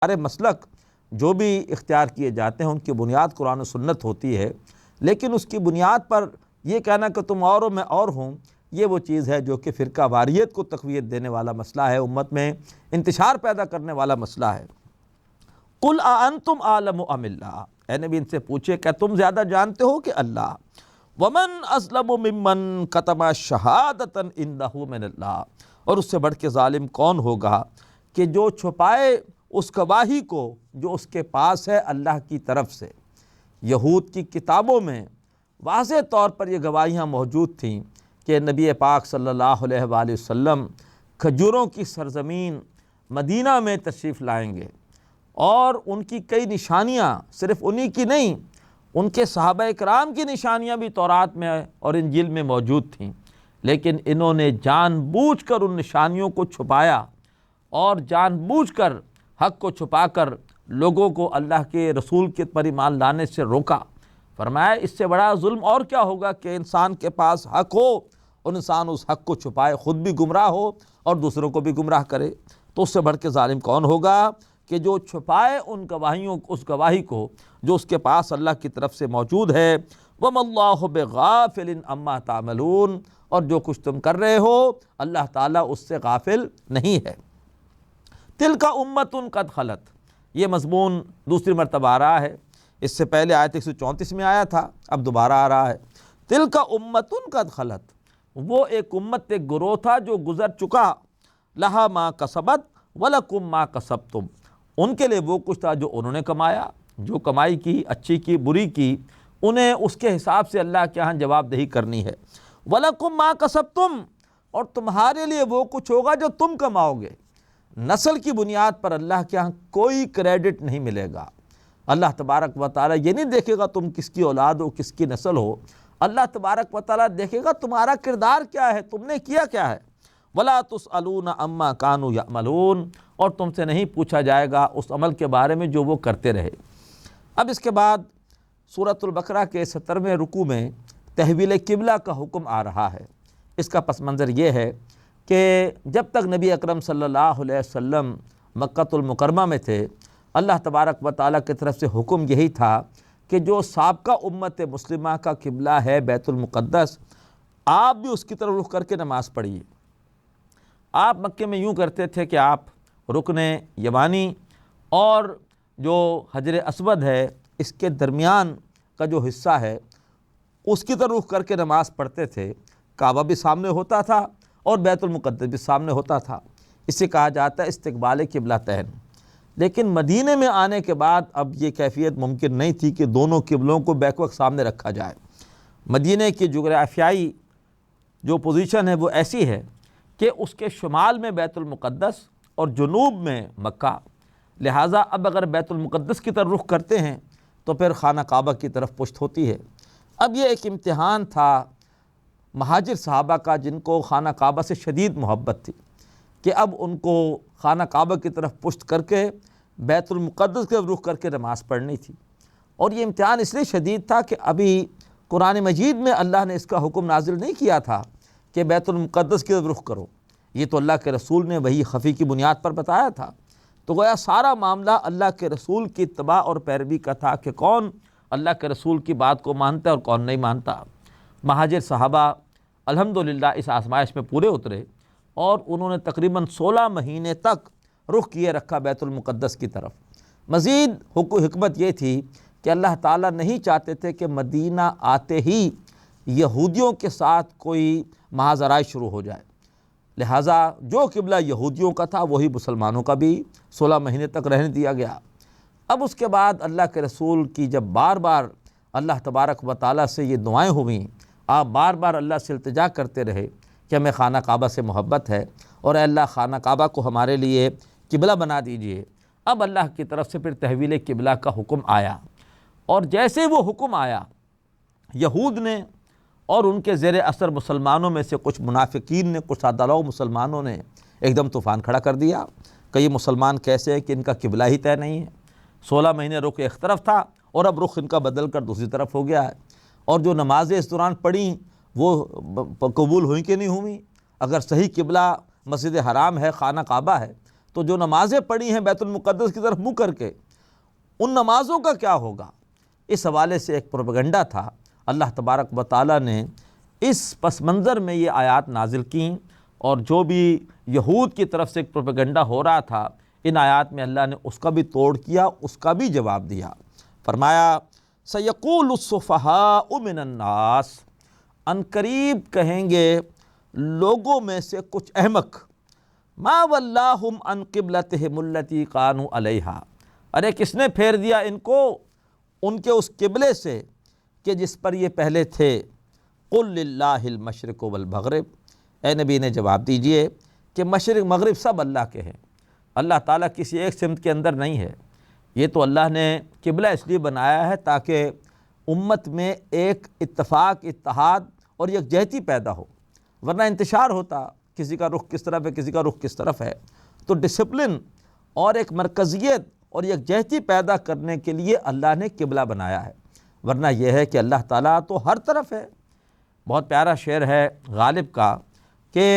سارے مسلک جو بھی اختیار کیے جاتے ہیں ان کی بنیاد قرآن و سنت ہوتی ہے، لیکن اس کی بنیاد پر یہ کہنا کہ تم اور میں اور ہوں، یہ وہ چیز ہے جو کہ فرقہ واریت کو تقویت دینے والا مسئلہ ہے، امت میں انتشار پیدا کرنے والا مسئلہ ہے۔ قُلْ أَأَنْتُمْ أَعْلَمُ أَمِ اللَّهُ، اے نبی ان سے پوچھے کیا تم زیادہ جانتے ہو کہ اللہ؟ وَمَنْ أَظْلَمُ مِمَّنْ كَتَمَ شَهَادَةً عِنْدَهُ مِنَ اللَّهِ، اور اس سے بڑھ کے ظالم کون ہوگا کہ جو چھپائے اس گواہی کو جو اس کے پاس ہے اللہ کی طرف سے۔ یہود کی کتابوں میں واضح طور پر یہ گواہیاں موجود تھیں کہ نبی پاک صلی اللہ علیہ وآلہ وسلم کھجوروں کی سرزمین مدینہ میں تشریف لائیں گے، اور ان کی کئی نشانیاں صرف انہی کی نہیں، ان کے صحابہ اکرام کی نشانیاں بھی تورات میں اور انجیل میں موجود تھیں، لیکن انہوں نے جان بوجھ کر ان نشانیوں کو چھپایا اور جان بوجھ کر حق کو چھپا کر لوگوں کو اللہ کے رسول کے پر ایمان لانے سے روکا۔ فرمایا اس سے بڑا ظلم اور کیا ہوگا کہ انسان کے پاس حق ہو اور انسان اس حق کو چھپائے، خود بھی گمراہ ہو اور دوسروں کو بھی گمراہ کرے، تو اس سے بڑھ کے ظالم کون ہوگا کہ جو چھپائے ان گواہیوں اس گواہی کو جو اس کے پاس اللہ کی طرف سے موجود ہے۔ وَمَا اللَّهُ بِغَافِلٍ عَمَّا تَعْمَلُونَ، اور جو کچھ تم کر رہے ہو اللہ تعالیٰ اس سے غافل نہیں ہے۔ تِلْكَ أُمَّةٌ قَدْ خَلَتْ، یہ مضمون دوسری مرتبہ آ رہا ہے، اس سے پہلے آیت 134 میں آیا تھا، اب دوبارہ آ رہا ہے۔ تِلْكَ أُمَّةٌ قَدْ خَلَتْ، وہ ایک امت، ایک گروہ تھا جو گزر چکا، لَهَا مَا كَسَبَتْ وَلَكُمْ مَا كَسَبْتُمْ، ان کے لیے وہ کچھ تھا جو انہوں نے کمایا، جو کمائی کی، اچھی کی بری کی، انہیں اس کے حساب سے اللہ کے ہاں جواب دہی کرنی ہے۔ وَلَكُمْ مَا كَسَبْتُمْ، اور تمہارے لیے وہ کچھ ہوگا جو تم کماؤ گے۔ نسل کی بنیاد پر اللہ کے ہاں کوئی کریڈٹ نہیں ملے گا۔ اللہ تبارک و تعالیٰ یہ نہیں دیکھے گا تم کس کی اولاد ہو، کس کی نسل ہو، اللہ تبارک و تعالیٰ دیکھے گا تمہارا کردار کیا ہے، تم نے کیا کیا ہے۔ وَلَا تُسْأَلُونَ عَمَّا كَانُوا يَعْمَلُونَ، اور تم سے نہیں پوچھا جائے گا اس عمل کے بارے میں جو وہ کرتے رہے۔ اب اس کے بعد سورۃ البقرہ کے 70ویں رکوع میں تحویل قبلہ کا حکم آ رہا ہے۔ اس کا پس منظر یہ ہے کہ جب تک نبی اکرم صلی اللہ علیہ وسلم مکۃ المکرمہ میں تھے، اللہ تبارک و تعالیٰ کی طرف سے حکم یہی تھا کہ جو سابقہ امت مسلمہ کا قبلہ ہے بیت المقدس، آپ بھی اس کی طرف رخ کر کے نماز پڑھیے۔ آپ مکے میں یوں کرتے تھے کہ آپ رکن یمانی اور جو حجر اسود ہے اس کے درمیان کا جو حصہ ہے اس کی طرف رخ کر کے نماز پڑھتے تھے، کعبہ بھی سامنے ہوتا تھا اور بیت المقدس بھی سامنے ہوتا تھا، اسے کہا جاتا ہے استقبال قبلتین۔ لیکن مدینے میں آنے کے بعد اب یہ کیفیت ممکن نہیں تھی کہ دونوں قبلوں کو بیک وقت سامنے رکھا جائے۔ مدینے کی جغرافیائی جو پوزیشن ہے وہ ایسی ہے کہ اس کے شمال میں بیت المقدس اور جنوب میں مکہ، لہٰذا اب اگر بیت المقدس کی طرف رخ کرتے ہیں تو پھر خانہ کعبہ کی طرف پشت ہوتی ہے۔ اب یہ ایک امتحان تھا مہاجر صحابہ کا جن کو خانہ کعبہ سے شدید محبت تھی کہ اب ان کو خانہ کعبہ کی طرف پشت کر کے بیت المقدس کی طرف رخ کر کے نماز پڑھنی تھی، اور یہ امتحان اس لیے شدید تھا کہ ابھی قرآن مجید میں اللہ نے اس کا حکم نازل نہیں کیا تھا کہ بیت المقدس کی طرف رخ کرو، یہ تو اللہ کے رسول نے وحی خفی کی بنیاد پر بتایا تھا۔ تو گویا سارا معاملہ اللہ کے رسول کی اتباع اور پیروی کا تھا کہ کون اللہ کے رسول کی بات کو مانتا ہے اور کون نہیں مانتا۔ مہاجر صحابہ الحمدللہ اس آزمائش میں پورے اترے اور انہوں نے تقریباً 16 مہینے تک رخ کیے رکھا بیت المقدس کی طرف۔ مزید حکمت یہ تھی کہ اللہ تعالیٰ نہیں چاہتے تھے کہ مدینہ آتے ہی یہودیوں کے ساتھ کوئی محاذ آرائی شروع ہو جائے، لہٰذا جو قبلہ یہودیوں کا تھا وہی مسلمانوں کا بھی 16 مہینے تک رہنے دیا گیا۔ اب اس کے بعد اللہ کے رسول کی جب بار بار اللہ تبارک و تعالیٰ سے یہ دعائیں ہوئیں، آپ بار بار اللہ سے التجا کرتے رہے کہ ہمیں خانہ کعبہ سے محبت ہے اور اے اللہ خانہ کعبہ کو ہمارے لیے قبلہ بنا دیجئے، اب اللہ کی طرف سے پھر تحویل قبلہ کا حکم آیا، اور جیسے وہ حکم آیا یہود نے اور ان کے زیر اثر مسلمانوں میں سے کچھ منافقین نے، کچھ سادالو مسلمانوں نے ایک دم طوفان کھڑا کر دیا کہ یہ مسلمان کیسے ہیں کہ ان کا قبلہ ہی طے نہیں ہے۔ 16 مہینے رخ ایک طرف تھا اور اب رخ ان کا بدل کر دوسری طرف ہو گیا ہے، اور جو نمازیں اس دوران پڑھیں وہ قبول ہوئیں کہ نہیں ہوئیں؟ اگر صحیح قبلہ مسجد حرام ہے، خانہ کعبہ ہے، تو جو نمازیں پڑھی ہیں بیت المقدس کی طرف منہ کر کے، ان نمازوں کا کیا ہوگا؟ اس حوالے سے ایک پروپیگنڈا تھا۔ اللہ تبارک و تعالیٰ نے اس پس منظر میں یہ آیات نازل کیں، اور جو بھی یہود کی طرف سے ایک پروپیگنڈا ہو رہا تھا، ان آیات میں اللہ نے اس کا بھی توڑ کیا، اس کا بھی جواب دیا۔ فرمایا سَيَقُولُ السُّفَهَاءُ مِنَ النَّاسِ، ان قریب کہیں گے لوگوں میں سے کچھ احمق، مَا وَلَّاهُمْ عَنْ قِبْلَتِهِمُ الَّتِي كَانُوا عَلَيْهَا، ارے کس نے پھیر دیا ان کو ان کے اس قبلے سے کہ جس پر یہ پہلے تھے؟ قُلْ لِلَّهِ الْمَشْرِقُ وَالْمَغْرِبُ، اے نبی نے جواب دیجئے کہ مشرق مغرب سب اللہ کے ہیں، اللہ تعالیٰ کسی ایک سمت کے اندر نہیں ہے۔ یہ تو اللہ نے قبلہ اس لیے بنایا ہے تاکہ امت میں ایک اتفاق، اتحاد اور یکجہتی پیدا ہو، ورنہ انتشار ہوتا، کسی کا رخ کس طرف ہے، کسی کا رخ کس طرف ہے۔ تو ڈسپلن اور ایک مرکزیت اور یکجہتی پیدا کرنے کے لیے اللہ نے قبلہ بنایا ہے، ورنہ یہ ہے کہ اللہ تعالیٰ تو ہر طرف ہے۔ بہت پیارا شعر ہے غالب کا کہ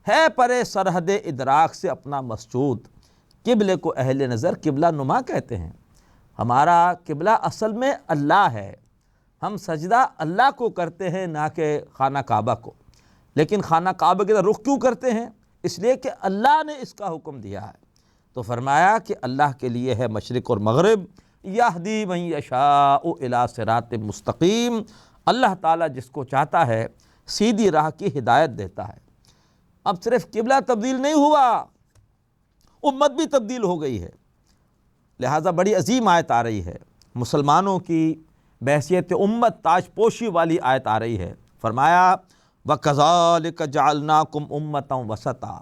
ہے پرے سرحد ادراک سے اپنا مسجود، قبلے کو اہل نظر قبلہ نما کہتے ہیں۔ ہمارا قبلہ اصل میں اللہ ہے، ہم سجدہ اللہ کو کرتے ہیں نہ کہ خانہ کعبہ کو، لیکن خانہ کعبہ کی طرف رخ کیوں کرتے ہیں؟ اس لیے کہ اللہ نے اس کا حکم دیا ہے۔ تو فرمایا کہ اللہ کے لیے ہے مشرق اور مغرب، یہدی من یشاء الی صراط مستقیم، اللہ تعالیٰ جس کو چاہتا ہے سیدھی راہ کی ہدایت دیتا ہے۔ اب صرف قبلہ تبدیل نہیں ہوا، امت بھی تبدیل ہو گئی ہے، لہٰذا بڑی عظیم آیت آ رہی ہے، مسلمانوں کی بحیثیت امت تاج پوشی والی آیت آ رہی ہے۔ فرمایا وَكَذَلِكَ جَعَلْنَاكُمْ أُمَّةً وَسَطًا،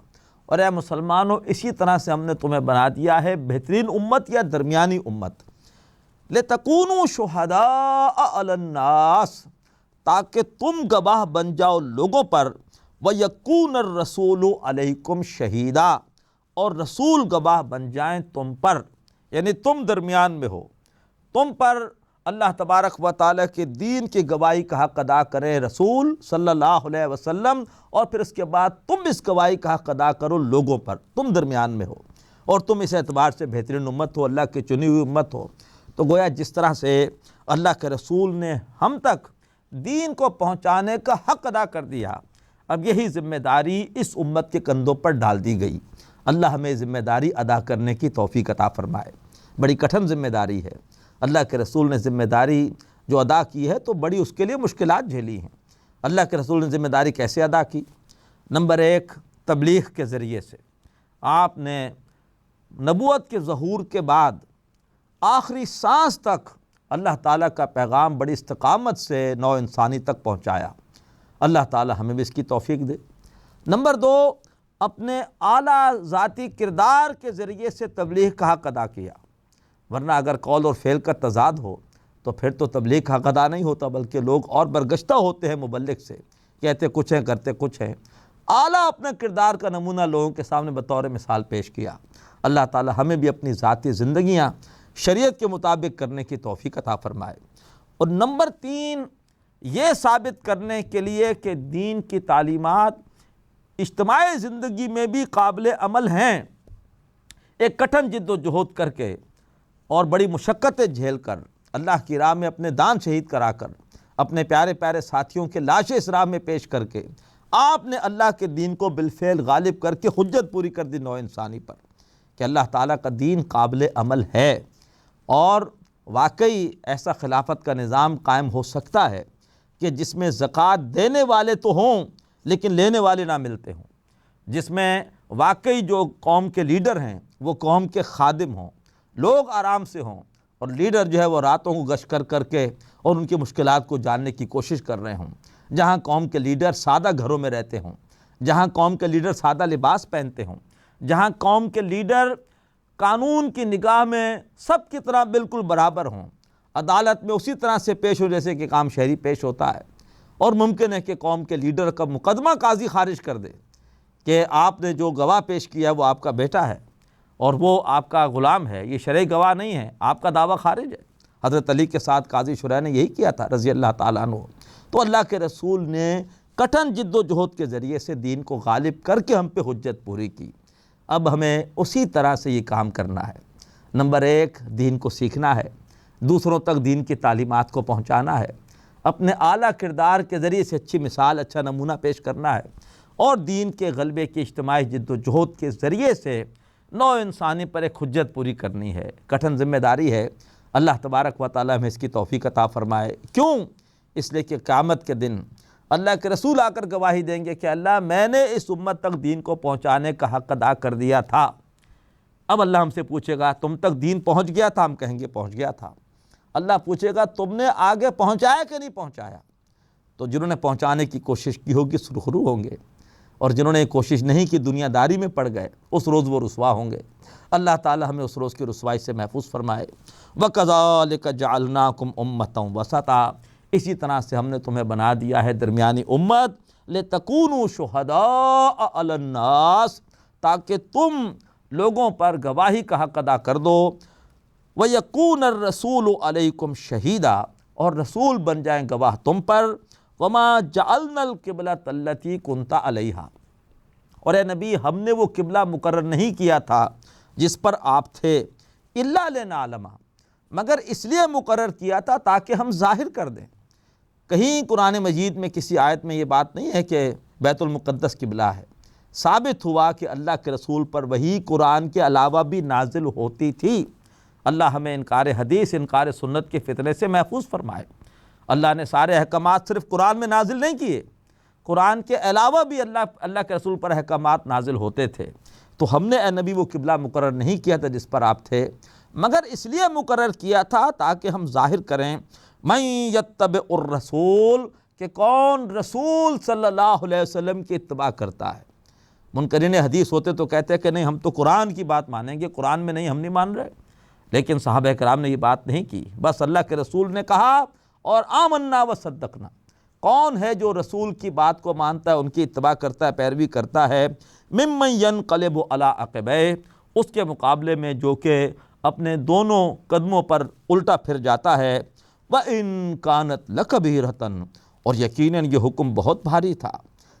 اور اے مسلمانوں اسی طرح سے ہم نے تمہیں بنا دیا ہے بہترین امت یا درمیانی امت، لِتَكُونُوا شُهَدَاءَ عَلَى النَّاسِ، تاکہ تم گواہ بن جاؤ لوگوں پر، وَيَكُونَ الرَّسُولُ عَلَيْكُمْ شَهِيدًا، اور رسول گواہ بن جائیں تم پر، یعنی تم درمیان میں ہو، تم پر اللہ تبارک و تعالیٰ کے دین کی گواہی کا حق ادا کرے رسول صلی اللہ علیہ وسلم، اور پھر اس کے بعد تم اس گواہی کا حق ادا کرو لوگوں پر، تم درمیان میں ہو، اور تم اس اعتبار سے بہترین امت ہو، اللہ کی چنی ہوئی امت ہو۔ تو گویا جس طرح سے اللہ کے رسول نے ہم تک دین کو پہنچانے کا حق ادا کر دیا، اب یہی ذمہ داری اس امت کے کندھوں پر ڈال دی گئی۔ اللہ ہمیں ذمہ داری ادا کرنے کی توفیق عطا فرمائے۔ بڑی کٹھن ذمہ داری ہے، اللہ کے رسول نے ذمہ داری جو ادا کی ہے تو بڑی اس کے لیے مشکلات جھیلی ہیں۔ اللہ کے رسول نے ذمہ داری کیسے ادا کی؟ نمبر ایک، تبلیغ کے ذریعے سے۔ آپ نے نبوت کے ظہور کے بعد آخری سانس تک اللہ تعالیٰ کا پیغام بڑی استقامت سے نو انسانی تک پہنچایا۔ اللہ تعالیٰ ہمیں بھی اس کی توفیق دے۔ نمبر دو، اپنے اعلیٰ ذاتی کردار کے ذریعے سے تبلیغ کا حق ادا کیا، ورنہ اگر قول اور فعل کا تضاد ہو تو پھر تو تبلیغ کا حق ادا نہیں ہوتا، بلکہ لوگ اور برگشتہ ہوتے ہیں مبلغ سے، کہتے کچھ ہیں کرتے کچھ ہیں۔ اعلیٰ اپنے کردار کا نمونہ لوگوں کے سامنے بطور مثال پیش کیا۔ اللہ تعالیٰ ہمیں بھی اپنی ذاتی زندگیاں شریعت کے مطابق کرنے کی توفیق عطا فرمائے۔ اور نمبر تین، یہ ثابت کرنے کے لیے کہ دین کی تعلیمات اجتماعی زندگی میں بھی قابل عمل ہیں، ایک کٹھن جد و جہد کر کے اور بڑی مشقتیں جھیل کر، اللہ کی راہ میں اپنے دان شہید کرا کر، اپنے پیارے پیارے ساتھیوں کے لاشیں اس راہ میں پیش کر کے آپ نے اللہ کے دین کو بالفعل غالب کر کے حجت پوری کر دی نو انسانی پر، کہ اللہ تعالیٰ کا دین قابل عمل ہے، اور واقعی ایسا خلافت کا نظام قائم ہو سکتا ہے کہ جس میں زکوٰۃ دینے والے تو ہوں لیکن لینے والے نہ ملتے ہوں، جس میں واقعی جو قوم کے لیڈر ہیں وہ قوم کے خادم ہوں، لوگ آرام سے ہوں، اور لیڈر جو ہے وہ راتوں کو گشت کر کے اور ان کی مشکلات کو جاننے کی کوشش کر رہے ہوں، جہاں قوم کے لیڈر سادہ گھروں میں رہتے ہوں، جہاں قوم کے لیڈر سادہ لباس پہنتے ہوں، جہاں قوم کے لیڈر قانون کی نگاہ میں سب کی طرح بالکل برابر ہوں، عدالت میں اسی طرح سے پیش ہو جیسے کہ عام شہری پیش ہوتا ہے، اور ممکن ہے کہ قوم کے لیڈر کا مقدمہ قاضی خارج کر دے کہ آپ نے جو گواہ پیش کیا وہ آپ کا بیٹا ہے اور وہ آپ کا غلام ہے، یہ شرعی گواہ نہیں ہے، آپ کا دعویٰ خارج ہے۔ حضرت علی کے ساتھ قاضی شرح نے یہی کیا تھا رضی اللہ تعالیٰ عنہ۔ تو اللہ کے رسول نے کٹھن جد و جہد کے ذریعے سے دین کو غالب کر کے ہم پہ حجت پوری کی۔ اب ہمیں اسی طرح سے یہ کام کرنا ہے۔ نمبر 1 دین کو سیکھنا ہے، دوسروں تک دین کی تعلیمات کو پہنچانا ہے، اپنے اعلیٰ کردار کے ذریعے سے اچھی مثال، اچھا نمونہ پیش کرنا ہے، اور دین کے غلبے کی اجتماعی جد و جہد کے ذریعے سے نوع انسانی پر ایک حجت پوری کرنی ہے۔ کٹھن ذمہ داری ہے، اللہ تبارک و تعالیٰ ہمیں اس کی توفیق عطا فرمائے۔ کیوں؟ اس لیے کہ قیامت کے دن اللہ کے رسول آ کر گواہی دیں گے کہ اللہ میں نے اس امت تک دین کو پہنچانے کا حق ادا کر دیا تھا۔ اب اللہ ہم سے پوچھے گا تم تک دین پہنچ گیا تھا؟ ہم کہیں گے پہنچ گیا تھا۔ اللہ پوچھے گا تم نے آگے پہنچایا کہ نہیں پہنچایا؟ تو جنہوں نے پہنچانے کی کوشش کی ہوگی سرخرو ہوں گے، اور جنہوں نے کوشش نہیں کی دنیا داری میں پڑ گئے، اس روز وہ رسوا ہوں گے۔ اللہ تعالی ہمیں اس روز کی رسوائی سے محفوظ فرمائے۔ وَكَذَلِكَ جَعَلْنَاكُمْ أُمَّةً وَسَطًا، اسی طرح سے ہم نے تمہیں بنا دیا ہے درمیانی امت، لِتَكُونُوا شُهَدَاءَ عَلَى النَّاسِ، تاکہ تم لوگوں پر گواہی کا حق ادا کر دو، وَيَكُونَ الرَّسُولُ عَلَيْكُمْ شَهِيدًا، اور رسول بن جائیں گواہ تم پر۔ وَمَا جَعَلْنَا الْقِبْلَةَ الَّتِي كُنْتَ عَلَيْهَا، اور اے نبی ہم نے وہ قبلہ مقرر نہیں کیا تھا جس پر آپ تھے، إِلَّا لِنَعْلَمَ، مگر اس لیے مقرر کیا تھا تاکہ ہم ظاہر کر دیں۔ کہیں قرآن مجید میں کسی آیت میں یہ بات نہیں ہے کہ بیت المقدس قبلہ ہے۔ ثابت ہوا کہ اللہ کے رسول پر وہی قرآن کے علاوہ بھی نازل ہوتی تھی۔ اللہ ہمیں انکار حدیث، انکار سنت کے فتنے سے محفوظ فرمائے۔ اللہ نے سارے احکامات صرف قرآن میں نازل نہیں کیے، قرآن کے علاوہ بھی اللہ کے رسول پر احکامات نازل ہوتے تھے۔ تو ہم نے اے نبی وہ قبلہ مقرر نہیں کیا تھا جس پر آپ تھے، مگر اس لیے مقرر کیا تھا تاکہ ہم ظاہر کریں من یتبع الرسول، کہ کون رسول صلی اللہ علیہ وسلم کی اتباع کرتا ہے۔ منکرین حدیث ہوتے تو کہتے ہیں کہ نہیں ہم تو قرآن کی بات مانیں گے، قرآن میں نہیں ہم نہیں مان رہے، لیکن صحابہ کرام نے یہ بات نہیں کی، بس اللہ کے رسول نے کہا اور آمنا و صدقنا۔ کون ہے جو رسول کی بات کو مانتا ہے، ان کی اتباع کرتا ہے، پیروی کرتا ہے، ممن ینقلب علی عقبیہ، اس کے مقابلے میں جو کہ اپنے دونوں قدموں پر الٹا پھر جاتا ہے، وَإِن كَانَتْ لَكَبِيرَةً، اور یقیناً یہ حکم بہت بھاری تھا،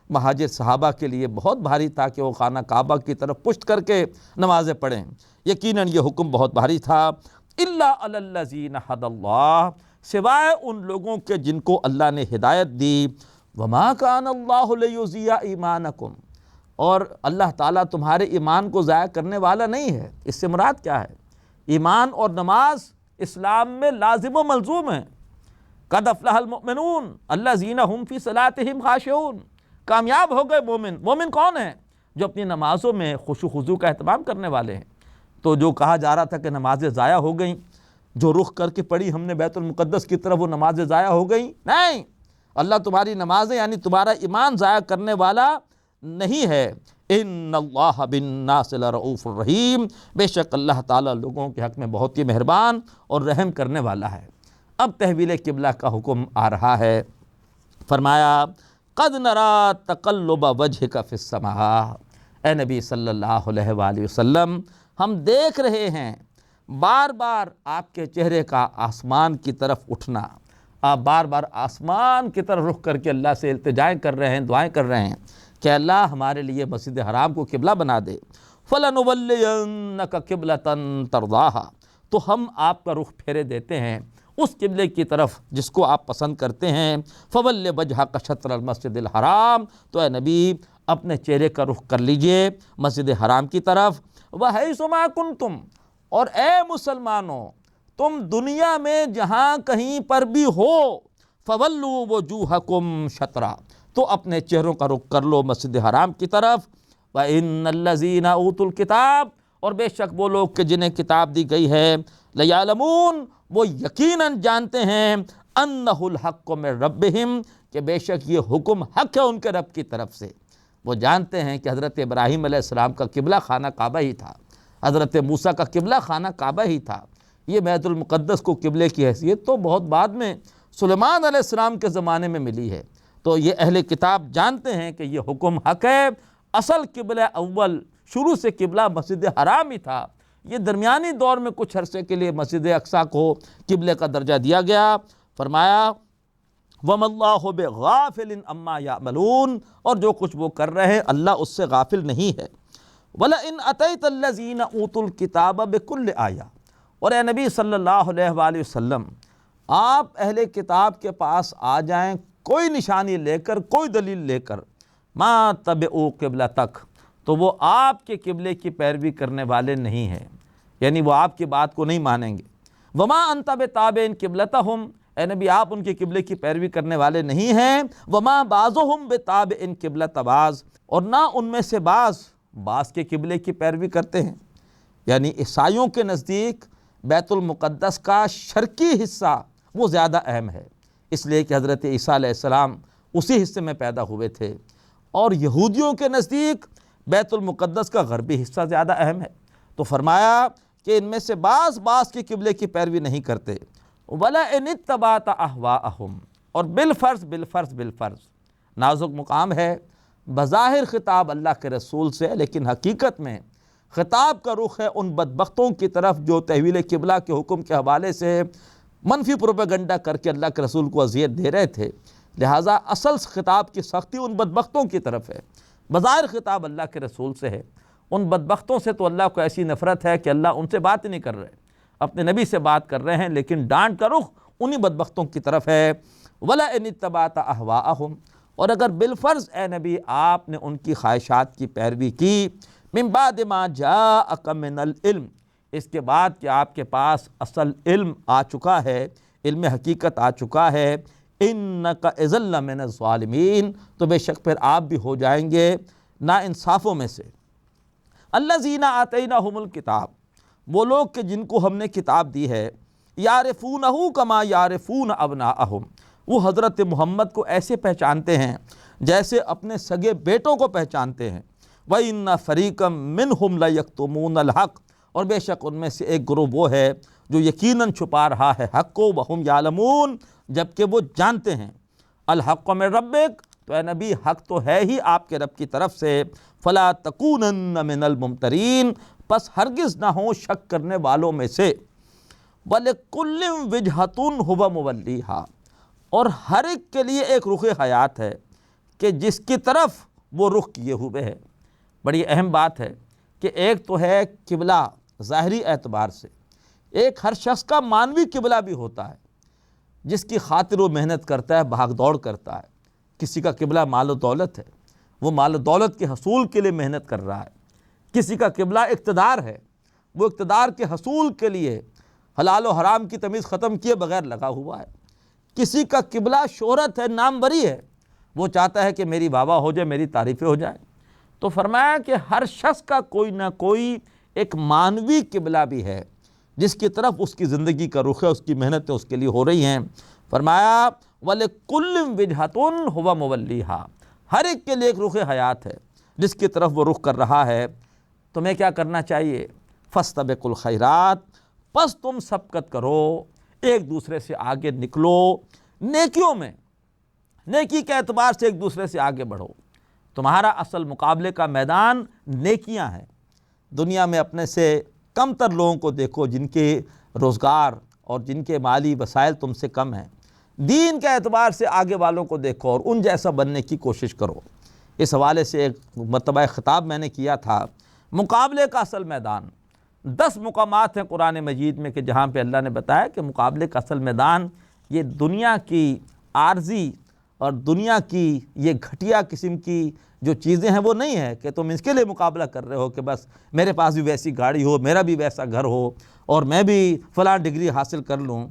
مہاجر صحابہ کے لیے بہت بھاری تھا کہ وہ خانہ کعبہ کی طرف پشت کر کے نمازیں پڑھیں، یقیناً یہ حکم بہت بھاری تھا، إِلَّا عَلَى الَّذِينَ هَدَى اللَّهُ، سوائے ان لوگوں کے جن کو اللہ نے ہدایت دی، وَمَا كَانَ اللَّهُ لِيُضِيعَ إِيمَانَكُمْ، اور اللہ تعالیٰ تمہارے ایمان کو ضائع کرنے والا نہیں ہے۔ اس سے مراد کیا ہے؟ ایمان اور نماز اسلام میں لازم و ملزوم ہیں۔ قد افلح المؤمنون الذین هم فی صلاتهم خاشعون، کامیاب ہو گئے مومن۔ مومن کون ہیں؟ جو اپنی نمازوں میں خشوع و خضوع کا اہتمام کرنے والے ہیں۔ تو جو کہا جا رہا تھا کہ نمازیں ضائع ہو گئیں، جو رخ کر کے پڑھی ہم نے بیت المقدس کی طرف، وہ نمازیں ضائع ہو گئیں، نہیں، اللہ تمہاری نمازیں یعنی تمہارا ایمان ضائع کرنے والا نہیں ہے۔ ان اللہ بالناس لرؤوف الرحیم، بے شک اللہ تعالیٰ لوگوں کے حق میں بہت ہی مہربان اور رحم کرنے والا ہے۔ اب تحویل قبلہ کا حکم آ رہا ہے۔ فرمایا قد نرى تقلب وجهك في السماء، اے نبی صلی اللہ علیہ وآلہ وسلم ہم دیکھ رہے ہیں بار بار آپ کے چہرے کا آسمان کی طرف اٹھنا، آپ بار بار آسمان کی طرف رخ کر کے اللہ سے التجائیں کر رہے ہیں، دعائیں کر رہے ہیں کہ اللہ ہمارے لیے مسجد حرام کو قبلہ بنا دے۔ فَلَنُوَلِّيَنَّكَ قِبْلَةً تَرْضَاهَا، تو ہم آپ کا رخ پھیرے دیتے ہیں اس قبلے کی طرف جس کو آپ پسند کرتے ہیں۔ فَوَلِّ وَجْهَكَ شَطْرَ الْمَسْجِدِ الْحَرَامِ، تو اے نبی اپنے چہرے کا رخ کر لیجئے مسجد حرام کی طرف۔ وَحَيْثُ مَا كُنْتُمْ، اور اے مسلمانوں تم دنیا میں جہاں کہیں پر بھی ہو، فَوَلُّوا وُجُوهَكُمْ شَطْرًا، تو اپنے چہروں کا رخ کر لو مسجد حرام کی طرف۔ وَإِنَّ الَّذِينَ أُوتُوا الْكِتَابَ، اور بے شک وہ لوگ کہ جنہیں کتاب دی گئی ہے، لَيَعْلَمُونَ، وہ یقیناً جانتے ہیں، أَنَّهُ الْحَقُّ مِنْ رَبِّهِمْ، کہ بے شک یہ حکم حق ہے ان کے رب کی طرف سے۔ وہ جانتے ہیں کہ حضرت ابراہیم علیہ السلام کا قبلہ خانہ کعبہ ہی تھا، حضرت موسیٰ کا قبلہ خانہ کعبہ ہی تھا۔ یہ بیت المقدس کو قبلے کی حیثیت تو بہت بعد میں سلیمان علیہ السلام کے زمانے میں ملی ہے۔ تو یہ اہل کتاب جانتے ہیں کہ یہ حکم حق ہے۔ اصل قبلہ اول شروع سے قبلہ مسجد حرام ہی تھا، یہ درمیانی دور میں کچھ عرصے کے لیے مسجد اقصیٰ کو قبلے کا درجہ دیا گیا۔ فرمایا وَمَا اللَّهُ بِغَافِلٍ عَمَّا يَعْمَلُونَ، اور جو کچھ وہ کر رہے ہیں اللہ اس سے غافل نہیں ہے۔ وَلَئِنْ أَتَيْتَ الَّذِينَ أُوتُوا الْكِتَابَ بِكُلِّ آیَةٍ، اور اے نبی صلی اللہ علیہ وآلہ وسلم آپ اہل کتاب کے پاس آ جائیں کوئی نشانی لے کر، کوئی دلیل لے کر، مَا تَبِعُوا قِبْلَتَک، تو وہ آپ کے قبلے کی پیروی کرنے والے نہیں ہیں، یعنی وہ آپ کی بات کو نہیں مانیں گے۔ وَمَا أَنْتَ بِتَابِعٍ قِبْلَتَهُمْ، اے نبی آپ ان کے قبلے کی پیروی کرنے والے نہیں ہیں۔ وَمَا بَعْضُهُمْ بِتَابِعٍ قِبْلَةَ بَعْضٍ، اور نہ ان میں سے بعض کے قبلے کی پیروی کرتے ہیں، یعنی عیسائیوں کے نزدیک بیت المقدس کا شرقی حصہ وہ زیادہ اہم ہے، اس لیے کہ حضرت عیسیٰ علیہ السلام اسی حصے میں پیدا ہوئے تھے، اور یہودیوں کے نزدیک بیت المقدس کا غربی حصہ زیادہ اہم ہے۔ تو فرمایا کہ ان میں سے بعض کے قبلے کی پیروی نہیں کرتے۔ وَلَئِنِ اتَّبَعْتَ أَهْوَاءَهُمْ، اور بالفرض نازک مقام ہے، بظاہر خطاب اللہ کے رسول سے، لیکن حقیقت میں خطاب کا رخ ہے ان بدبختوں کی طرف جو تحویل قبلہ کے حکم کے حوالے سے منفی پروپیگنڈا کر کے اللہ کے رسول کو اذیت دے رہے تھے، لہٰذا اصل خطاب کی سختی ان بدبختوں کی طرف ہے۔ بظاہر خطاب اللہ کے رسول سے ہے، ان بدبختوں سے تو اللہ کو ایسی نفرت ہے کہ اللہ ان سے بات ہی نہیں کر رہے، اپنے نبی سے بات کر رہے ہیں، لیکن ڈانٹ کا رخ انہی بدبختوں کی طرف ہے۔ وَلَئِنِ اتَّبَعْتَ أَهْوَاءَهُمْ، اور اگر بالفرض اے نبی آپ نے ان کی خواہشات کی پیروی کی، مِن بَعْدِ مَا جَاءَكَ مِنَ الْعِلْمِ، اس کے بعد کہ آپ کے پاس اصل علم آ چکا ہے، علم حقیقت آ چکا ہے، إِنَّكَ إِذًا لَمِنَ الظَّالِمِينَ، تو بے شک پھر آپ بھی ہو جائیں گے ناانصافوں میں سے۔ الَّذِينَ آتَيْنَاهُمُ الْكِتَابَ، وہ لوگ کہ جن کو ہم نے کتاب دی ہے، يَعْرِفُونَهُ كَمَا يَعْرِفُونَ أَبْنَاءَهُمْ، وہ حضرت محمد کو ایسے پہچانتے ہیں جیسے اپنے سگے بیٹوں کو پہچانتے ہیں۔ وَإِنَّ فَرِيقًا مِّنْهُمْ لَيَكْتُمُونَ الْحَقَّ، اور بے شک ان میں سے ایک گروہ وہ ہے جو یقیناً چھپا رہا ہے حق کو، وَهُمْ يَعْلَمُونَ، جبکہ وہ جانتے ہیں۔ الحق من ربک، تو اے نبی حق تو ہے ہی آپ کے رب کی طرف سے، فلا تکونن من الممترین، پس ہرگز نہ ہوں شک کرنے والوں میں سے۔ وَلِكُلٍّ وِجْهَةٌ هُوَ مُوَلِّيهَا، اور ہر ایک کے لیے ایک رخ حیات ہے کہ جس کی طرف وہ رخ کیے ہوئے ہے۔ بڑی اہم بات ہے کہ ایک تو ہے قبلہ ظاہری اعتبار سے، ایک ہر شخص کا معنوی قبلہ بھی ہوتا ہے جس کی خاطر وہ محنت کرتا ہے، بھاگ دوڑ کرتا ہے۔ کسی کا قبلہ مال و دولت ہے، وہ مال و دولت کے حصول کے لیے محنت کر رہا ہے۔ کسی کا قبلہ اقتدار ہے، وہ اقتدار کے حصول کے لیے حلال و حرام کی تمیز ختم کیے بغیر لگا ہوا ہے۔ کسی کا قبلہ شہرت ہے، ناموری ہے، وہ چاہتا ہے کہ میری واہ واہ ہو جائے، میری تعریفیں ہو جائیں۔ تو فرمایا کہ ہر شخص کا کوئی نہ کوئی ایک معنوی قبلہ بھی ہے جس کی طرف اس کی زندگی کا رخ ہے، اس کی محنتیں اس کے لیے ہو رہی ہیں۔ فرمایا وَلِكُلٍّ وِجْهَةٌ هُوَ مُوَلِّيهَا، ہر ایک کے لیے ایک رخ حیات ہے جس کی طرف وہ رخ کر رہا ہے۔ تمہیں کیا کرنا چاہیے؟ فَاسْتَبِقُوا الْخَيْرَاتِ، پس تم سبقت کرو، ایک دوسرے سے آگے نکلو، نیکیوں میں، نیکی کے اعتبار سے ایک دوسرے سے آگے بڑھو۔ تمہارا اصل مقابلے کا میدان نیکیاں ہیں۔ دنیا میں اپنے سے کم تر لوگوں کو دیکھو جن کے روزگار اور جن کے مالی وسائل تم سے کم ہیں، دین کے اعتبار سے آگے والوں کو دیکھو اور ان جیسا بننے کی کوشش کرو۔ اس حوالے سے ایک مرتبہ خطاب میں نے کیا تھا، مقابلے کا اصل میدان 10 مقامات ہیں قرآن مجید میں کہ جہاں پہ اللہ نے بتایا کہ مقابلے کا اصل میدان یہ دنیا کی عارضی اور دنیا کی یہ گھٹیا قسم کی جو چیزیں ہیں وہ نہیں ہے کہ تم اس کے لیے مقابلہ کر رہے ہو کہ بس میرے پاس بھی ویسی گاڑی ہو، میرا بھی ویسا گھر ہو اور میں بھی فلاں ڈگری حاصل کر لوں۔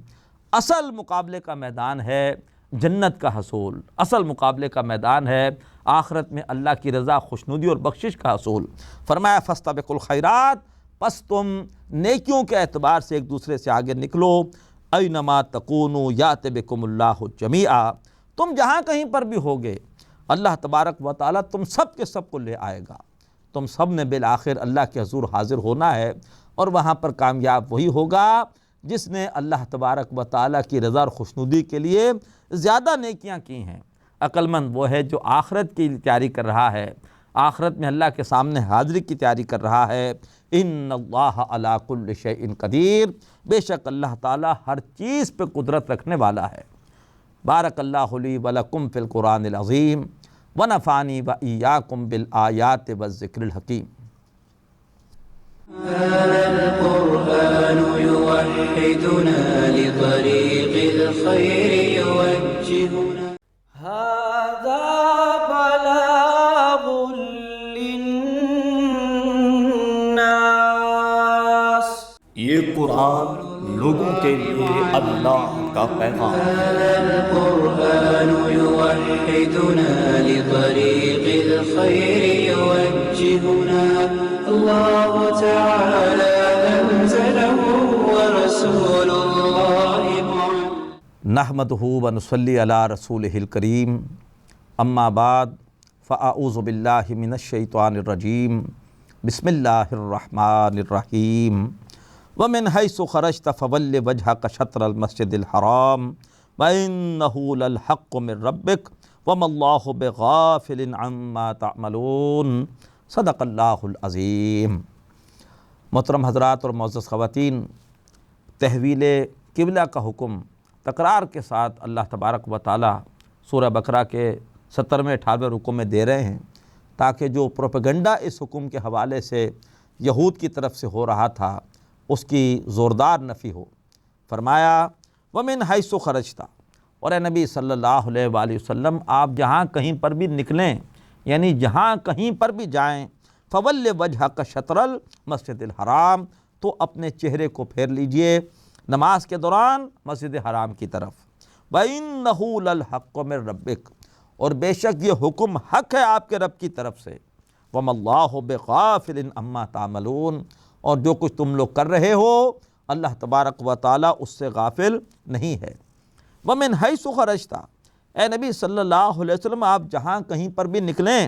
اصل مقابلے کا میدان ہے جنت کا حصول، اصل مقابلے کا میدان ہے آخرت میں اللہ کی رضا، خوشنودی اور بخشش کا حصول۔ فرمایا فاستبقوا الخیرات، پس تم نیکیوں کے اعتبار سے ایک دوسرے سے آگے نکلو۔ اینما تکونوا یأت بکم اللہ جمیعا، تم جہاں کہیں پر بھی ہوگے اللہ تبارک و تعالیٰ تم سب کے سب کو لے آئے گا۔ تم سب نے بالآخر اللہ کے حضور حاضر ہونا ہے، اور وہاں پر کامیاب وہی ہوگا جس نے اللہ تبارک و تعالیٰ کی رضا اور خوشنودی کے لیے زیادہ نیکیاں کی ہیں۔ عقل مند وہ ہے جو آخرت کی تیاری کر رہا ہے، آخرت میں اللہ کے سامنے حاضری کی تیاری کر رہا ہے۔ ان اللہ علی کل شیء قدیر، بے شک اللہ تعالیٰ ہر چیز پہ قدرت رکھنے والا ہے۔ بارک اللہ لی ولکم فی القرآن العظیم ونفعنی وإیاکم بالآیات والذکر الحکیم۔ هذا القرآن يوحدنا لطريق الخير يوجهنا هذا بلاغ للناس یہ قرآن لوگوں کے لیے اللہ کا پیغام ہے۔ هذا القرآن يوحدنا لطريق الخير يوجهنا الله تعالى أنزله ورسول الله معلم نحمدہ ونصلی علی رسولہ الکریم، اما بعد فاعوذ باللہ من الشیطان الرجیم، بسم اللہ الرحمن الرحیم۔ ومن حیث خرجت فول وجہک شطر المسجد الحرام وإنہ للحق من ربک وما اللہ بغافل عما تعملون، صدق اللہ العظیم۔ محترم حضرات اور معزز خواتین، تحویل قبلہ کا حکم تکرار کے ساتھ اللہ تبارک و تعالی سورہ بقرہ کے 70ویں 18ویں رکوع میں دے رہے ہیں، تاکہ جو پروپیگنڈا اس حکم کے حوالے سے یہود کی طرف سے ہو رہا تھا اس کی زوردار نفی ہو۔ فرمایا وَمِنْ حَيْثُ خَرَجْتَ، اور اے نبی صلی اللہ علیہ وآلہ وسلم آپ جہاں کہیں پر بھی نکلیں، یعنی جہاں کہیں پر بھی جائیں، فَوَلِّ وَجْهَكَ شَطْرَ الْمَسْجِدِ الْحَرَامِ، تو اپنے چہرے کو پھیر لیجئے نماز کے دوران مسجد حرام کی طرف۔ وَإِنَّهُ لَلْحَقُّ مِن رَبِّكَ، اور بے شک یہ حکم حق ہے آپ کے رب کی طرف سے۔ وَمَا اللَّهُ بِغَافِلٍ عَمَّا تَعْمَلُونَ، اور جو کچھ تم لوگ کر رہے ہو اللہ تبارک و تعالیٰ اس سے غافل نہیں ہے۔ وَمِنْ حَيْثُ خَرَجْتَ، اے نبی صلی اللہ علیہ وسلم آپ جہاں کہیں پر بھی نکلیں،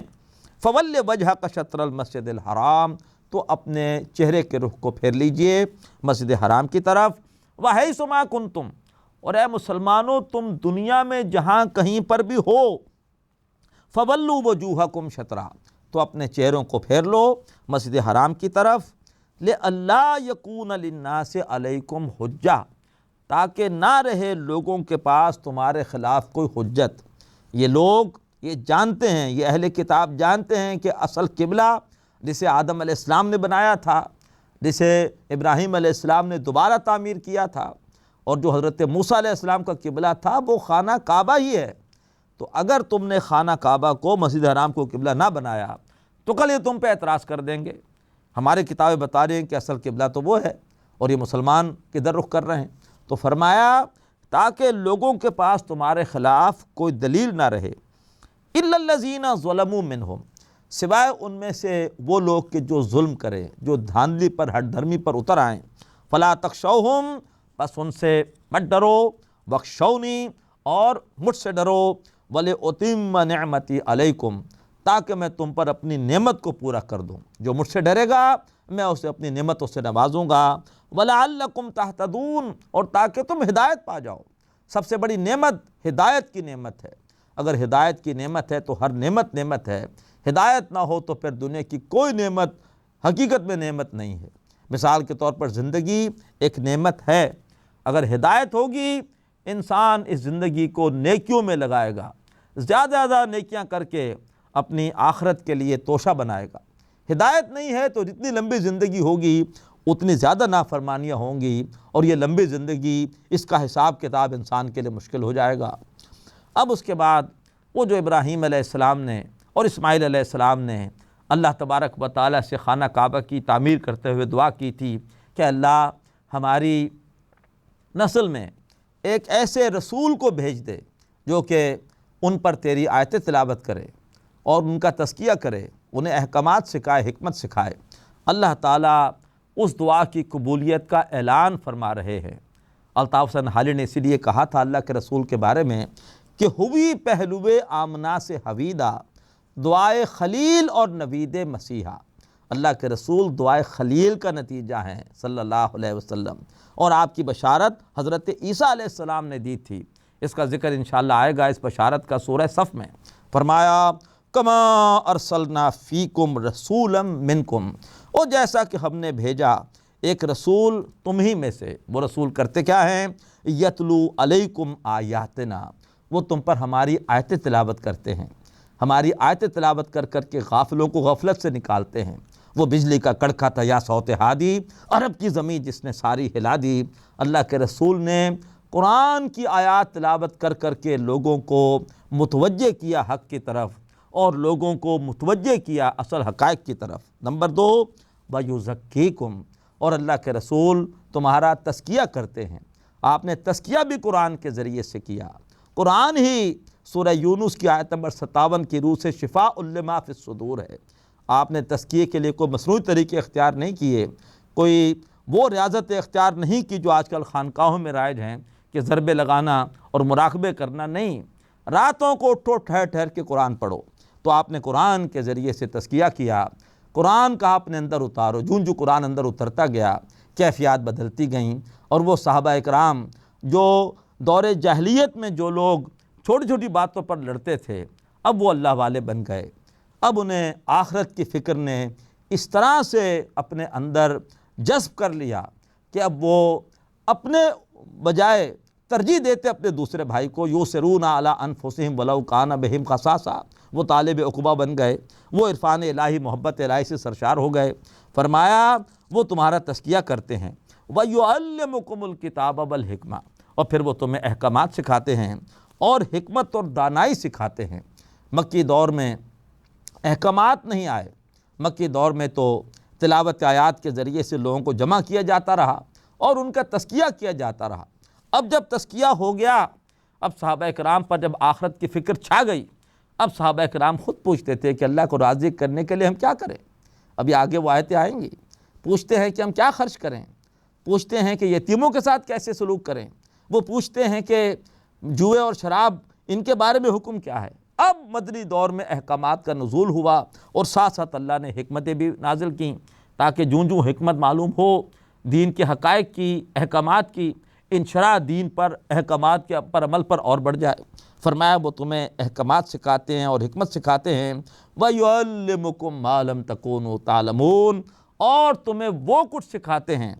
فَوَلِّ وَجْهَكَ شَطْرَ الْمَسْجِدِ الْحَرَامِ، تو اپنے چہرے کے رخ کو پھیر لیجئے مسجد حرام کی طرف۔ وَحَيْثُ مَا كُنْتُمْ، اور اے مسلمانوں تم دنیا میں جہاں کہیں پر بھی ہو، فَوَلُّوا وُجُوهَكُمْ شَطْرَهُ، تو اپنے چہروں کو پھیر لو مسجد حرام کی طرف۔ لِأَلَّا يَكُونَ لِلنَّاسِ عَلَيْكُمْ حُجَّةٌ، تاکہ نہ رہے لوگوں کے پاس تمہارے خلاف کوئی حجت۔ یہ لوگ یہ جانتے ہیں، یہ اہل کتاب جانتے ہیں کہ اصل قبلہ جسے آدم علیہ السلام نے بنایا تھا، جسے ابراہیم علیہ السلام نے دوبارہ تعمیر کیا تھا، اور جو حضرت موسیٰ علیہ السلام کا قبلہ تھا وہ خانہ کعبہ ہی ہے۔ تو اگر تم نے خانہ کعبہ کو مسجد حرام کو قبلہ نہ بنایا تو کل یہ تم پہ اعتراض کر دیں گے، ہماری کتابیں بتا رہی ہیں کہ اصل قبلہ تو وہ ہے، اور یہ مسلمان کدھر رخ کر رہے ہیں۔ تو فرمایا تاکہ لوگوں کے پاس تمہارے خلاف کوئی دلیل نہ رہے، إِلَّا الَّذِينَ ظَلَمُوا مِنْهُمْ، سوائے ان میں سے وہ لوگ کہ جو ظلم کریں، جو دھاندلی پر ہٹ دھرمی پر اتر آئیں۔ فَلَا تَخْشَوْهُمْ، بس ان سے مت ڈرو، وَاخْشَوْنِي، اور مجھ سے ڈرو، وَلِأُتِمَّ نِعْمَتِي عَلَيْكُمْ، تاکہ میں تم پر اپنی نعمت کو پورا کر دوں۔ جو مجھ سے ڈرے گا میں اسے اپنی نعمتوں سے نوازوں گا۔ وَلَعَلَّكُمْ تَهْتَدُونَ، اور تاکہ تم ہدایت پا جاؤ۔ سب سے بڑی نعمت ہدایت کی نعمت ہے۔ اگر ہدایت کی نعمت ہے تو ہر نعمت نعمت ہے، ہدایت نہ ہو تو پھر دنیا کی کوئی نعمت حقیقت میں نعمت نہیں ہے۔ مثال کے طور پر زندگی ایک نعمت ہے، اگر ہدایت ہوگی انسان اس زندگی کو نیکیوں میں لگائے گا، زیادہ زیادہ نیکیاں کر کے اپنی آخرت کے لیے توشہ بنائے گا۔ ہدایت نہیں ہے تو جتنی لمبی زندگی ہوگی اتنی زیادہ نافرمانیاں ہوں گی، اور یہ لمبی زندگی اس کا حساب کتاب انسان کے لیے مشکل ہو جائے گا۔ اب اس کے بعد وہ جو ابراہیم علیہ السلام نے اور اسماعیل علیہ السلام نے اللہ تبارک و تعالیٰ سے خانہ کعبہ کی تعمیر کرتے ہوئے دعا کی تھی کہ اللہ ہماری نسل میں ایک ایسے رسول کو بھیج دے جو کہ ان پر تیری آیتیں تلاوت کرے اور ان کا تزکیہ کرے، انہیں احکامات سکھائے، حکمت سکھائے۔ اللہ تعالیٰ اس دعا کی قبولیت کا اعلان فرما رہے ہیں۔ الطاف حسین حالی نے اسی لیے کہا تھا اللہ کے رسول کے بارے میں کہ ہوئی پہلوے آمنہ سے حویدہ، دعائے خلیل اور نوید مسیحا۔ اللہ کے رسول دعائے خلیل کا نتیجہ ہیں صلی اللہ علیہ وسلم، اور آپ کی بشارت حضرت عیسیٰ علیہ السلام نے دی تھی۔ اس کا ذکر انشاءاللہ آئے گا اس بشارت کا سورہ صف میں۔ فرمایا کما ارسلنا فیکم رسولا منکم، اور جیسا کہ ہم نے بھیجا ایک رسول تم ہی میں سے۔ وہ رسول کرتے کیا ہیں؟ یتلو علیکم آیاتنا، وہ تم پر ہماری آیتیں تلاوت کرتے ہیں، ہماری آیتیں تلاوت کر کر کے غافلوں کو غفلت سے نکالتے ہیں، وہ بجلی کا کڑکا تھا یا صوت ہادی، عرب کی زمین جس نے ساری ہلا دی۔ اللہ کے رسول نے قرآن کی آیات تلاوت کر کر کے لوگوں کو متوجہ کیا حق کی طرف، اور لوگوں کو متوجہ کیا اصل حقائق کی طرف۔ نمبر 2، وَيُزَكِّيكُمْ، اور اللہ کے رسول تمہارا تزکیہ کرتے ہیں۔ آپ نے تزکیہ بھی قرآن کے ذریعے سے کیا۔ قرآن ہی سورہ یونس کی آیت نمبر 57 کی روح سے شفاء لما فی الصدور ہے۔ آپ نے تزکیے کے لیے کوئی مصنوعی طریقے اختیار نہیں کیے، کوئی وہ ریاضت اختیار نہیں کی جو آج کل خانقاہوں میں رائج ہیں کہ ضربے لگانا اور مراقبے کرنا نہیں۔ راتوں کو اٹھو ٹھہر ٹھہر کے قرآن پڑھو۔ تو آپ نے قرآن کے ذریعے سے تزکیہ کیا، قرآن کا اپنے اندر اتارو۔ جو قرآن اندر اترتا گیا کیفیات بدلتی گئیں، اور وہ صحابہ اکرام جو دور جاہلیت میں جو لوگ چھوٹی چھوٹی باتوں پر لڑتے تھے، اب وہ اللہ والے بن گئے۔ اب انہیں آخرت کی فکر نے اس طرح سے اپنے اندر جذب کر لیا کہ اب وہ اپنے بجائے ترجیح دیتے اپنے دوسرے بھائی کو۔ یُؤْثِرُونَ عَلَىٰ أَنفُسِهِمْ وَلَوْ كَانَ بِهِمْ خَصَاصَةٌ، وہ طالب عقبہ بن گئے، وہ عرفان الہی محبت الہی سے سرشار ہو گئے۔ فرمایا وہ تمہارا تزکیہ کرتے ہیں۔ وَيُعَلِّمُكُمُ الْكِتَابَ وَالْحِکْمَةَ، اور پھر وہ تمہیں احکامات سکھاتے ہیں اور حکمت اور دانائی سکھاتے ہیں۔ مکی دور میں احکامات نہیں آئے، مکی دور میں تو تلاوت آیات کے ذریعے سے لوگوں کو جمع کیا جاتا رہا اور ان کا تزکیہ کیا جاتا رہا۔ اب جب تزکیہ ہو گیا، اب صحابہ کرام پر جب آخرت کی فکر چھا گئی، اب صحابہ کرام خود پوچھتے تھے کہ اللہ کو راضی کرنے کے لیے ہم کیا کریں؟ ابھی آگے وہ آیتیں آئیں گی۔ پوچھتے ہیں کہ ہم کیا خرچ کریں، پوچھتے ہیں کہ یتیموں کے ساتھ کیسے سلوک کریں، وہ پوچھتے ہیں کہ جوئے اور شراب ان کے بارے میں حکم کیا ہے۔ اب مدنی دور میں احکامات کا نزول ہوا، اور ساتھ ساتھ اللہ نے حکمتیں بھی نازل کیں تاکہ جوں حکمت معلوم ہو دین کے حقائق کی، احکامات کی، انشراح دین پر، احکامات کے پر عمل پر اور بڑھ جائے۔ فرمایا وہ تمہیں احکامات سکھاتے ہیں اور حکمت سکھاتے ہیں۔ وَيُعَلِّمُكُم مَّا لَمْ تَكُونُوا تَعْلَمُونَ، اور تمہیں وہ کچھ سکھاتے ہیں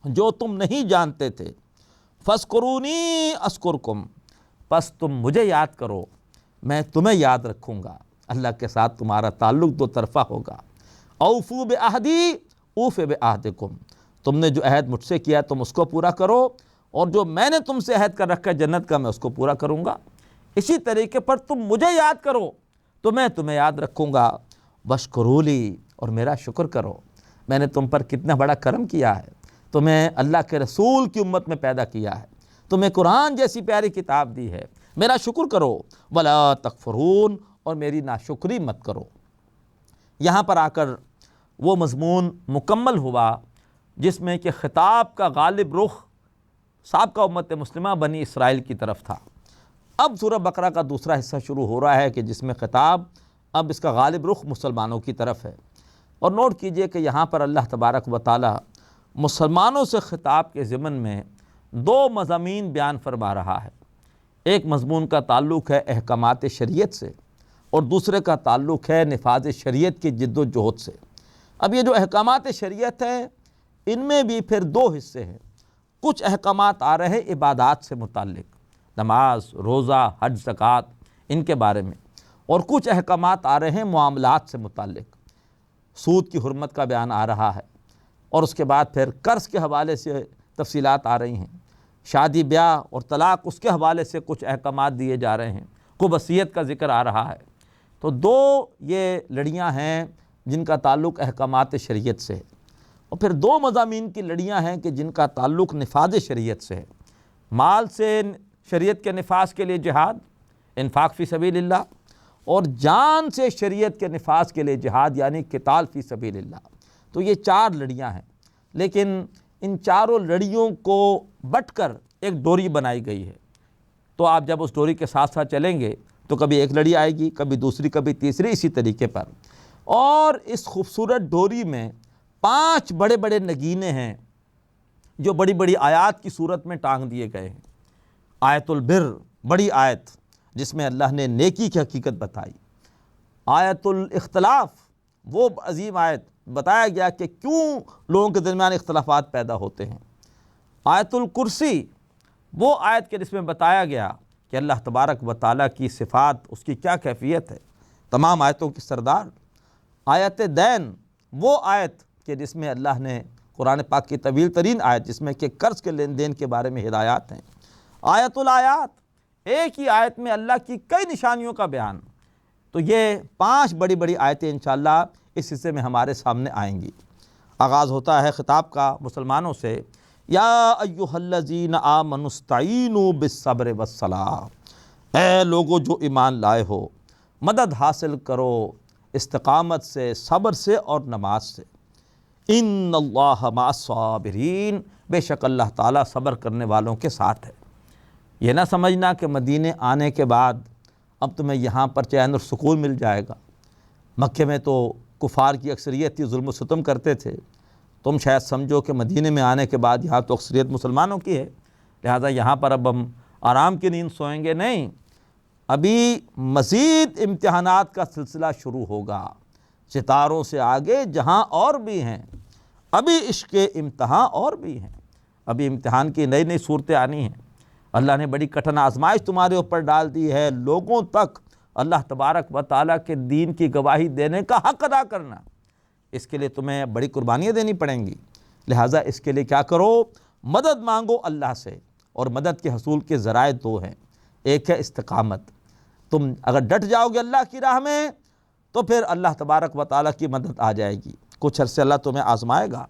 جو تم نہیں جانتے تھے۔ فَاذْكُرُونِي أَذْكُرْكُمْ، پس تم مجھے یاد کرو میں تمہیں یاد رکھوں گا۔ اللہ کے ساتھ تمہارا تعلق دو طرفہ ہوگا۔ اوفوا بعہدی اوف بعہدکم، تم نے جو عہد مجھ سے کیا تم اس کو پورا کرو، اور جو میں نے تم سے عہد کر رکھا ہے جنت کا میں اس کو پورا کروں گا۔ اسی طریقے پر تم مجھے یاد کرو تو میں تمہیں یاد رکھوں گا۔ واشکروا لی، اور میرا شکر کرو، میں نے تم پر کتنا بڑا کرم کیا ہے، تمہیں اللہ کے رسول کی امت میں پیدا کیا ہے، تمہیں قرآن جیسی پیاری کتاب دی ہے، میرا شکر کرو۔ ولا تکفرون، اور میری ناشکری مت کرو۔ یہاں پر آ کر وہ مضمون مکمل ہوا جس میں کہ خطاب کا غالب رخ سابقہ امت مسلمہ بنی اسرائیل کی طرف تھا۔ اب سورہ بقرہ کا دوسرا حصہ شروع ہو رہا ہے کہ جس میں خطاب اب اس کا غالب رخ مسلمانوں کی طرف ہے۔ اور نوٹ کیجئے کہ یہاں پر اللہ تبارک و تعالی مسلمانوں سے خطاب کے ضمن میں دو مضامین بیان فرما رہا ہے۔ ایک مضمون کا تعلق ہے احکامات شریعت سے، اور دوسرے کا تعلق ہے نفاذ شریعت کی جد و جہد سے۔ اب یہ جو احکامات شریعت ہیں ان میں بھی پھر دو حصے ہیں۔ کچھ احکامات آ رہے ہیں عبادات سے متعلق، نماز، روزہ، حج، زکوٰۃ، ان کے بارے میں، اور کچھ احکامات آ رہے ہیں معاملات سے متعلق۔ سود کی حرمت کا بیان آ رہا ہے، اور اس کے بعد پھر قرض کے حوالے سے تفصیلات آ رہی ہیں، شادی بیاہ اور طلاق اس کے حوالے سے کچھ احکامات دیے جا رہے ہیں، کو وصیت کا ذکر آ رہا ہے۔ تو دو یہ لڑیاں ہیں جن کا تعلق احکامات شریعت سے ہے، اور پھر دو مضامین کی لڑیاں ہیں کہ جن کا تعلق نفاذ شریعت سے ہے۔ مال سے شریعت کے نفاذ کے لیے جہاد، انفاق فی سبیل اللہ، اور جان سے شریعت کے نفاذ کے لیے جہاد یعنی قتال فی سبیل اللہ۔ تو یہ چار لڑیاں ہیں، لیکن ان چاروں لڑیوں کو بٹ کر ایک ڈوری بنائی گئی ہے۔ تو آپ جب اس ڈوری کے ساتھ ساتھ چلیں گے تو کبھی ایک لڑی آئے گی، کبھی دوسری، کبھی تیسری، اسی طریقے پر۔ اور اس خوبصورت ڈوری میں 5 بڑے بڑے نگینے ہیں جو بڑی بڑی آیات کی صورت میں ٹانگ دیے گئے ہیں۔ آیت البر، بڑی آیت جس میں اللہ نے نیکی کی حقیقت بتائی۔ آیت الاختلاف، وہ عظیم آیت، بتایا گیا کہ کیوں لوگوں کے درمیان اختلافات پیدا ہوتے ہیں۔ آیت الکرسی، وہ آیت کے جس میں بتایا گیا کہ اللہ تبارک و تعالیٰ کی صفات، اس کی کیا کیفیت ہے، تمام آیتوں کی سردار۔ آیت دین، وہ آیت کہ جس میں اللہ نے قرآن پاک کی طویل ترین آیت جس میں کہ قرض کے لین دین کے بارے میں ہدایات ہیں، آیت الآیات، ایک ہی آیت میں اللہ کی کئی نشانیوں کا بیان۔ تو یہ 5 بڑی بڑی آیتیں انشاءاللہ اس حصے میں ہمارے سامنے آئیں گی۔ آغاز ہوتا ہے خطاب کا مسلمانوں سے، یا ایھا الذین آمنوا استعینوا بالصبر والصلاۃ، اے لوگو جو ایمان لائے ہو، مدد حاصل کرو استقامت سے، صبر سے اور نماز سے۔ ان اللہ مع الصابرین، بے شک اللہ تعالیٰ صبر کرنے والوں کے ساتھ ہے۔ یہ نہ سمجھنا کہ مدینے آنے کے بعد اب تمہیں یہاں پر چین اور سکون مل جائے گا۔ مکے میں تو کفار کی اکثریت تھی، ظلم و ستم کرتے تھے، تم شاید سمجھو کہ مدینے میں آنے کے بعد یہاں تو اکثریت مسلمانوں کی ہے، لہٰذا یہاں پر اب ہم آرام کی نیند سوئیں گے۔ نہیں، ابھی مزید امتحانات کا سلسلہ شروع ہوگا، ستاروں سے آگے جہاں اور بھی ہیں، ابھی عشق امتحان اور بھی ہیں، ابھی امتحان کی نئی نئی صورتیں آنی ہیں۔ اللہ نے بڑی کٹھن آزمائش تمہارے اوپر ڈال دی ہے، لوگوں تک اللہ تبارک و تعالیٰ کے دین کی گواہی دینے کا حق ادا کرنا، اس کے لیے تمہیں بڑی قربانیاں دینی پڑیں گی۔ لہٰذا اس کے لیے کیا کرو، مدد مانگو اللہ سے، اور مدد کے حصول کے ذرائع 2 ہیں۔ ایک ہے استقامت، تم اگر ڈٹ جاؤ گے اللہ کی راہ میں تو پھر اللہ تبارک و تعالیٰ کی مدد آ جائے گی۔ کچھ عرصے اللہ تمہیں آزمائے گا،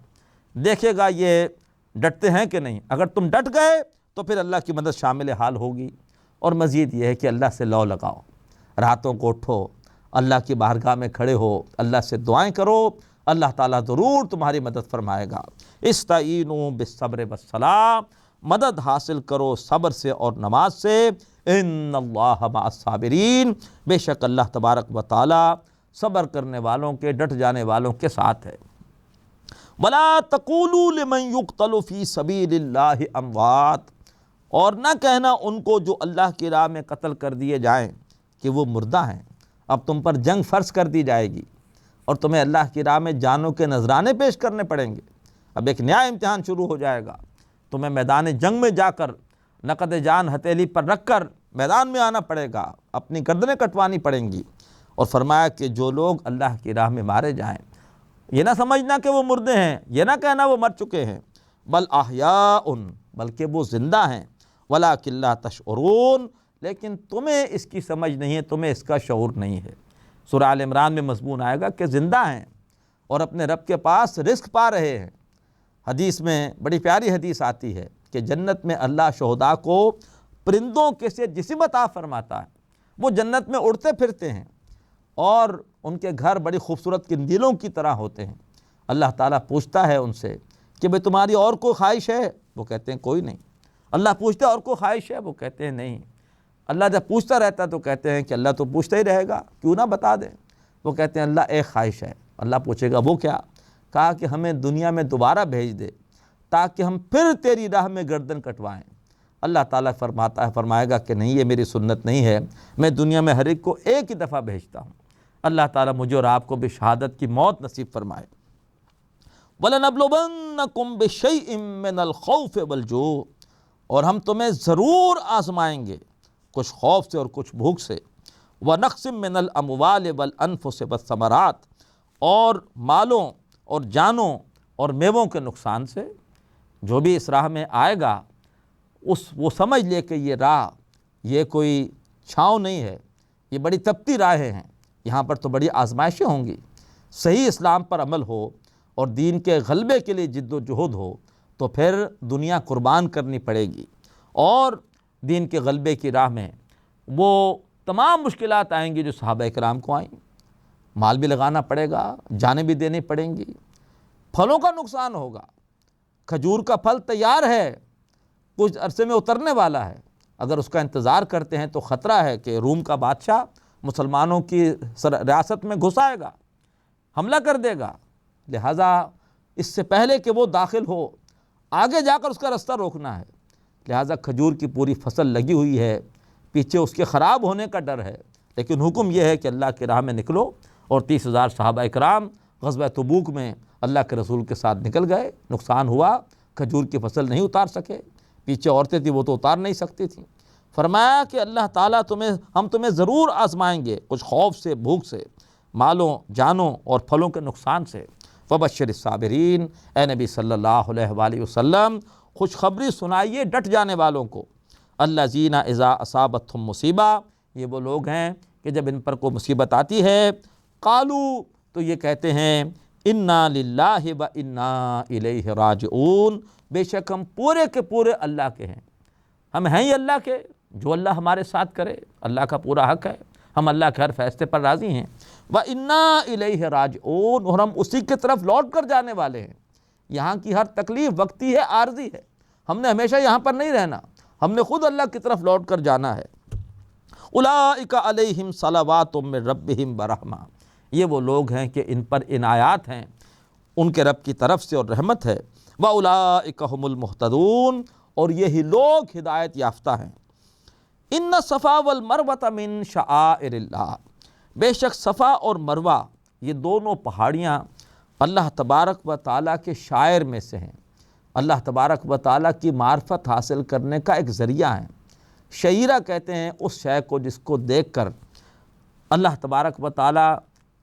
دیکھے گا یہ ڈٹتے ہیں کہ نہیں، اگر تم ڈٹ گئے تو پھر اللہ کی مدد شامل حال ہوگی۔ اور مزید یہ ہے کہ اللہ سے لو لگاؤ، راتوں کو اٹھو، اللہ کی بارگاہ میں کھڑے ہو، اللہ سے دعائیں کرو، اللہ تعالیٰ ضرور تمہاری مدد فرمائے گا۔ استعینوا بالصبر والصلاۃ، مدد حاصل کرو صبر سے اور نماز سے۔ ان اللہ مع الصابرین، بے شک اللہ تبارک و تعالیٰ صبر کرنے والوں کے، ڈٹ جانے والوں کے ساتھ ہے۔ وَلَا تَقُولُوا لِمَنْ يُقْتَلُ فِي سَبِيلِ اللَّهِ أَمْوَاتٌ، اور نہ کہنا ان کو جو اللہ کی راہ میں قتل کر دیے جائیں کہ وہ مردہ ہیں۔ اب تم پر جنگ فرض کر دی جائے گی اور تمہیں اللہ کی راہ میں جانوں کے نذرانے پیش کرنے پڑیں گے۔ اب ایک نیا امتحان شروع ہو جائے گا، تمہیں میدان جنگ میں جا کر نقد جان ہتھیلی پر رکھ کر میدان میں آنا پڑے گا، اپنی گردنیں کٹوانی پڑیں گی۔ اور فرمایا کہ جو لوگ اللہ کی راہ میں مارے جائیں، یہ نہ سمجھنا کہ وہ مردے ہیں، یہ نہ کہنا وہ مر چکے ہیں، بل احیاء، بلکہ وہ زندہ ہیں، ولکن لا تشعرون، لیکن تمہیں اس کی سمجھ نہیں ہے، تمہیں اس کا شعور نہیں ہے۔ سورہ آل عمران میں مضمون آئے گا کہ زندہ ہیں اور اپنے رب کے پاس رزق پا رہے ہیں۔ حدیث میں بڑی پیاری حدیث آتی ہے کہ جنت میں اللہ شہداء کو پرندوں کے سے جسم عطا فرماتا ہے، وہ جنت میں اڑتے پھرتے ہیں اور ان کے گھر بڑی خوبصورت قندیلوں کی طرح ہوتے ہیں۔ اللہ تعالیٰ پوچھتا ہے ان سے کہ بھئی تمہاری اور کوئی خواہش ہے؟ وہ کہتے ہیں کوئی نہیں۔ اللہ پوچھتا ہے اور کوئی خواہش ہے؟ وہ کہتے ہیں نہیں۔ اللہ جب پوچھتا رہتا ہے تو کہتے ہیں کہ اللہ تو پوچھتا ہی رہے گا، کیوں نہ بتا دیں۔ وہ کہتے ہیں اللہ ایک خواہش ہے۔ اللہ پوچھے گا وہ کیا؟ کہا کہ ہمیں دنیا میں دوبارہ بھیج دے تاکہ ہم پھر تیری راہ میں گردن کٹوائیں۔ اللہ تعالیٰ فرمائے گا کہ نہیں، یہ میری سنت نہیں ہے، میں دنیا میں ہر ایک کو ایک ہی دفعہ بھیجتا ہوں۔ اللہ تعالیٰ مجھے اور آپ کو بھی شہادت کی موت نصیب فرمائے۔ وَلَنَبْلُوَنَّكُمْ بِشَيْءٍ مِّنَ الْخَوْفِ وَالْجُوعِ، اور ہم تمہیں ضرور آزمائیں گے کچھ خوف سے اور کچھ بھوک سے۔ وَنَقْصٍ مِّنَ الْأَمْوَالِ وَالْأَنفُسِ وَالثَّمَرَاتِ، اور مالوں اور جانوں اور میووں کے نقصان سے۔ جو بھی اس راہ میں آئے گا وہ سمجھ لے کہ یہ راہ یہ کوئی چھاؤں نہیں ہے، یہ بڑی تپتی راہیں ہیں، یہاں پر تو بڑی آزمائشیں ہوں گی۔ صحیح اسلام پر عمل ہو اور دین کے غلبے کے لیے جد و جہد ہو تو پھر دنیا قربان کرنی پڑے گی، اور دین کے غلبے کی راہ میں وہ تمام مشکلات آئیں گی جو صحابہ کرام کو آئیں۔ مال بھی لگانا پڑے گا، جانیں بھی دینی پڑیں گی، پھلوں کا نقصان ہوگا۔ کھجور کا پھل تیار ہے، کچھ عرصے میں اترنے والا ہے، اگر اس کا انتظار کرتے ہیں تو خطرہ ہے کہ روم کا بادشاہ مسلمانوں کی ریاست میں گھس آئے گا، حملہ کر دے گا۔ لہٰذا اس سے پہلے کہ وہ داخل ہو، آگے جا کر اس کا رستہ روکنا ہے۔ لہٰذا کھجور کی پوری فصل لگی ہوئی ہے، پیچھے اس کے خراب ہونے کا ڈر ہے، لیکن حکم یہ ہے کہ اللہ کی راہ میں نکلو۔ اور 30,000 صحابہ اکرام غزوہ تبوک میں اللہ کے رسول کے ساتھ نکل گئے، نقصان ہوا، کھجور کی فصل نہیں اتار سکے، پیچھے عورتیں تھیں وہ تو اتار نہیں سکتی تھیں۔ فرمایا کہ اللہ تعالیٰ ہم تمہیں ضرور آزمائیں گے کچھ خوف سے، بھوک سے، مالوں، جانوں اور پھلوں کے نقصان سے۔ وبشر الصابرین، اے نبی صلی اللہ علیہ وآلہ وسلم خوشخبری سنائیے ڈٹ جانے والوں کو۔ الذین اذا اصابتہم مصیبہ، یہ وہ لوگ ہیں کہ جب ان پر کوئی مصیبت آتی ہے، قالو، تو یہ کہتے ہیں انا للہ و انا الیہ راجعون، بے شک ہم پورے کے پورے اللہ کے ہیں، ہم ہیں ہی اللہ کے، جو اللہ ہمارے ساتھ کرے اللہ کا پورا حق ہے، ہم اللہ کے ہر فیصلے پر راضی ہیں، وَإِنَّا إِلَيْهِ رَاجِعُونَ، اور ہم اسی کی طرف لوٹ کر جانے والے ہیں۔ یہاں کی ہر تکلیف وقتی ہے، عارضی ہے، ہم نے ہمیشہ یہاں پر نہیں رہنا، ہم نے خود اللہ کی طرف لوٹ کر جانا ہے۔ اولئک علیہم صلوات من ربہم ورحمہ، یہ وہ لوگ ہیں کہ ان پر عنایات ہیں ان کے رب کی طرف سے اور رحمت ہے۔ وَأُولَئِکَ هُمُ الْمُهْتَدُونَ، اور یہی لوگ ہدایت یافتہ ہیں۔ ان صفا والمروہ من شعائر اللہ، بے شک صفا اور مروہ یہ دونوں پہاڑیاں اللہ تبارک و تعالیٰ کے شعائر میں سے ہیں، اللہ تبارک و تعالیٰ کی معرفت حاصل کرنے کا ایک ذریعہ ہیں۔ شعیرہ کہتے ہیں اس شے کو جس کو دیکھ کر اللہ تبارک و تعالیٰ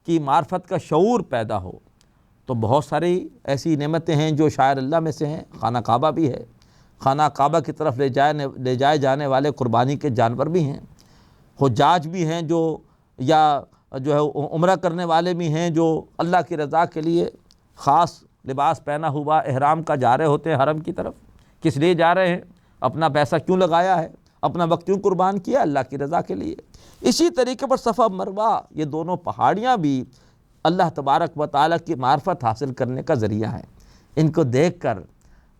کی معرفت کا شعور پیدا ہو۔ تو بہت ساری ایسی نعمتیں ہیں جو شاعر اللہ میں سے ہیں، خانہ کعبہ بھی ہے، خانہ کعبہ کی طرف لے جائے جانے والے قربانی کے جانور بھی ہیں، حجاج بھی ہیں جو عمرہ کرنے والے بھی ہیں جو اللہ کی رضا کے لیے خاص لباس پہنا ہوا احرام کا جا رہے ہوتے ہیں حرم کی طرف۔ کس لیے جا رہے ہیں؟ اپنا پیسہ کیوں لگایا ہے؟ اپنا وقت کیوں قربان کیا؟ اللہ کی رضا کے لیے۔ اسی طریقے پر صفا مروہ یہ دونوں پہاڑیاں بھی اللہ تبارک و تعالیٰ کی معرفت حاصل کرنے کا ذریعہ ہیں۔ ان کو دیکھ کر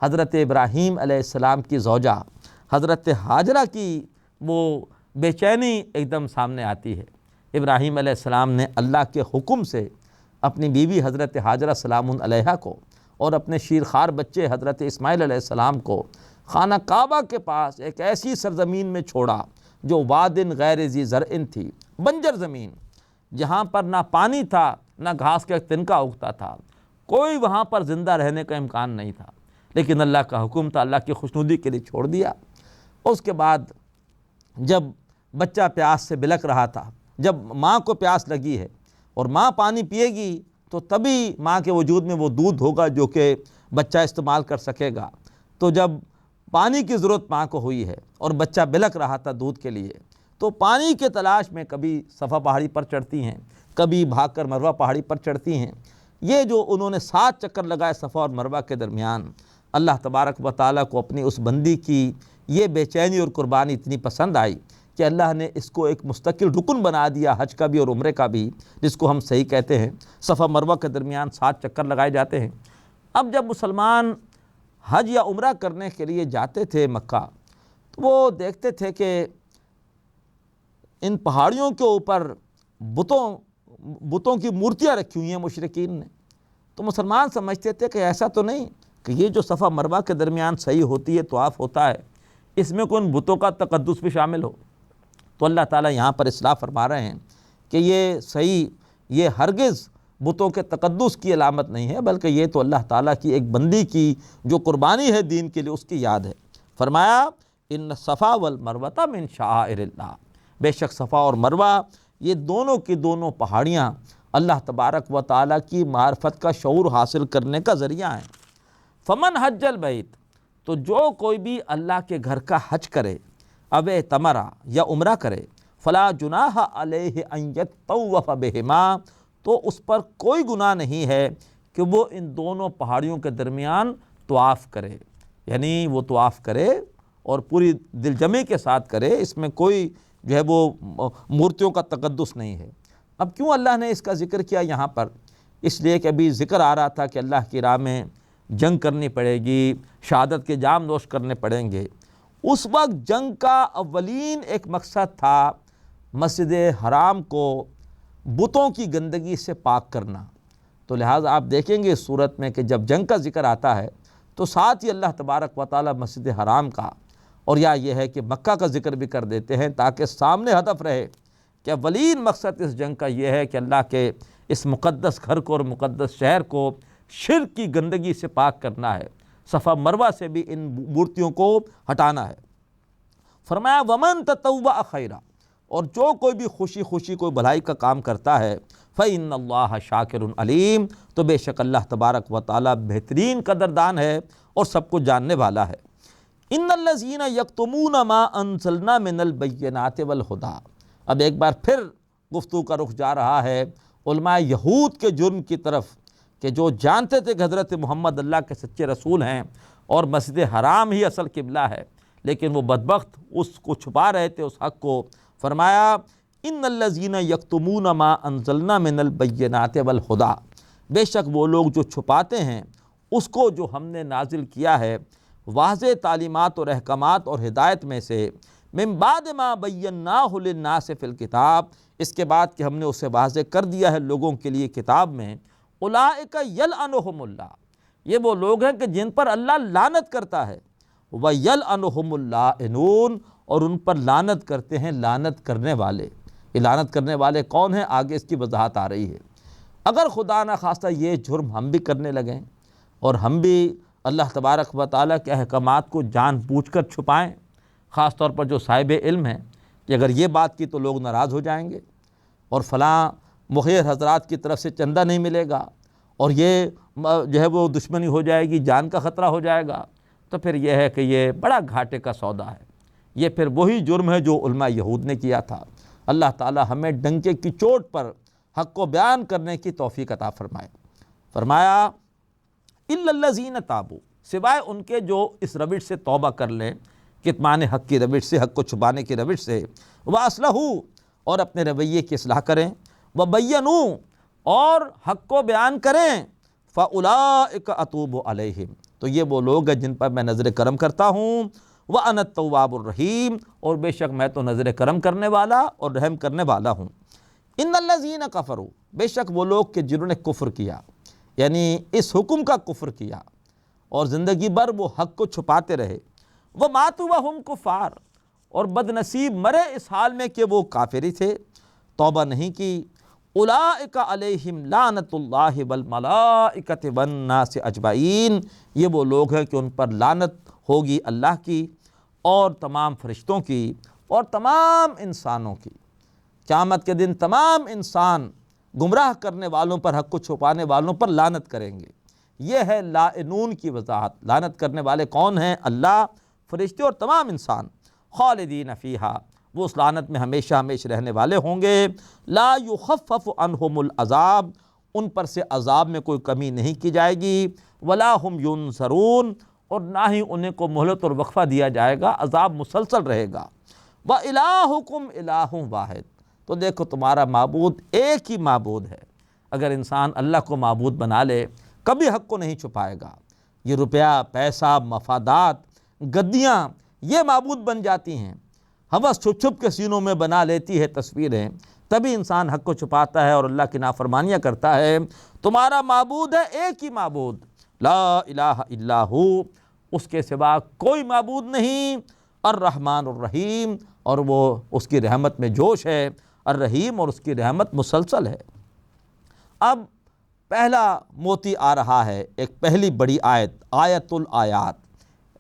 حضرت ابراہیم علیہ السلام کی زوجہ حضرت ہاجرہ کی وہ بے چینی ایک دم سامنے آتی ہے۔ ابراہیم علیہ السلام نے اللہ کے حکم سے اپنی بیوی حضرت ہاجرہ سلام علیہا کو اور اپنے شیرخوار بچے حضرت اسماعیل علیہ السلام کو خانہ کعبہ کے پاس ایک ایسی سرزمین میں چھوڑا جو وادن غیر ذی زرع تھی، بنجر زمین، جہاں پر نہ پانی تھا نہ گھاس کا ایک تنکا اگتا تھا، کوئی وہاں پر زندہ رہنے کا امکان نہیں تھا، لیکن اللہ کا حکم تھا، اللہ کی خوشنودی کے لیے چھوڑ دیا۔ اس کے بعد جب بچہ پیاس سے بلک رہا تھا، جب ماں کو پیاس لگی ہے اور ماں پانی پیے گی تو تبھی ماں کے وجود میں وہ دودھ ہوگا جو کہ بچہ استعمال کر سکے گا۔ تو جب پانی کی ضرورت ماں کو ہوئی ہے اور بچہ بلک رہا تھا دودھ کے لیے، تو پانی کے تلاش میں کبھی صفا پہاڑی پر چڑھتی ہیں، کبھی بھاگ کر مروہ پہاڑی پر چڑھتی ہیں۔ یہ جو انہوں نے 7 چکر لگائے صفا اور مروہ کے درمیان، اللہ تبارک و تعالیٰ کو اپنی اس بندی کی یہ بے چینی اور قربانی اتنی پسند آئی کہ اللہ نے اس کو ایک مستقل رکن بنا دیا، حج کا بھی اور عمرے کا بھی، جس کو ہم صحیح کہتے ہیں۔ صفا مروہ کے درمیان 7 چکر لگائے جاتے ہیں۔ اب جب مسلمان حج یا عمرہ کرنے کے لیے جاتے تھے مکہ، تو وہ دیکھتے تھے کہ ان پہاڑیوں کے اوپر بتوں کی مورتیاں رکھی ہوئی ہیں مشرکین نے۔ تو مسلمان سمجھتے تھے کہ ایسا تو نہیں کہ یہ جو صفا مروہ کے درمیان صحیح ہوتی ہے، طواف ہوتا ہے، اس میں کوئی ان بتوں کا تقدس بھی شامل ہو۔ تو اللہ تعالیٰ یہاں پر اصلاح فرما رہے ہیں کہ یہ صحیح، یہ ہرگز بتوں کے تقدس کی علامت نہیں ہے، بلکہ یہ تو اللہ تعالیٰ کی ایک بندی کی جو قربانی ہے دین کے لیے، اس کی یاد ہے۔ فرمایا ان صفا والمروہ من شعائر اللہ، بے شک صفا اور مروہ یہ دونوں کی دونوں پہاڑیاں اللہ تبارک و تعالیٰ کی معرفت کا شعور حاصل کرنے کا ذریعہ ہیں۔ فمن حج البیت، تو جو کوئی بھی اللہ کے گھر کا حج کرے، او اعتمرا یا عمرہ کرے، فلا جناح علیہ ان یطوف بہما، تو اس پر کوئی گناہ نہیں ہے کہ وہ ان دونوں پہاڑیوں کے درمیان طواف کرے، یعنی وہ طواف کرے اور پوری دل جمعی کے ساتھ کرے، اس میں کوئی جو ہے وہ مورتیوں کا تقدس نہیں ہے۔ اب کیوں اللہ نے اس کا ذکر کیا یہاں پر؟ اس لیے کہ ابھی ذکر آ رہا تھا کہ اللہ کی راہ میں جنگ کرنی پڑے گی، شہادت کے جام نوش کرنے پڑیں گے۔ اس وقت جنگ کا اولین ایک مقصد تھا مسجد حرام کو بتوں کی گندگی سے پاک کرنا۔ تو لہٰذا آپ دیکھیں گے اس صورت میں کہ جب جنگ کا ذکر آتا ہے تو ساتھ ہی اللہ تبارک و تعالیٰ مسجد حرام کا اور یا یہ ہے کہ مکہ کا ذکر بھی کر دیتے ہیں، تاکہ سامنے ہدف رہے کہ اولین مقصد اس جنگ کا یہ ہے کہ اللہ کے اس مقدس گھر کو اور مقدس شہر کو شرک کی گندگی سے پاک کرنا ہے، صفا مروہ سے بھی ان مورتیوں کو ہٹانا ہے۔ فرمایا ومن تطوع خیرا، اور جو کوئی بھی خوشی خوشی کوئی بھلائی کا کام کرتا ہے فَإِنَّ اللَّهَ شَاكِرٌ عَلِيمٌ، تو بے شک اللہ تبارک و تعالیٰ بہترین قدردان ہے اور سب کو جاننے والا ہے۔ إِنَّ الَّذِينَ يَكْتُمُونَ مَا أَنزَلْنَا مِنَ الْبَيِّنَاتِ وَالْهُدَىٰ، اب ایک بار پھر گفتگو کا رخ جا رہا ہے علماء یہود کے جرم کی طرف کہ جو جانتے تھے کہ حضرت محمد اللہ کے سچے رسول ہیں اور مسجد حرام ہی اصل قبلہ ہے، لیکن وہ بدبخت اس کو چھپا رہے تھے، اس حق کو۔ فرمایا ان الذین یکتمون ما انزلنا من البینات والہدیٰ، بے شک وہ لوگ جو چھپاتے ہیں اس کو جو ہم نے نازل کیا ہے واضح تعلیمات اور احکامات اور ہدایت میں سے، من بعد ما بیناہ للناس فی الکتاب، اس کے بعد کہ ہم نے اسے واضح کر دیا ہے لوگوں کے لیے کتاب میں، اولئک یلعنہم اللہ، یہ وہ لوگ ہیں کہ جن پر اللہ لعنت کرتا ہے، وَيَلْعَنُهُمُ اللَّاعِنُونَ، اور ان پر لعنت کرتے ہیں لعنت کرنے والے۔ یہ لعنت کرنے والے کون ہیں؟ آگے اس کی وضاحت آ رہی ہے۔ اگر خدا نہ خواستہ یہ جرم ہم بھی کرنے لگیں اور ہم بھی اللہ تبارک و تعالیٰ کے احکامات کو جان بوجھ کر چھپائیں، خاص طور پر جو صاحب علم ہیں، کہ اگر یہ بات کی تو لوگ ناراض ہو جائیں گے اور فلاں مخیر حضرات کی طرف سے چندہ نہیں ملے گا اور یہ جو ہے وہ دشمنی ہو جائے گی، جان کا خطرہ ہو جائے گا، تو پھر یہ ہے کہ یہ بڑا گھاٹے کا سودا ہے۔ یہ پھر وہی جرم ہے جو علماء یہود نے کیا تھا۔ اللہ تعالی ہمیں ڈنکے کی چوٹ پر حق کو بیان کرنے کی توفیق عطا فرمائے۔ فرمایا الا الذین تابوا، سوائے ان کے جو اس روش سے توبہ کر لیں، کتمان حق کی روش سے، حق کو چھپانے کی روش سے، واصلحوا، اور اپنے رویے کی اصلاح کریں، وبینوا، اور حق کو بیان کریں، فاولئک اتوب علیہم، تو یہ وہ لوگ ہیں جن پر میں نظر کرم کرتا ہوں، وَأَنَا التَّوَّابُ الرَّحِيمُ، اور بے شک میں تو نظر کرم کرنے والا اور رحم کرنے والا ہوں۔ ان الذین کفروا، بے شک وہ لوگ کہ جنہوں نے کفر کیا، یعنی اس حکم کا کفر کیا اور زندگی بھر وہ حق کو چھپاتے رہے، وَمَاتُوا وَهُمْ کُفَّارٌ، اور بد نصیب مرے اس حال میں کہ وہ کافر ہی تھے، توبہ نہیں کی، اولئک علیہم لعنت اللہ والملائکۃ والناس اجمعین، یہ وہ لوگ ہیں کہ ان پر لعنت ہوگی اللہ کی اور تمام فرشتوں کی اور تمام انسانوں کی۔ قیامت کے دن تمام انسان گمراہ کرنے والوں پر، حق کو چھپانے والوں پر لعنت کریں گے۔ یہ ہے لاعنون کی وضاحت۔ لعنت کرنے والے کون ہیں؟ اللہ، فرشتے اور تمام انسان۔ خالدین فیہا، وہ اس لعنت میں ہمیشہ ہمیشہ رہنے والے ہوں گے۔ لا یخفف عنہم العذاب، ان پر سے عذاب میں کوئی کمی نہیں کی جائے گی۔ ولا ہم ینظرون، اور نہ ہی انہیں کو مہلت اور وقفہ دیا جائے گا، عذاب مسلسل رہے گا۔ وَإِلَٰهُكُمْ إِلَٰهٌ واحد، تو دیکھو تمہارا معبود ایک ہی معبود ہے۔ اگر انسان اللہ کو معبود بنا لے کبھی حق کو نہیں چھپائے گا۔ یہ روپیہ، پیسہ، مفادات، گدیاں، یہ معبود بن جاتی ہیں، ہوس چھپ چھپ کے سینوں میں بنا لیتی ہے تصویریں، تبھی انسان حق کو چھپاتا ہے اور اللہ کی نافرمانیاں کرتا ہے۔ تمہارا معبود ہے ایک ہی معبود، لا الہ الا ہو، اس کے سوا کوئی معبود نہیں، الرحمن الرحیم، اور وہ اس کی رحمت میں جوش ہے، الرحیم، اور اس کی رحمت مسلسل ہے۔ اب پہلا موتی آ رہا ہے، ایک پہلی بڑی آیت، آیت الآیات،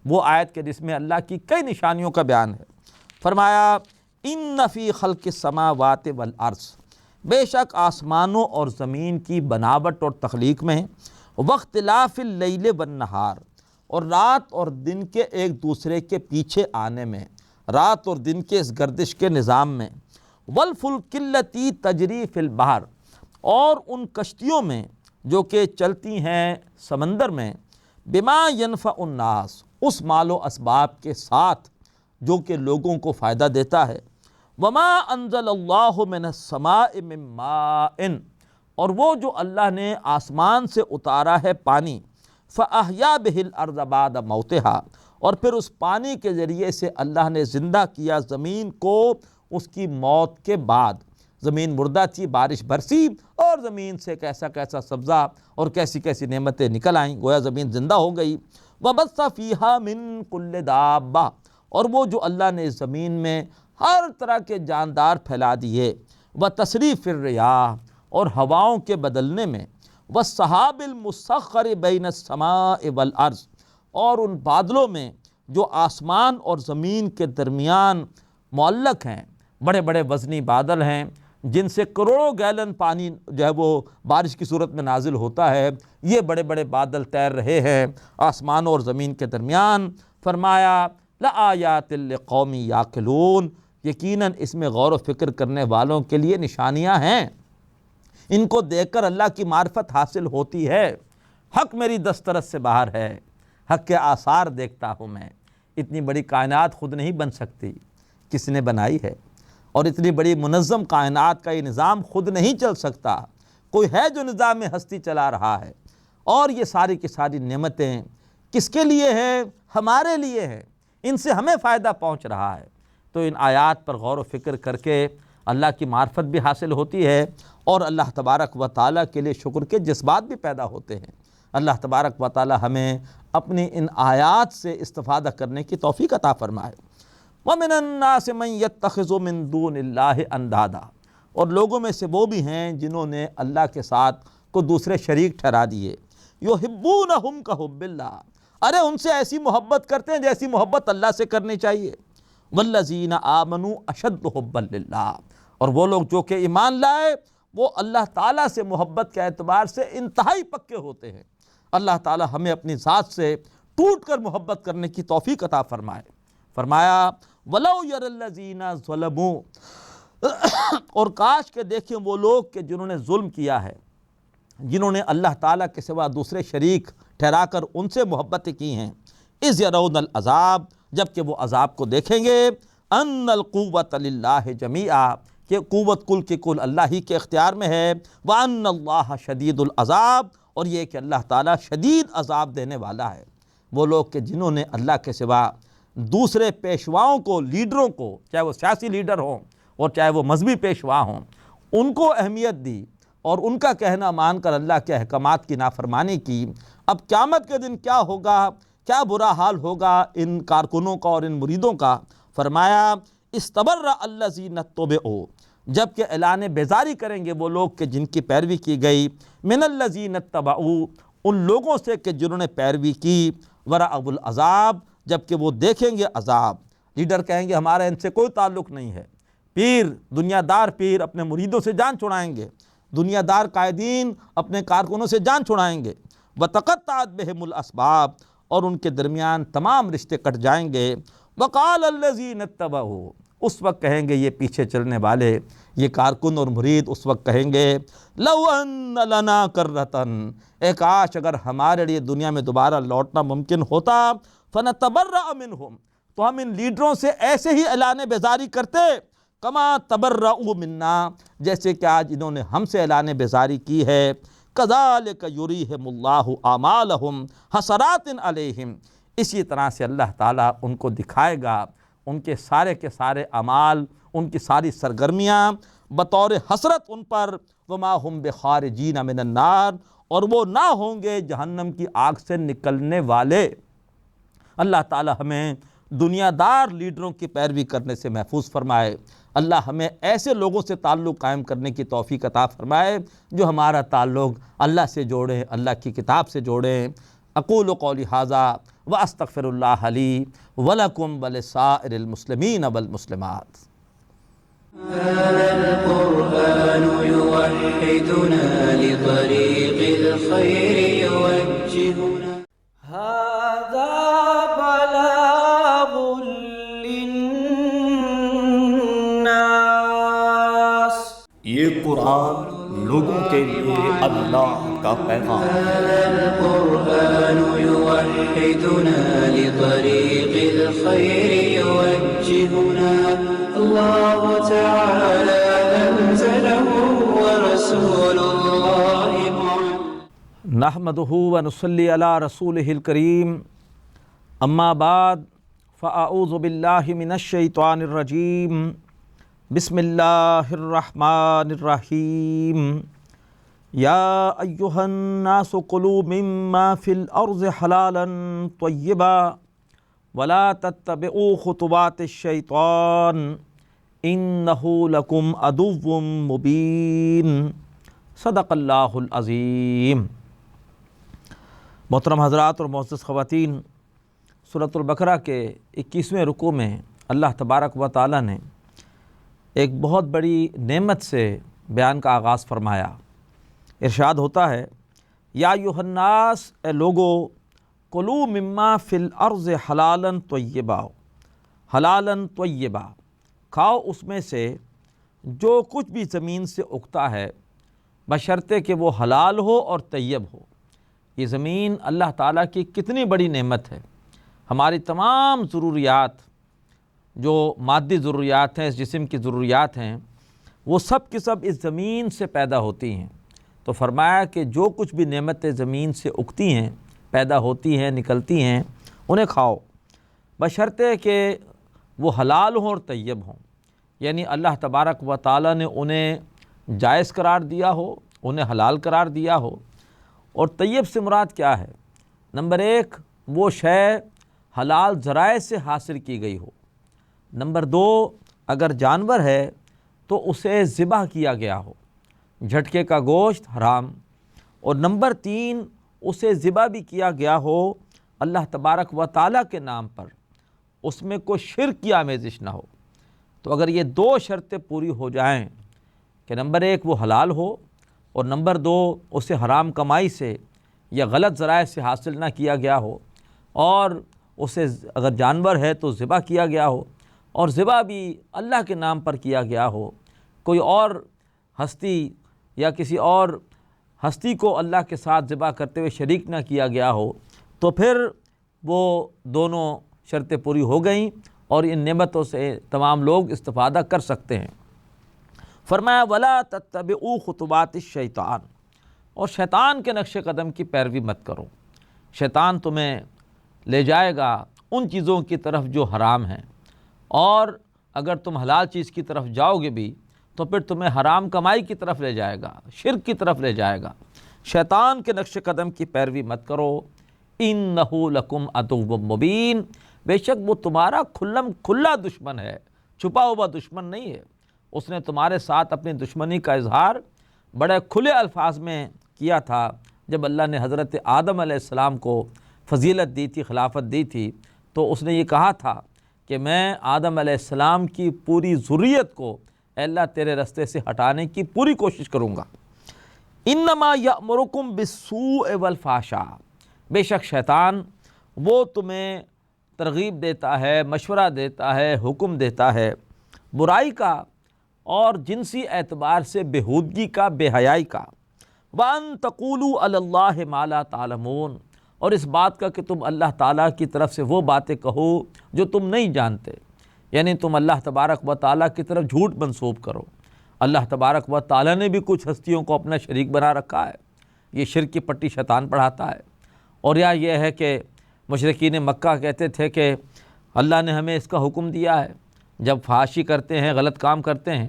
وہ آیت کے جس میں اللہ کی کئی نشانیوں کا بیان ہے۔ فرمایا ان فی خلق السماوات والارض، بے شک آسمانوں اور زمین کی بناوٹ اور تخلیق میں، واختلاف اللیل والنہار، اور رات اور دن کے ایک دوسرے کے پیچھے آنے میں، رات اور دن کے اس گردش کے نظام میں، والفلک التی تجری فی البحر، اور ان کشتیوں میں جو کہ چلتی ہیں سمندر میں، بما ینفع الناس، اس مال و اسباب کے ساتھ جو کہ لوگوں کو فائدہ دیتا ہے، وما انزل اللہ من السماء من ماء، اور وہ جو اللہ نے آسمان سے اتارا ہے پانی، فاحیا بہ الارض بعد موتہا، اور پھر اس پانی کے ذریعے سے اللہ نے زندہ کیا زمین کو اس کی موت کے بعد۔ زمین مردہ تھی، بارش برسی اور زمین سے کیسا کیسا سبزہ اور کیسی کیسی نعمتیں نکل آئیں، گویا زمین زندہ ہو گئی۔ وبث فیہا من کل دابہ، اور وہ جو اللہ نے زمین میں ہر طرح کے جاندار پھیلا دیے، وتصریف الریاح، اور ہواؤں کے بدلنے میں، والسحاب المسخر بین السماء والارض، اور ان بادلوں میں جو آسمان اور زمین کے درمیان معلق ہیں، بڑے بڑے وزنی بادل ہیں جن سے کروڑوں گیلن پانی جو ہے وہ بارش کی صورت میں نازل ہوتا ہے، یہ بڑے بڑے بادل تیر رہے ہیں آسمانوں اور زمین کے درمیان۔ فرمایا لآیات لقوم یعقلون، یقیناً اس میں غور و فکر کرنے والوں کے لیے نشانیاں ہیں، ان کو دیکھ کر اللہ کی معرفت حاصل ہوتی ہے۔ حق میری دسترس سے باہر ہے، حق کے آثار دیکھتا ہوں میں۔ اتنی بڑی کائنات خود نہیں بن سکتی، کس نے بنائی ہے؟ اور اتنی بڑی منظم کائنات کا یہ نظام خود نہیں چل سکتا، کوئی ہے جو نظام ہستی چلا رہا ہے۔ اور یہ ساری کی ساری نعمتیں کس کے لیے ہیں؟ ہمارے لیے ہیں، ان سے ہمیں فائدہ پہنچ رہا ہے۔ تو ان آیات پر غور و فکر کر کے اللہ کی معرفت بھی حاصل ہوتی ہے، اور اللہ تبارک و تعالیٰ کے لیے شکر کے جذبات بھی پیدا ہوتے ہیں۔ اللہ تبارک و تعالیٰ ہمیں اپنی ان آیات سے استفادہ کرنے کی توفیق عطا فرمائے۔ وَمِنَ النَّاسِ مَن يَتَّخِذُ مِن دُونِ اللَّهِ أَندَادًا، اور لوگوں میں سے وہ بھی ہیں جنہوں نے اللہ کے ساتھ کو دوسرے شریک ٹھہرا دیے۔ يُحِبُّونَهُمْ كَحُبِّ اللَّهِ، ارے ان سے ایسی محبت کرتے ہیں جیسی محبت اللہ سے کرنی چاہیے۔ وَالَّذِينَ آمَنُوا أَشَدُّ حُبًّا لِلَّهِ، اور وہ لوگ جو کہ ایمان لائے وہ اللہ تعالیٰ سے محبت کے اعتبار سے انتہائی پکے ہوتے ہیں۔ اللہ تعالیٰ ہمیں اپنی ذات سے ٹوٹ کر محبت کرنے کی توفیق عطا فرمائے۔ فرمایا وَلَوْ يَرَى الَّذِينَ ظَلَمُوا، اور کاش کہ دیکھیں وہ لوگ کہ جنہوں نے ظلم کیا ہے، جنہوں نے اللہ تعالیٰ کے سوا دوسرے شریک ٹھہرا کر ان سے محبتیں کی ہیں، اِذْ يَرَوْنَ الْعَذَابَ، جب کہ وہ عذاب کو دیکھیں گے، أَنَّ الْقُوَّةَ لِلَّهِ جَمِيعًا، کہ قوت کل کی کل اللہ ہی کے اختیار میں ہے، وَأَنَّ اللَّهَ شَدِيدُ الْعَذَابِ، اور یہ کہ اللہ تعالیٰ شدید عذاب دینے والا ہے۔ وہ لوگ کہ جنہوں نے اللہ کے سوا دوسرے پیشواؤں کو، لیڈروں کو، چاہے وہ سیاسی لیڈر ہوں اور چاہے وہ مذہبی پیشوا ہوں، ان کو اہمیت دی اور ان کا کہنا مان کر اللہ کے احکامات کی نافرمانی کی، اب قیامت کے دن کیا ہوگا، کیا برا حال ہوگا ان کارکنوں کا اور ان مریدوں کا۔ فرمایا استبرأ الذین اتبعوا، جب کہ اعلان بیزاری کریں گے وہ لوگ کہ جن کی پیروی کی گئی، من الذین اتبعوا، ان لوگوں سے کہ جنہوں نے پیروی کی، ورأوا العذاب، جب کہ وہ دیکھیں گے عذاب۔ لیڈر کہیں گے ہمارا ان سے کوئی تعلق نہیں ہے، پیر، دنیا دار پیر اپنے مریدوں سے جان چھڑائیں گے، دنیا دار قائدین اپنے کارکنوں سے جان چھڑائیں گے، وتقطعت بہم الاسباب، اور ان کے درمیان تمام رشتے کٹ جائیں گے۔ وقال الذین اتبعوا، اس وقت کہیں گے یہ پیچھے چلنے والے، یہ کارکن اور مرید اس وقت کہیں گے لو ان لنا کرۃ، اے کاش اگر ہمارے لیے دنیا میں دوبارہ لوٹنا ممکن ہوتا، فنتبرأ منہم، تو ہم ان لیڈروں سے ایسے ہی اعلان بیزاری کرتے، کما تبرؤوا منا، جیسے کہ آج انہوں نے ہم سے اعلان بیزاری کی ہے۔ کذالک یریہم اللہ اعمالہم حسرات علیہم، اسی طرح سے اللہ تعالیٰ ان کو دکھائے گا ان کے سارے کے سارے اعمال، ان کی ساری سرگرمیاں بطور حسرت ان پر، وما ہم بخارجین من النار، اور وہ نہ ہوں گے جہنم کی آگ سے نکلنے والے۔ اللہ تعالیٰ ہمیں دنیا دار لیڈروں کی پیروی کرنے سے محفوظ فرمائے۔ اللہ ہمیں ایسے لوگوں سے تعلق قائم کرنے کی توفیق عطا فرمائے جو ہمارا تعلق اللہ سے جوڑیں، اللہ کی کتاب سے جوڑیں۔ اقول قولی ھذا واستغفر اللہ لی ولکم ولسائر المسلمین والمسلمات۔ هذا القرآن يوحدنا لطريق الخير يوجهنا، هذا بلاغ للناس، یہ قرآن لوگوں کے لیے اللہ کا پیغام ہے۔ هذا القرآن يوحدنا لطريق الخير يوجهنا، الله تعالى أنزله ورسول الله معلم۔ نحمده ونصلي على رسوله الكريم، اما بعد فاعوذ باللہ من الشیطان الرجیم، بسم اللہ الرحمن الرحیم۔ یا ایہا الناس کلوا مما فی الارض حلالا طیبا ولا تتبعوا خطوات الشیطان انہ لکم عدو مبین، صدق اللہ العظیم۔ محترم حضرات اور معزز خواتین، سورۃ البقرہ کے 21ویں رکوع میں اللہ تبارک و تعالیٰ نے ایک بہت بڑی نعمت سے بیان کا آغاز فرمایا۔ ارشاد ہوتا ہے، یا ایھا الناس، اے لوگو، کلوا مما فی الارض حلالا طیبا، حلالا طیبا، کھاؤ اس میں سے جو کچھ بھی زمین سے اگتا ہے، بشرطے کہ وہ حلال ہو اور طیب ہو۔ یہ زمین اللہ تعالیٰ کی کتنی بڑی نعمت ہے۔ ہماری تمام ضروریات، جو مادی ضروریات ہیں، اس جسم کی ضروریات ہیں، وہ سب کی سب اس زمین سے پیدا ہوتی ہیں۔ تو فرمایا کہ جو کچھ بھی نعمتیں زمین سے اگتی ہیں، پیدا ہوتی ہیں، نکلتی ہیں، انہیں کھاؤ، بشرطے کہ وہ حلال ہوں اور طیب ہوں۔ یعنی اللہ تبارک و تعالیٰ نے انہیں جائز قرار دیا ہو، انہیں حلال قرار دیا ہو۔ اور طیب سے مراد کیا ہے؟ نمبر ایک، وہ شے حلال ذرائع سے حاصل کی گئی ہو۔ نمبر دو، اگر جانور ہے تو اسے ذبح کیا گیا ہو، جھٹکے کا گوشت حرام۔ اور نمبر تین، اسے ذبح بھی کیا گیا ہو اللہ تبارک و تعالیٰ کے نام پر، اس میں کوئی شرک کی آمیزش نہ ہو۔ تو اگر یہ دو شرطیں پوری ہو جائیں کہ نمبر ایک وہ حلال ہو، اور نمبر دو اسے حرام کمائی سے یا غلط ذرائع سے حاصل نہ کیا گیا ہو، اور اسے اگر جانور ہے تو ذبح کیا گیا ہو، اور ذبح بھی اللہ کے نام پر کیا گیا ہو، کوئی اور ہستی یا کسی اور ہستی کو اللہ کے ساتھ ذبح کرتے ہوئے شریک نہ کیا گیا ہو، تو پھر وہ دونوں شرطیں پوری ہو گئیں اور ان نعمتوں سے تمام لوگ استفادہ کر سکتے ہیں۔ فرمایا وَلَا تَتَّبِعُوا خُطُوَاتِ الشَّيْطَانِ، اور شیطان کے نقش قدم کی پیروی مت کرو۔ شیطان تمہیں لے جائے گا ان چیزوں کی طرف جو حرام ہیں، اور اگر تم حلال چیز کی طرف جاؤ گے بھی تو پھر تمہیں حرام کمائی کی طرف لے جائے گا، شرک کی طرف لے جائے گا۔ شیطان کے نقش قدم کی پیروی مت کرو۔ اِنَّهُ لَكُمْ عَدُوٌّ مُّبِینٌ، بے شک وہ تمہارا کھلا دشمن ہے، چھپا ہوا دشمن نہیں ہے۔ اس نے تمہارے ساتھ اپنی دشمنی کا اظہار بڑے کھلے الفاظ میں کیا تھا جب اللہ نے حضرت آدم علیہ السلام کو فضیلت دی تھی، خلافت دی تھی، تو اس نے یہ کہا تھا کہ میں آدم علیہ السلام کی پوری ذریت کو اے اللہ تیرے رستے سے ہٹانے کی پوری کوشش کروں گا۔ انما یأمرکم بالسوء والفحشاء، بے شک شیطان وہ تمہیں ترغیب دیتا ہے، مشورہ دیتا ہے، حکم دیتا ہے برائی کا اور جنسی اعتبار سے بےہودگی کا، بے حیائی کا۔ وَأَن تَقُولُوا عَلَى اللَّهِ مَا لَا تَعْلَمُونَ، اور اس بات کا کہ تم اللہ تعالیٰ کی طرف سے وہ باتیں کہو جو تم نہیں جانتے، یعنی تم اللہ تبارک و تعالیٰ کی طرف جھوٹ منسوب کرو۔ اللہ تبارک و تعالیٰ نے بھی کچھ ہستیوں کو اپنا شریک بنا رکھا ہے، یہ شرک کی پٹی شیطان پڑھاتا ہے۔ اور یہ ہے کہ مشرکین مکہ کہتے تھے کہ اللہ نے ہمیں اس کا حکم دیا ہے، جب فحاشی کرتے ہیں، غلط کام کرتے ہیں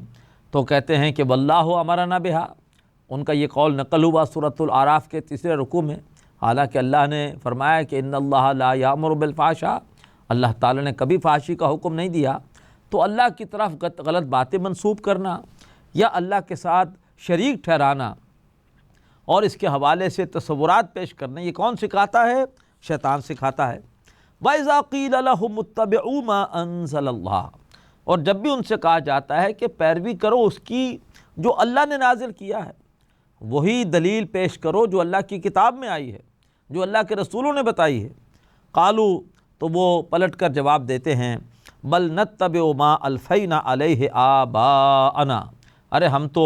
تو کہتے ہیں کہ واللہ امرنا بہا۔ ان کا یہ قول نقل ہوا سورۃ الاعراف کے 3 رکوع میں، حالانکہ اللہ نے فرمایا کہ ان اللہ لا یامر بالفحشاء، اللہ تعالیٰ نے کبھی فحاشی کا حکم نہیں دیا۔ تو اللہ کی طرف غلط باتیں منسوب کرنا یا اللہ کے ساتھ شریک ٹھہرانا اور اس کے حوالے سے تصورات پیش کرنا، یہ کون سکھاتا ہے؟ شیطان سکھاتا ہے۔ وَإِذَا قِيلَ لَهُمُ اتَّبِعُوا مَا أَنزَلَ اللَّهُ، اور جب بھی ان سے کہا جاتا ہے کہ پیروی کرو اس کی جو اللہ نے نازل کیا ہے، وہی دلیل پیش کرو جو اللہ کی کتاب میں آئی ہے، جو اللہ کے رسولوں نے بتائی ہے۔ قالوا، تو وہ پلٹ کر جواب دیتے ہیں، بل نتبع ما الفینا علیہ آباءنا، ارے ہم تو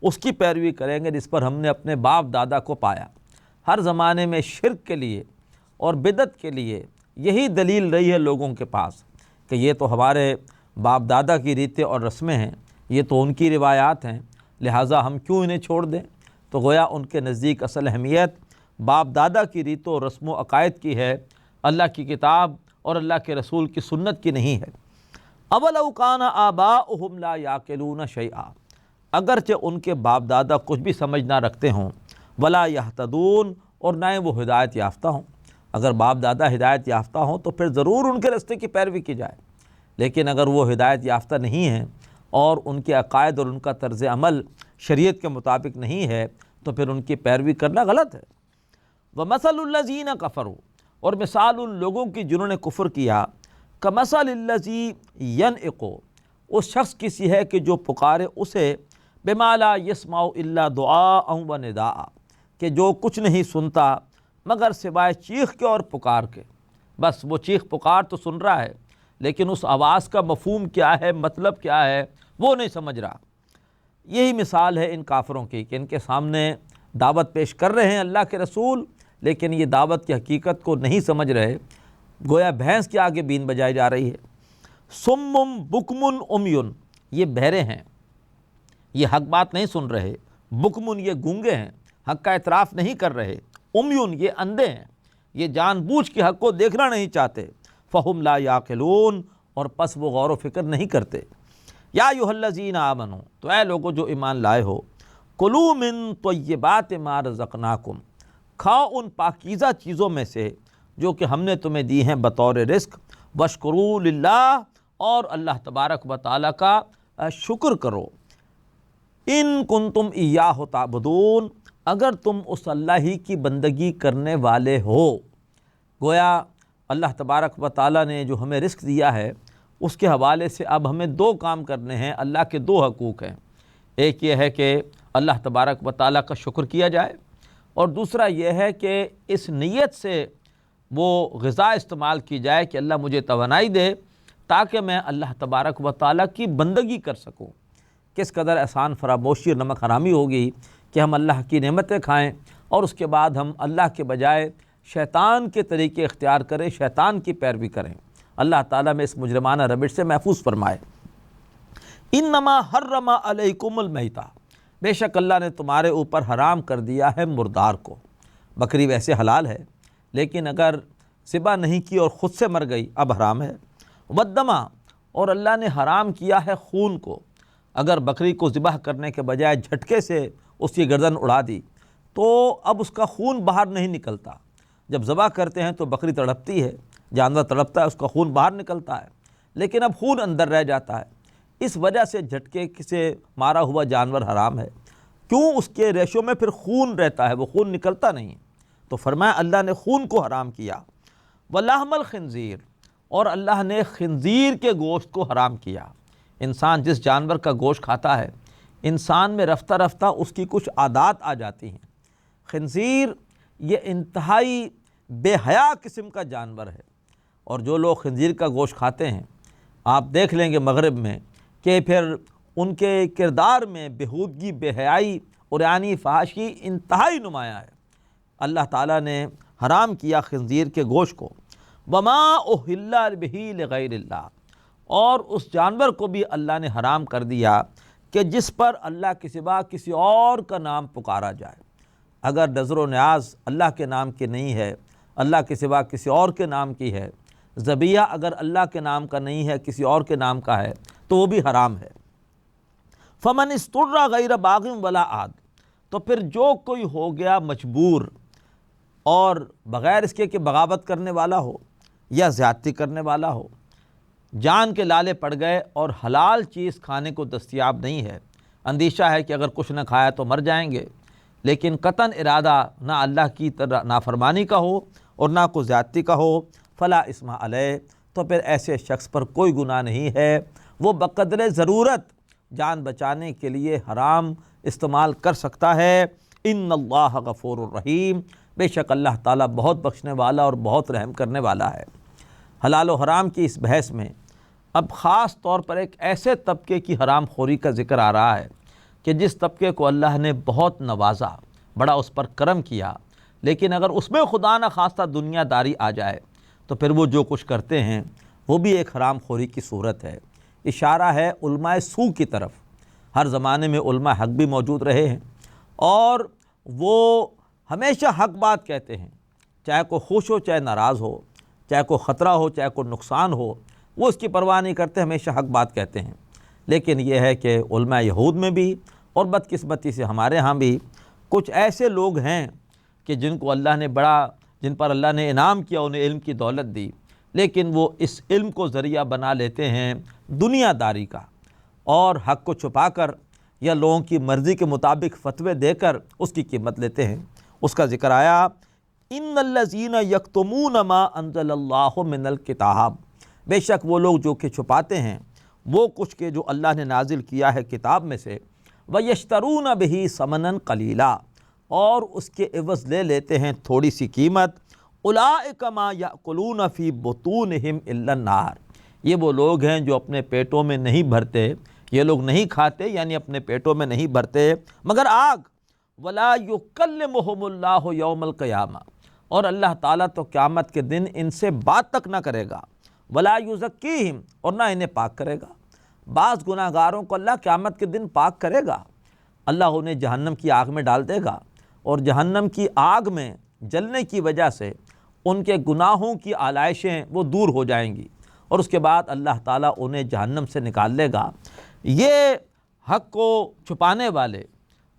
اس کی پیروی کریں گے جس پر ہم نے اپنے باپ دادا کو پایا۔ ہر زمانے میں شرک کے لیے اور بدعت کے لیے یہی دلیل رہی ہے لوگوں کے پاس کہ یہ تو ہمارے باپ دادا کی ریتیں اور رسمیں ہیں، یہ تو ان کی روایات ہیں، لہٰذا ہم کیوں انہیں چھوڑ دیں؟ تو گویا ان کے نزدیک اصل اہمیت باپ دادا کی ریتوں اور رسم و عقائد کی ہے، اللہ کی کتاب اور اللہ کے رسول کی سنت کی نہیں ہے۔ اولو کان آباؤہم لا یعقلون شیئا، اگرچہ ان کے باپ دادا کچھ بھی سمجھ نہ رکھتے ہوں، ولا یہتدون، اور نہ وہ ہدایت یافتہ ہوں۔ اگر باپ دادا ہدایت یافتہ ہوں تو پھر ضرور ان کے راستے کی پیروی کی جائے، لیکن اگر وہ ہدایت یافتہ نہیں ہیں اور ان کے عقائد اور ان کا طرز عمل شریعت کے مطابق نہیں ہے تو پھر ان کی پیروی کرنا غلط ہے۔ وَمَثَلُ الَّذِينَ كَفَرُوا، اور مثال ان لوگوں کی جنہوں نے کفر کیا، کَمَثَلِ الَّذِي يَنْعِقُ، اس شخص کی سی ہے کہ جو پکارے اسے بما لا یسمع الا دعاء و نداء، کہ جو کچھ نہیں سنتا مگر سوائے چیخ کے اور پکار کے۔ بس وہ چیخ پکار تو سن رہا ہے لیکن اس آواز کا مفہوم کیا ہے، مطلب کیا ہے، وہ نہیں سمجھ رہا۔ یہی مثال ہے ان کافروں کی کہ ان کے سامنے دعوت پیش کر رہے ہیں اللہ کے رسول، لیکن یہ دعوت کی حقیقت کو نہیں سمجھ رہے، گویا بھینس کے آگے بین بجائی جا رہی ہے۔ سم بکمن امیون، یہ بہرے ہیں، یہ حق بات نہیں سن رہے۔ بکمن، یہ گونگے ہیں، حق کا اعتراف نہیں کر رہے۔ امیون، یہ اندھے ہیں، یہ جان بوجھ کے حق کو دیکھنا نہیں چاہتے۔ فہم لا یعقلون، اور پس وہ غور و فکر نہیں کرتے۔ یا ایھا الذین آمنوا، تو اے لوگو جو ایمان لائے ہو، کلوا من طیبات ما رزقناکم، کھاؤ ان پاکیزہ چیزوں میں سے جو کہ ہم نے تمہیں دی ہیں بطور رزق، واشکروا للہ، اور اللہ تبارک و تعالیٰ کا شکر کرو، ان کنتم ایاہ تعبدون، اگر تم اس اللہ ہی کی بندگی کرنے والے ہو۔ گویا اللہ تبارک و تعالیٰ نے جو ہمیں رزق دیا ہے اس کے حوالے سے اب ہمیں دو کام کرنے ہیں۔ اللہ کے دو حقوق ہیں، ایک یہ ہے کہ اللہ تبارک و تعالیٰ کا شکر کیا جائے، اور دوسرا یہ ہے کہ اس نیت سے وہ غذا استعمال کی جائے کہ اللہ مجھے توانائی دے تاکہ میں اللہ تبارک و تعالیٰ کی بندگی کر سکوں۔ کس قدر احسان فراموشی اور نمک حرامی ہوگی کہ ہم اللہ کی نعمتیں کھائیں اور اس کے بعد ہم اللہ کے بجائے شیطان کے طریقے اختیار کریں، شیطان کی پیروی کریں۔ اللہ تعالیٰ میں اس مجرمانہ روش سے محفوظ فرمائے۔ انما حرم علیکم المیتہ، بے شک اللہ نے تمہارے اوپر حرام کر دیا ہے مردار کو۔ بکری ویسے حلال ہے لیکن اگر ذبح نہیں کی اور خود سے مر گئی اب حرام ہے۔ والدمہ، اور اللہ نے حرام کیا ہے خون کو۔ اگر بکری کو ذبح کرنے کے بجائے جھٹکے سے اس کی گردن اڑا دی تو اب اس کا خون باہر نہیں نکلتا۔ جب ذبح کرتے ہیں تو بکری تڑپتی ہے، جانور تڑپتا ہے، اس کا خون باہر نکلتا ہے، لیکن اب خون اندر رہ جاتا ہے۔ اس وجہ سے جھٹکے سے مارا ہوا جانور حرام ہے، کیوں؟ اس کے ریشوں میں پھر خون رہتا ہے، وہ خون نکلتا نہیں، تو فرمایا اللہ نے خون کو حرام کیا۔ ولحم الخنزیر، اور اللہ نے خنزیر کے گوشت کو حرام کیا۔ انسان جس جانور کا گوشت کھاتا ہے، انسان میں رفتہ رفتہ اس کی کچھ عادات آ جاتی ہیں۔ خنزیر یہ انتہائی بے حیا قسم کا جانور ہے، اور جو لوگ خنزیر کا گوشت کھاتے ہیں آپ دیکھ لیں گے مغرب میں کہ پھر ان کے کردار میں بےہودگی، بے حیائی اور یعنی فحاشی انتہائی نمایاں ہے۔ اللہ تعالیٰ نے حرام کیا خنزیر کے گوشت کو۔ وما اہل بہ لغیر اللہ، اور اس جانور کو بھی اللہ نے حرام کر دیا کہ جس پر اللہ کے سوا کسی اور کا نام پکارا جائے۔ اگر نظر و نیاز اللہ کے نام کی نہیں ہے، اللہ کے سوا کسی اور کے نام کی ہے، ذبیحہ اگر اللہ کے نام کا نہیں ہے کسی اور کے نام کا ہے تو وہ بھی حرام ہے۔ فمن اضطر غیر باغ ولا عاد، تو پھر جو کوئی ہو گیا مجبور اور بغیر اس کے کہ بغاوت کرنے والا ہو یا زیادتی کرنے والا ہو، جان کے لالے پڑ گئے اور حلال چیز کھانے کو دستیاب نہیں ہے، اندیشہ ہے کہ اگر کچھ نہ کھایا تو مر جائیں گے، لیکن قطعاً ارادہ نہ اللہ کی نافرمانی کا ہو اور نہ کوئی زیادتی کا ہو، فلا اسم علیہ، تو پھر ایسے شخص پر کوئی گناہ نہیں ہے، وہ بقدر ضرورت جان بچانے کے لیے حرام استعمال کر سکتا ہے۔ ان اللہ غفور الرحیم، بے شک اللہ تعالیٰ بہت بخشنے والا اور بہت رحم کرنے والا ہے۔ حلال و حرام کی اس بحث میں اب خاص طور پر ایک ایسے طبقے کی حرام خوری کا ذکر آ رہا ہے کہ جس طبقے کو اللہ نے بہت نوازا، بڑا اس پر کرم کیا، لیکن اگر اس میں خدا نہ خواستہ دنیا داری آ جائے تو پھر وہ جو کچھ کرتے ہیں وہ بھی ایک حرام خوری کی صورت ہے۔ اشارہ ہے علماء سو کی طرف۔ ہر زمانے میں علماء حق بھی موجود رہے ہیں اور وہ ہمیشہ حق بات کہتے ہیں، چاہے کوئی خوش ہو چاہے ناراض ہو، چاہے کوئی خطرہ ہو چاہے کوئی نقصان ہو، وہ اس کی پرواہ نہیں کرتے، ہمیشہ حق بات کہتے ہیں۔ لیکن یہ ہے کہ علماء یہود میں بھی اور بدقسمتی سے ہمارے ہاں بھی کچھ ایسے لوگ ہیں کہ جن پر اللہ نے انعام کیا، انہیں علم کی دولت دی، لیکن وہ اس علم کو ذریعہ بنا لیتے ہیں دنیا داری کا، اور حق کو چھپا کر یا لوگوں کی مرضی کے مطابق فتوے دے کر اس کی قیمت لیتے ہیں۔ اس کا ذکر آیا، ان الذین یکتمون ما انزل اللہ من الکتاب، بے شک وہ لوگ جو کہ چھپاتے ہیں وہ کچھ کہ جو اللہ نے نازل کیا ہے کتاب میں سے، وَيَشْتَرُونَ بِهِ ثَمَنًا قَلِيلًا، اور اس کے عوض لے لیتے ہیں تھوڑی سی قیمت، أُولَٰئِكَ مَا يَأْكُلُونَ فِي بُطُونِهِمْ إِلَّا النَّارَ، یہ وہ لوگ ہیں جو اپنے پیٹوں میں نہیں بھرتے، یہ لوگ نہیں کھاتے یعنی اپنے پیٹوں میں نہیں بھرتے مگر آگ، وَلَا يُكَلِّمُهُمُ اللَّهُ يَوْمَ الْقِيَامَةِ، اور اللہ تعالیٰ تو قیامت کے دن ان سے بات تک نہ کرے گا، وَلَا يُزَكِّيهِمْ، اور نہ انہیں پاک کرے گا۔ بعض گناہ گاروں کو اللہ قیامت کے دن پاک کرے گا، اللہ انہیں جہنم کی آگ میں ڈال دے گا، اور جہنم کی آگ میں جلنے کی وجہ سے ان کے گناہوں کی آلائشیں وہ دور ہو جائیں گی، اور اس کے بعد اللہ تعالیٰ انہیں جہنم سے نکال لے گا۔ یہ حق کو چھپانے والے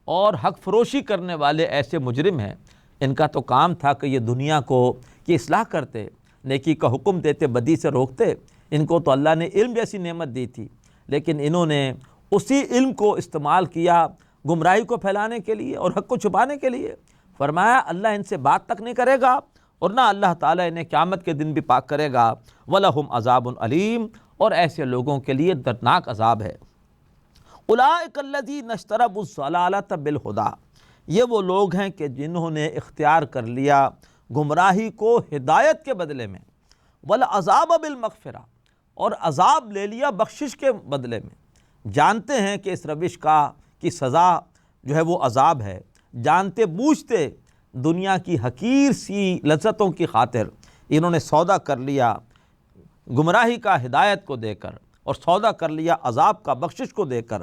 اور حق فروشی کرنے والے ایسے مجرم ہیں، ان کا تو کام تھا کہ یہ دنیا کو کی اصلاح کرتے، نیکی کا حکم دیتے، بدی سے روکتے۔ ان کو تو اللہ نے علم جیسی نعمت دی تھی، لیکن انہوں نے اسی علم کو استعمال کیا گمراہی کو پھیلانے کے لیے اور حق کو چھپانے کے لیے۔ فرمایا اللہ ان سے بات تک نہیں کرے گا، اور نہ اللہ تعالیٰ انہیں قیامت کے دن بھی پاک کرے گا۔ وَلَهُمْ عَذَابٌ عَلِيمٌ، اور ایسے لوگوں کے لیے دردناک عذاب ہے۔ أُولَٰئِكَ الَّذِينَ اشْتَرَوُا الضَّلَالَةَ بِالْهُدَىٰ، یہ وہ لوگ ہیں کہ جنہوں نے اختیار کر لیا گمراہی کو ہدایت کے بدلے میں، وَالْعَذَابَ بِالْمَغْفِرَةِ، اور عذاب لے لیا بخشش کے بدلے میں۔ جانتے ہیں کہ اس روش کی سزا جو ہے وہ عذاب ہے، جانتے بوجھتے دنیا کی حقیر سی لذتوں کی خاطر انہوں نے سودا کر لیا گمراہی کا ہدایت کو دے کر، اور سودا کر لیا عذاب کا بخشش کو دے کر۔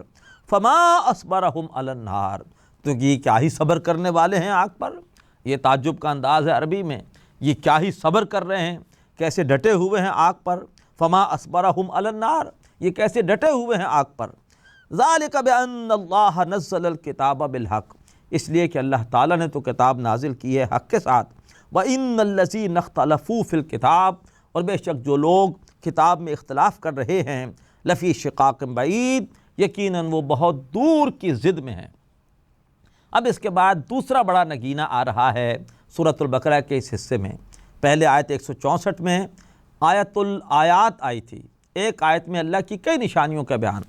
فما اصبرہم علی النار، تو یہ کیا ہی صبر کرنے والے ہیں آگ پر۔ یہ تعجب کا انداز ہے عربی میں، یہ کیا ہی صبر کر رہے ہیں، کیسے ڈٹے ہوئے ہیں آگ پر۔ فما اصبرہم علی النار، یہ کیسے ڈٹے ہوئے ہیں آگ پر۔ ذالک بان اللہ نزل الکتاب بالحق، اس لیے کہ اللہ تعالیٰ نے تو کتاب نازل کی ہے حق کے ساتھ۔ وَإِنَّ الَّذِينَ اخْتَلَفُوا فِي الْكِتَابِ، اور بے شک جو لوگ کتاب میں اختلاف کر رہے ہیں، لفی شقاق بعید، یقیناً وہ بہت دور کی ضد میں ہیں۔ اب اس کے بعد دوسرا بڑا نگینہ آ رہا ہے سورۃ البقرہ کے اس حصے میں۔ پہلے آیت 164 میں آیت الآیات آئی تھی، ایک آیت میں اللہ کی کئی نشانیوں کا بیان۔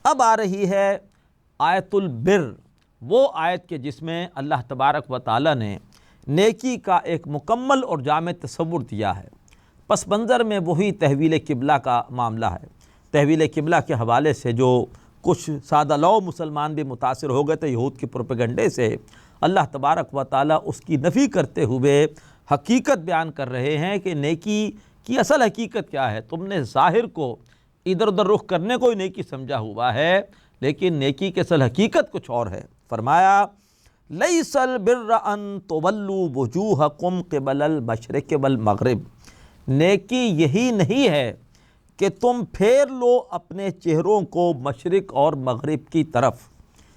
اب آ رہی ہے آیت البر، وہ آیت کے جس میں اللہ تبارک و تعالیٰ نے نیکی کا ایک مکمل اور جامع تصور دیا ہے۔ پس منظر میں وہی تحویل قبلہ کا معاملہ ہے۔ تحویل قبلہ کے حوالے سے جو کچھ سادہ لو مسلمان بھی متاثر ہو گئے تھے یہود کے پروپیگنڈے سے، اللہ تبارک و تعالیٰ اس کی نفی کرتے ہوئے حقیقت بیان کر رہے ہیں کہ نیکی کی اصل حقیقت کیا ہے۔ تم نے ظاہر کو ادھر ادھر رخ کرنے کو ہی نیکی سمجھا ہوا ہے، لیکن نیکی کی اصل حقیقت کچھ اور ہے۔ فرمایا لیس البر ان تولوا وجوہکم قبل المشرق والمغرب، نیکی یہی نہیں ہے کہ تم پھیر لو اپنے چہروں کو مشرق اور مغرب کی طرف،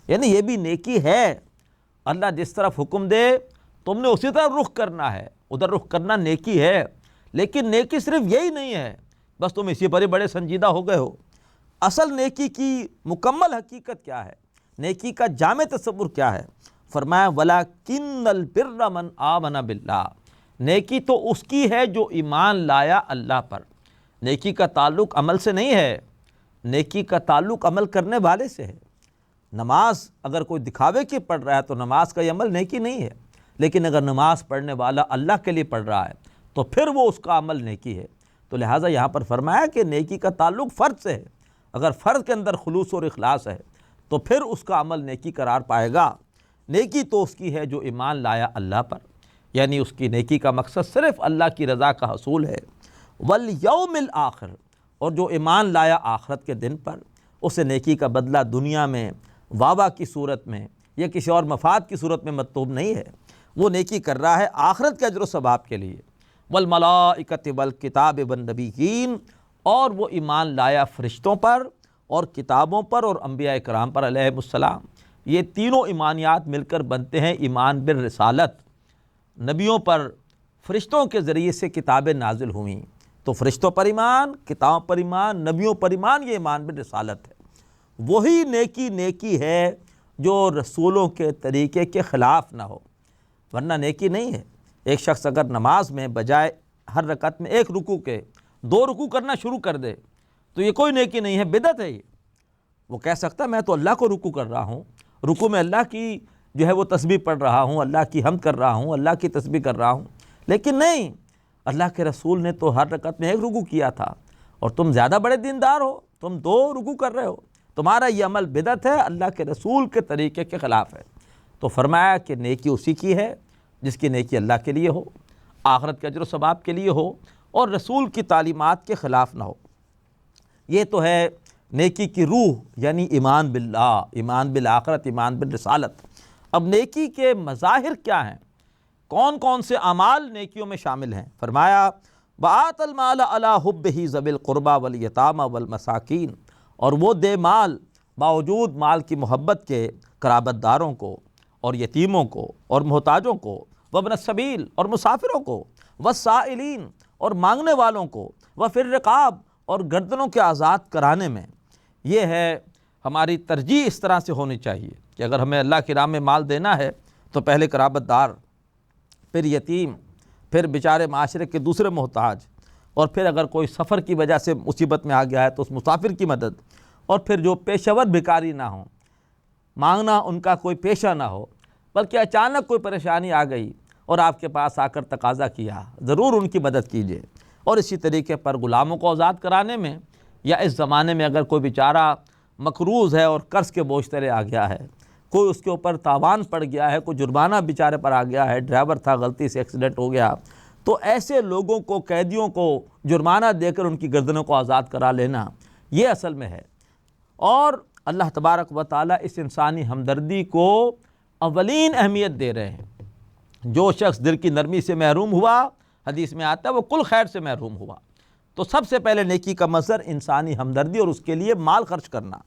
یعنی یہ بھی نیکی ہے۔ اللہ جس طرف حکم دے تم نے اسی طرف رخ کرنا ہے، ادھر رخ کرنا نیکی ہے، لیکن نیکی صرف یہی نہیں ہے بس تم اسی پر ہی بڑے سنجیدہ ہو گئے ہو۔ اصل نیکی کی مکمل حقیقت کیا ہے، نیکی کا جامع تصور کیا ہے؟ فرمایا وَلَكِنَّ الْبِرَّ مَنْ آمَنَ بِاللَّهِ، نیکی تو اس کی ہے جو ایمان لایا اللہ پر۔ نیکی کا تعلق عمل سے نہیں ہے، نیکی کا تعلق عمل کرنے والے سے ہے۔ نماز اگر کوئی دکھاوے کی پڑھ رہا ہے تو نماز کا یہ عمل نیکی نہیں ہے، لیکن اگر نماز پڑھنے والا اللہ کے لیے پڑھ رہا ہے تو پھر وہ اس کا عمل نیکی ہے۔ تو لہٰذا یہاں پر فرمایا کہ نیکی کا تعلق فرد سے ہے، اگر فرد کے اندر خلوص اور اخلاص ہے تو پھر اس کا عمل نیکی قرار پائے گا۔ نیکی تو اس کی ہے جو ایمان لایا اللہ پر، یعنی اس کی نیکی کا مقصد صرف اللہ کی رضا کا حصول ہے۔ والیوم الآخر، اور جو ایمان لایا آخرت کے دن پر، اسے نیکی کا بدلہ دنیا میں وابا کی صورت میں یا کسی اور مفاد کی صورت میں مطلوب نہیں ہے، وہ نیکی کر رہا ہے آخرت کے اجر و ثواب کے لیے۔ والملائکۃ والکتاب والنبیین، اور وہ ایمان لایا فرشتوں پر اور کتابوں پر اور انبیاء کرام پر علیہم السلام۔ یہ تینوں ایمانیات مل کر بنتے ہیں ایمان بالرسالت۔ نبیوں پر فرشتوں کے ذریعے سے کتابیں نازل ہوئیں، تو فرشتوں پر ایمان، کتابوں پر ایمان، نبیوں پر ایمان، یہ ایمان بالرسالت ہے۔ وہی نیکی ہے جو رسولوں کے طریقے کے خلاف نہ ہو، ورنہ نیکی نہیں ہے۔ ایک شخص اگر نماز میں بجائے ہر رکعت میں ایک رکوع کے 2 رکوع کرنا شروع کر دے تو یہ کوئی نیکی نہیں ہے، بدعت ہے یہ۔ وہ کہہ سکتا ہے میں تو اللہ کو رکوع کر رہا ہوں، رکوع میں اللہ کی جو ہے وہ تسبیح پڑھ رہا ہوں، اللہ کی حمد کر رہا ہوں، اللہ کی تسبیح کر رہا ہوں، لیکن نہیں، اللہ کے رسول نے تو ہر رکعت میں 1 رکوع کیا تھا، اور تم زیادہ بڑے دیندار ہو، تم 2 رکوع کر رہے ہو، تمہارا یہ عمل بدعت ہے، اللہ کے رسول کے طریقے کے خلاف ہے۔ تو فرمایا کہ نیکی اسی کی ہے جس کی نیکی اللہ کے لیے ہو، آخرت کے اجر و ثواب کے لیے ہو، اور رسول کی تعلیمات کے خلاف نہ ہو۔ یہ تو ہے نیکی کی روح، یعنی ایمان باللہ، ایمان بالآخرت، ایمان بالرسالت۔ اب نیکی کے مظاہر کیا ہیں؟ کون کون سے اعمال نیکیوں میں شامل ہیں؟ فرمایا وَآتَ الْمَالَ عَلَىٰ حُبِّهِ ذَوِي الْقُرْبَىٰ وَالْيَتَامَىٰ وَالْمَسَاكِينِ، اور وہ دے مال باوجود مال کی محبت کے قرابت داروں کو اور یتیموں کو اور محتاجوں کو، وابن السبیل اور مسافروں کو، والسائلین اور مانگنے والوں کو، وفی الرقاب اور گردنوں کے آزاد کرانے میں۔ یہ ہے ہماری ترجیح اس طرح سے ہونی چاہیے کہ اگر ہمیں اللہ کی راہ میں مال دینا ہے تو پہلے قرابت دار، پھر یتیم، پھر بیچارے معاشرے کے دوسرے محتاج، اور پھر اگر کوئی سفر کی وجہ سے مصیبت میں آ گیا ہے تو اس مسافر کی مدد، اور پھر جو پیشہ ور بھکاری نہ ہوں، مانگنا ان کا کوئی پیشہ نہ ہو، بلکہ اچانک کوئی پریشانی آ گئی اور آپ کے پاس آ کر تقاضا کیا، ضرور ان کی مدد کیجیے۔ اور اسی طریقے پر غلاموں کو آزاد کرانے میں، یا اس زمانے میں اگر کوئی بیچارہ مقروض ہے اور قرض کے بوجھ تلے آ گیا ہے، کوئی اس کے اوپر تاوان پڑ گیا ہے، کوئی جرمانہ بیچارے پر آ گیا ہے، ڈرائیور تھا غلطی سے ایکسیڈنٹ ہو گیا، تو ایسے لوگوں کو، قیدیوں کو جرمانہ دے کر ان کی گردنوں کو آزاد کرا لینا، یہ اصل میں ہے۔ اور اللہ تبارک و تعالیٰ اس انسانی ہمدردی کو اولین اہمیت دے رہے ہیں۔ جو شخص دل کی نرمی سے محروم ہوا، حدیث میں آتا ہے وہ کل خیر سے محروم ہوا۔ تو سب سے پہلے نیکی کا مظہر انسانی ہمدردی اور اس کے لیے مال خرچ کرنا۔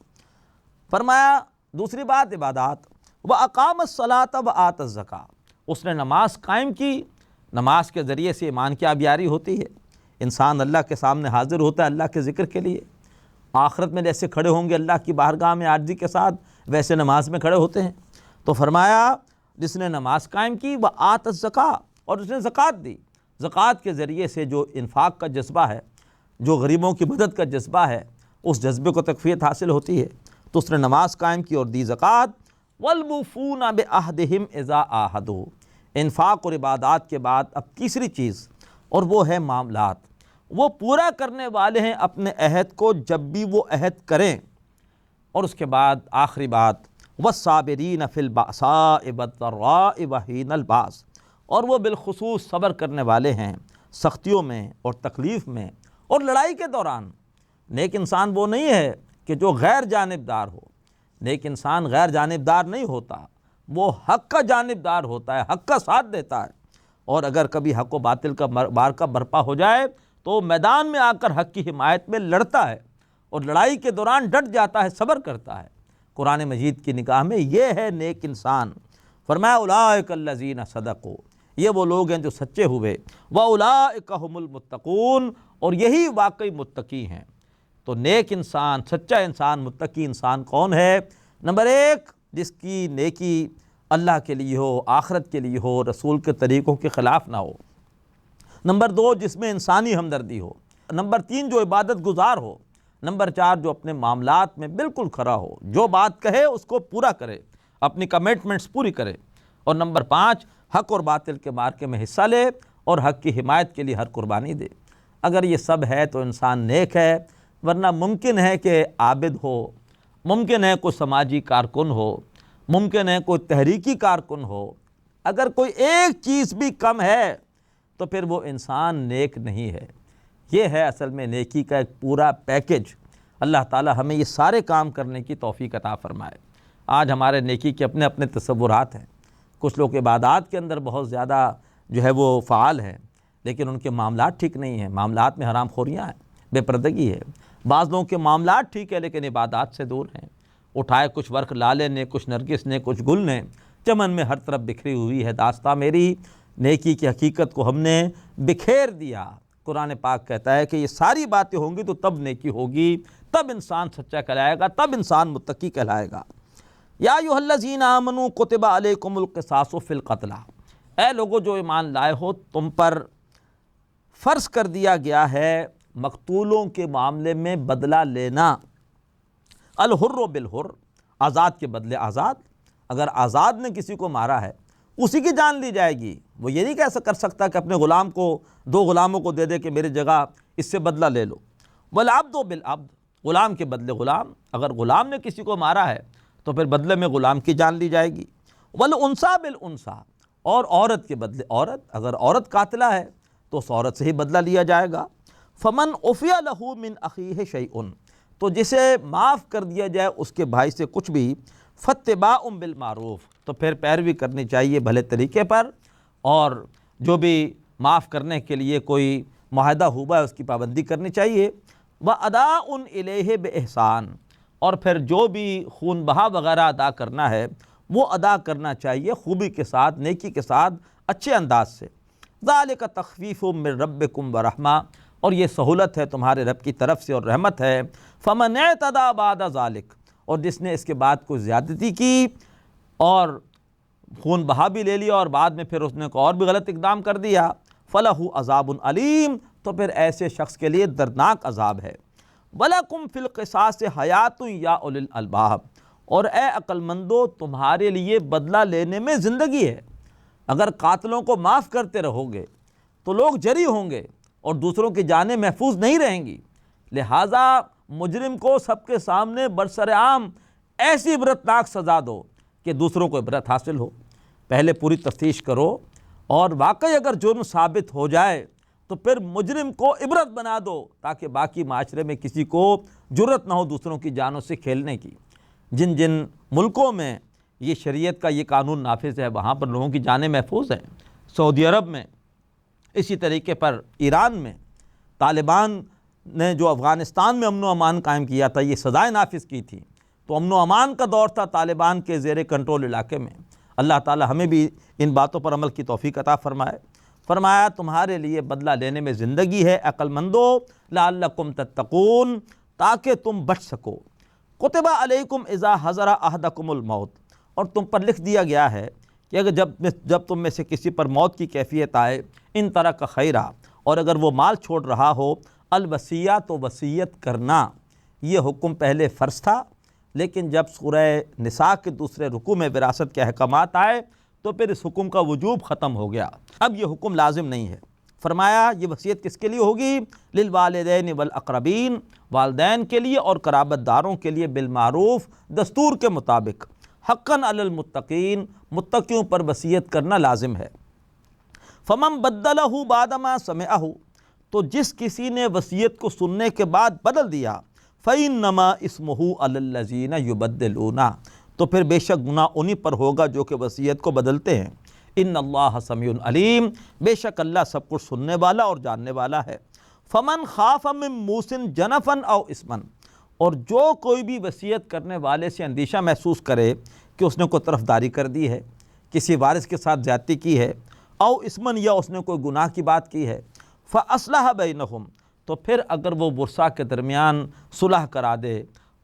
فرمایا دوسری بات عبادات، وَأَقَامَ الصَّلَاةَ وَآتَى الزَّكَاةَ، اس نے نماز قائم کی۔ نماز کے ذریعے سے ایمان کی آبیاری ہوتی ہے، انسان اللہ کے سامنے حاضر ہوتا ہے اللہ کے ذکر کے لیے۔ آخرت میں جیسے کھڑے ہوں گے اللہ کی بارگاہ میں عاجزی کے ساتھ، ویسے نماز میں کھڑے ہوتے ہیں۔ تو فرمایا جس نے نماز قائم کی، وَآتَى الزَّكَاةَ، اور اس نے زکوٰۃ دی۔ زکوٰۃ کے ذریعے سے جو انفاق کا جذبہ ہے، جو غریبوں کی مدد کا جذبہ ہے، اس جذبے کو تقویت حاصل ہوتی ہے۔ تو اس نے نماز قائم کی اور دی زکوٰۃ۔ وَالْمُوفُونَ بِعَہْدِهِمْ إِذَا عَاهَدُوا، انفاق اور عبادات کے بعد اب تیسری چیز، اور وہ ہے معاملات۔ وہ پورا کرنے والے ہیں اپنے عہد کو جب بھی وہ عہد کریں۔ اور اس کے بعد آخری بات، وَالصَّابِرِينَ فِي الْبَأْسَاءِ وَالضَّرَّاءِ وَحِينَ الْبَأْسِ، اور وہ بالخصوص صبر کرنے والے ہیں سختیوں میں اور تکلیف میں اور لڑائی کے دوران۔ نیک انسان وہ نہیں ہے کہ جو غیر جانبدار ہو، نیک انسان غیر جانبدار نہیں ہوتا، وہ حق کا جانبدار ہوتا ہے، حق کا ساتھ دیتا ہے، اور اگر کبھی حق و باطل کا معرکہ برپا ہو جائے تو میدان میں آ کر حق کی حمایت میں لڑتا ہے، اور لڑائی کے دوران ڈٹ جاتا ہے، صبر کرتا ہے۔ قرآن مجید کی نگاہ میں یہ ہے نیک انسان۔ فرمایا اولئک الذین صدقوا، یہ وہ لوگ ہیں جو سچے ہوئے، واولئک ھم المتقون، اور یہی واقعی متقی ہیں۔ تو نیک انسان، سچا انسان، متقی انسان کون ہے؟ نمبر 1، جس کی نیکی اللہ کے لیے ہو، آخرت کے لیے ہو، رسول کے طریقوں کے خلاف نہ ہو۔ نمبر 2، جس میں انسانی ہمدردی ہو۔ نمبر 3، جو عبادت گزار ہو۔ نمبر 4، جو اپنے معاملات میں بالکل کھرا ہو، جو بات کہے اس کو پورا کرے، اپنی کمٹمنٹس پوری کرے۔ اور نمبر 5، حق اور باطل کے معرکے میں حصہ لے اور حق کی حمایت کے لیے ہر قربانی دے۔ اگر یہ سب ہے تو انسان نیک ہے، ورنہ ممکن ہے کہ عابد ہو، ممکن ہے کوئی سماجی کارکن ہو، ممکن ہے کوئی تحریکی کارکن ہو، اگر کوئی ایک چیز بھی کم ہے تو پھر وہ انسان نیک نہیں ہے۔ یہ ہے اصل میں نیکی کا ایک پورا پیکج۔ اللہ تعالی ہمیں یہ سارے کام کرنے کی توفیق عطا فرمائے۔ آج ہمارے نیکی کے اپنے اپنے تصورات ہیں۔ کچھ لوگ عبادات کے اندر بہت زیادہ جو ہے وہ فعال ہیں، لیکن ان کے معاملات ٹھیک نہیں ہیں، معاملات میں حرام خوریاں ہیں، بے پردگی ہے۔ بعض لوگوں کے معاملات ٹھیک ہے لیکن عبادات سے دور ہیں۔ اٹھائے کچھ ورق لالے نے، کچھ نرگس نے، کچھ گل نے، چمن میں ہر طرف بکھری ہوئی ہے داستاں میری، نیکی کی حقیقت کو ہم نے بکھیر دیا۔ قرآن پاک کہتا ہے کہ یہ ساری باتیں ہوں گی تو تب نیکی ہوگی، تب انسان سچا کہلائے گا، تب انسان متقی کہلائے گا۔ یا ایھا الذین آمنوا کتب علیکم القصاص فی القتلی، اے لوگو جو ایمان لائے ہو، تم پر فرض کر دیا گیا ہے مقتولوں کے معاملے میں بدلہ لینا، الحر بالحر، آزاد کے بدلے آزاد، اگر آزاد نے کسی کو مارا ہے اسی کی جان لی جائے گی، وہ یہ نہیں کیسا کر سکتا کہ اپنے غلام کو 2 غلاموں کو دے دے کہ میری جگہ اس سے بدلہ لے لو۔ والعبد بالعبد، غلام کے بدلے غلام، اگر غلام نے کسی کو مارا ہے تو پھر بدلے میں غلام کی جان لی جائے گی۔ والانثى بالانثى، اور عورت کے بدلے عورت، اگر عورت قاتلہ ہے تو اس عورت سے ہی بدلہ لیا جائے گا۔ فمن عفی لہ من اخیہ شیء، تو جسے معاف کر دیا جائے اس کے بھائی سے کچھ بھی، فاتباع بالمعروف، تو پھر پیروی کرنی چاہیے بھلے طریقے پر، اور جو بھی معاف کرنے کے لیے کوئی معاہدہ ہوا ہے اس کی پابندی کرنی چاہیے۔ واداء الیہ باحسان، اور پھر جو بھی خون بہا وغیرہ ادا کرنا ہے وہ ادا کرنا چاہیے خوبی کے ساتھ، نیکی کے ساتھ، اچھے انداز سے۔ ذالک تخفیف من ربکم ورحمہ، اور یہ سہولت ہے تمہارے رب کی طرف سے اور رحمت ہے۔ فمن اعتدی بعد ذالک، اور جس نے اس کے بعد کوئی زیادتی کی اور خون بہا بھی لے لیا اور بعد میں پھر اس نے کوئی اور بھی غلط اقدام کر دیا، فلہ عذاب علیم، تو پھر ایسے شخص کے لیے دردناک عذاب ہے۔ وَلَكُمْ فِي الْقِصَاصِ حَيَاةٌ يَا أُولِي الْأَلْبَابِ، اور اے عقل مندو تمہارے لیے بدلہ لینے میں زندگی ہے۔ اگر قاتلوں کو معاف کرتے رہو گے تو لوگ جری ہوں گے اور دوسروں کی جانیں محفوظ نہیں رہیں گی، لہٰذا مجرم کو سب کے سامنے برسر عام ایسی عبرتناک سزا دو کہ دوسروں کو عبرت حاصل ہو۔ پہلے پوری تفتیش کرو، اور واقعی اگر جرم ثابت ہو جائے تو پھر مجرم کو عبرت بنا دو تاکہ باقی معاشرے میں کسی کو جرت نہ ہو دوسروں کی جانوں سے کھیلنے کی۔ جن جن ملکوں میں یہ شریعت کا یہ قانون نافذ ہے وہاں پر لوگوں کی جانیں محفوظ ہیں۔ سعودی عرب میں، اسی طریقے پر ایران میں، طالبان نے جو افغانستان میں امن و امان قائم کیا تھا، یہ سزائیں نافذ کی تھی، تو امن و امان کا دور تھا طالبان کے زیر کنٹرول علاقے میں۔ اللہ تعالی ہمیں بھی ان باتوں پر عمل کی توفیق عطا فرمائے۔ فرمایا تمہارے لیے بدلہ لینے میں زندگی ہے عقل مندو، لعلکم تتقون، تاکہ تم بچ سکو۔ کتب علیکم اذا حضر احدکم الموت، اور تم پر لکھ دیا گیا ہے کہ اگر جب تم میں سے کسی پر موت کی کیفیت آئے، ان ترک خیرا، اور اگر وہ مال چھوڑ رہا ہو، الوصیہ، تو وصیت کرنا۔ یہ حکم پہلے فرض تھا، لیکن جب سورہ نساء کے دوسرے رکوع میں وراثت کے احکامات آئے تو پھر اس حکم کا وجوب ختم ہو گیا، اب یہ حکم لازم نہیں ہے۔ فرمایا یہ وصیت کس کے لیے ہوگی؟ للوالدین والاقربین، والدین کے لیے اور قرابت داروں کے لیے، بالمعروف، دستور کے مطابق، حقاً علی المتقین، متقیوں پر وصیت کرنا لازم ہے۔ فمن بدلہ بعد ما سمعہ، تو جس کسی نے وصیت کو سننے کے بعد بدل دیا، فإنما اسمہ علی الذین یبدلون، تو پھر بے شک گناہ انہی پر ہوگا جو کہ وصیت کو بدلتے ہیں۔ ان اللہ سمیع علیم، بے شک اللہ سب کچھ سننے والا اور جاننے والا ہے۔ فمن خاف من موص جنفا او اثما، اور جو کوئی بھی وصیت کرنے والے سے اندیشہ محسوس کرے کہ اس نے کوئی طرفداری کر دی ہے، کسی وارث کے ساتھ زیادتی کی ہے، او اثما، یا اس نے کوئی گناہ کی بات کی ہے، فاصلح بینہم، تو پھر اگر وہ ورثاء کے درمیان صلح کرا دے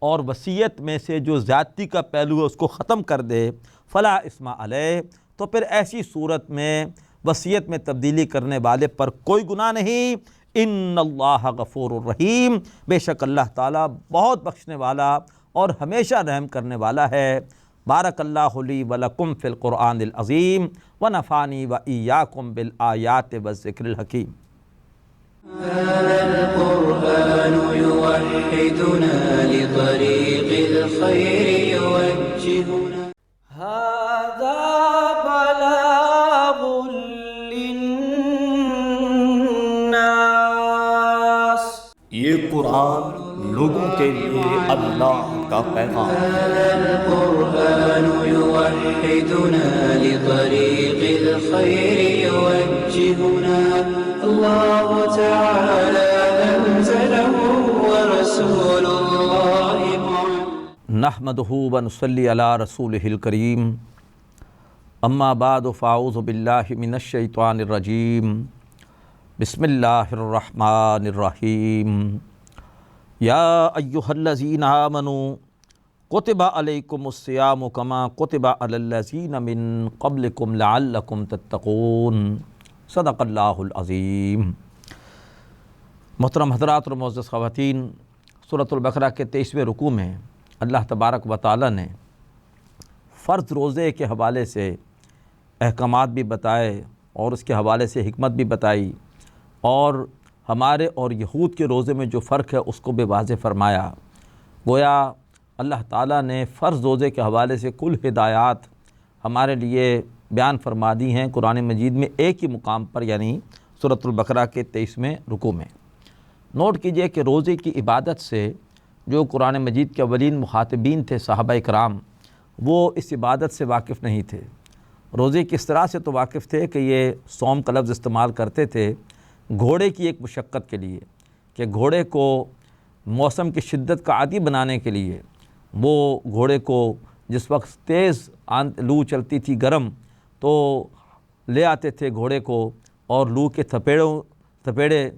اور وصیت میں سے جو زیادتی کا پہلو ہے اس کو ختم کر دے، فلا اثم علیہ، تو پھر ایسی صورت میں وصیت میں تبدیلی کرنے والے پر کوئی گناہ نہیں۔ ان اللہ غفور الرحیم، بے شک اللہ تعالیٰ بہت بخشنے والا اور ہمیشہ رحم کرنے والا ہے۔ بارک اللہ لی ولکم فی القرآن العظیم، ونفعنی وإیاکم بالآیات والذکر الحکیم۔ هذا القرآن يوحدنا لطريق الخير يوجهنا، هذا بلاغ للناس، یہ قرآن لوگوں کے لیے اللہ کا پیغام ہے۔ هذا القرآن يوحدنا لطريق الخير يوجهنا، الله تعالى أنزله ورسول الله معلم، نحمده ونصلي على رسوله الكريم، اما بعد فاعوذ باللہ من الشیطان الرجیم، بسم اللہ الرحمن الرحیم۔ یا ایہا الذین آمنوا کتب علیکم الصیام کما کتب علی الذین من قبلکم لعلکم تتقون، صدق اللہ العظیم۔ محترم حضرات اور معزز خواتین، سورۃ البقرہ کے 23ویں رکوع میں اللہ تبارک و تعالی نے فرض روزے کے حوالے سے احکامات بھی بتائے اور اس کے حوالے سے حکمت بھی بتائی، اور ہمارے اور یہود کے روزے میں جو فرق ہے اس کو بھی واضح فرمایا۔ گویا اللہ تعالیٰ نے فرض روزے کے حوالے سے کل ہدایات ہمارے لیے بیان فرما دی ہیں قرآن مجید میں ایک ہی مقام پر، یعنی سورۃ البقرہ کے 23ویں رکوع میں۔ نوٹ کیجئے کہ روزے کی عبادت سے جو قرآن مجید کے اولین مخاطبین تھے صحابہ کرام، وہ اس عبادت سے واقف نہیں تھے۔ روزے کس طرح سے تو واقف تھے کہ یہ صوم کا لفظ استعمال کرتے تھے گھوڑے کی ایک مشقت کے لیے، کہ گھوڑے کو موسم کی شدت کا عادی بنانے کے لیے وہ گھوڑے کو جس وقت تیز لو چلتی تھی گرم، تو لے آتے تھے گھوڑے کو اور لو کے تھپیڑے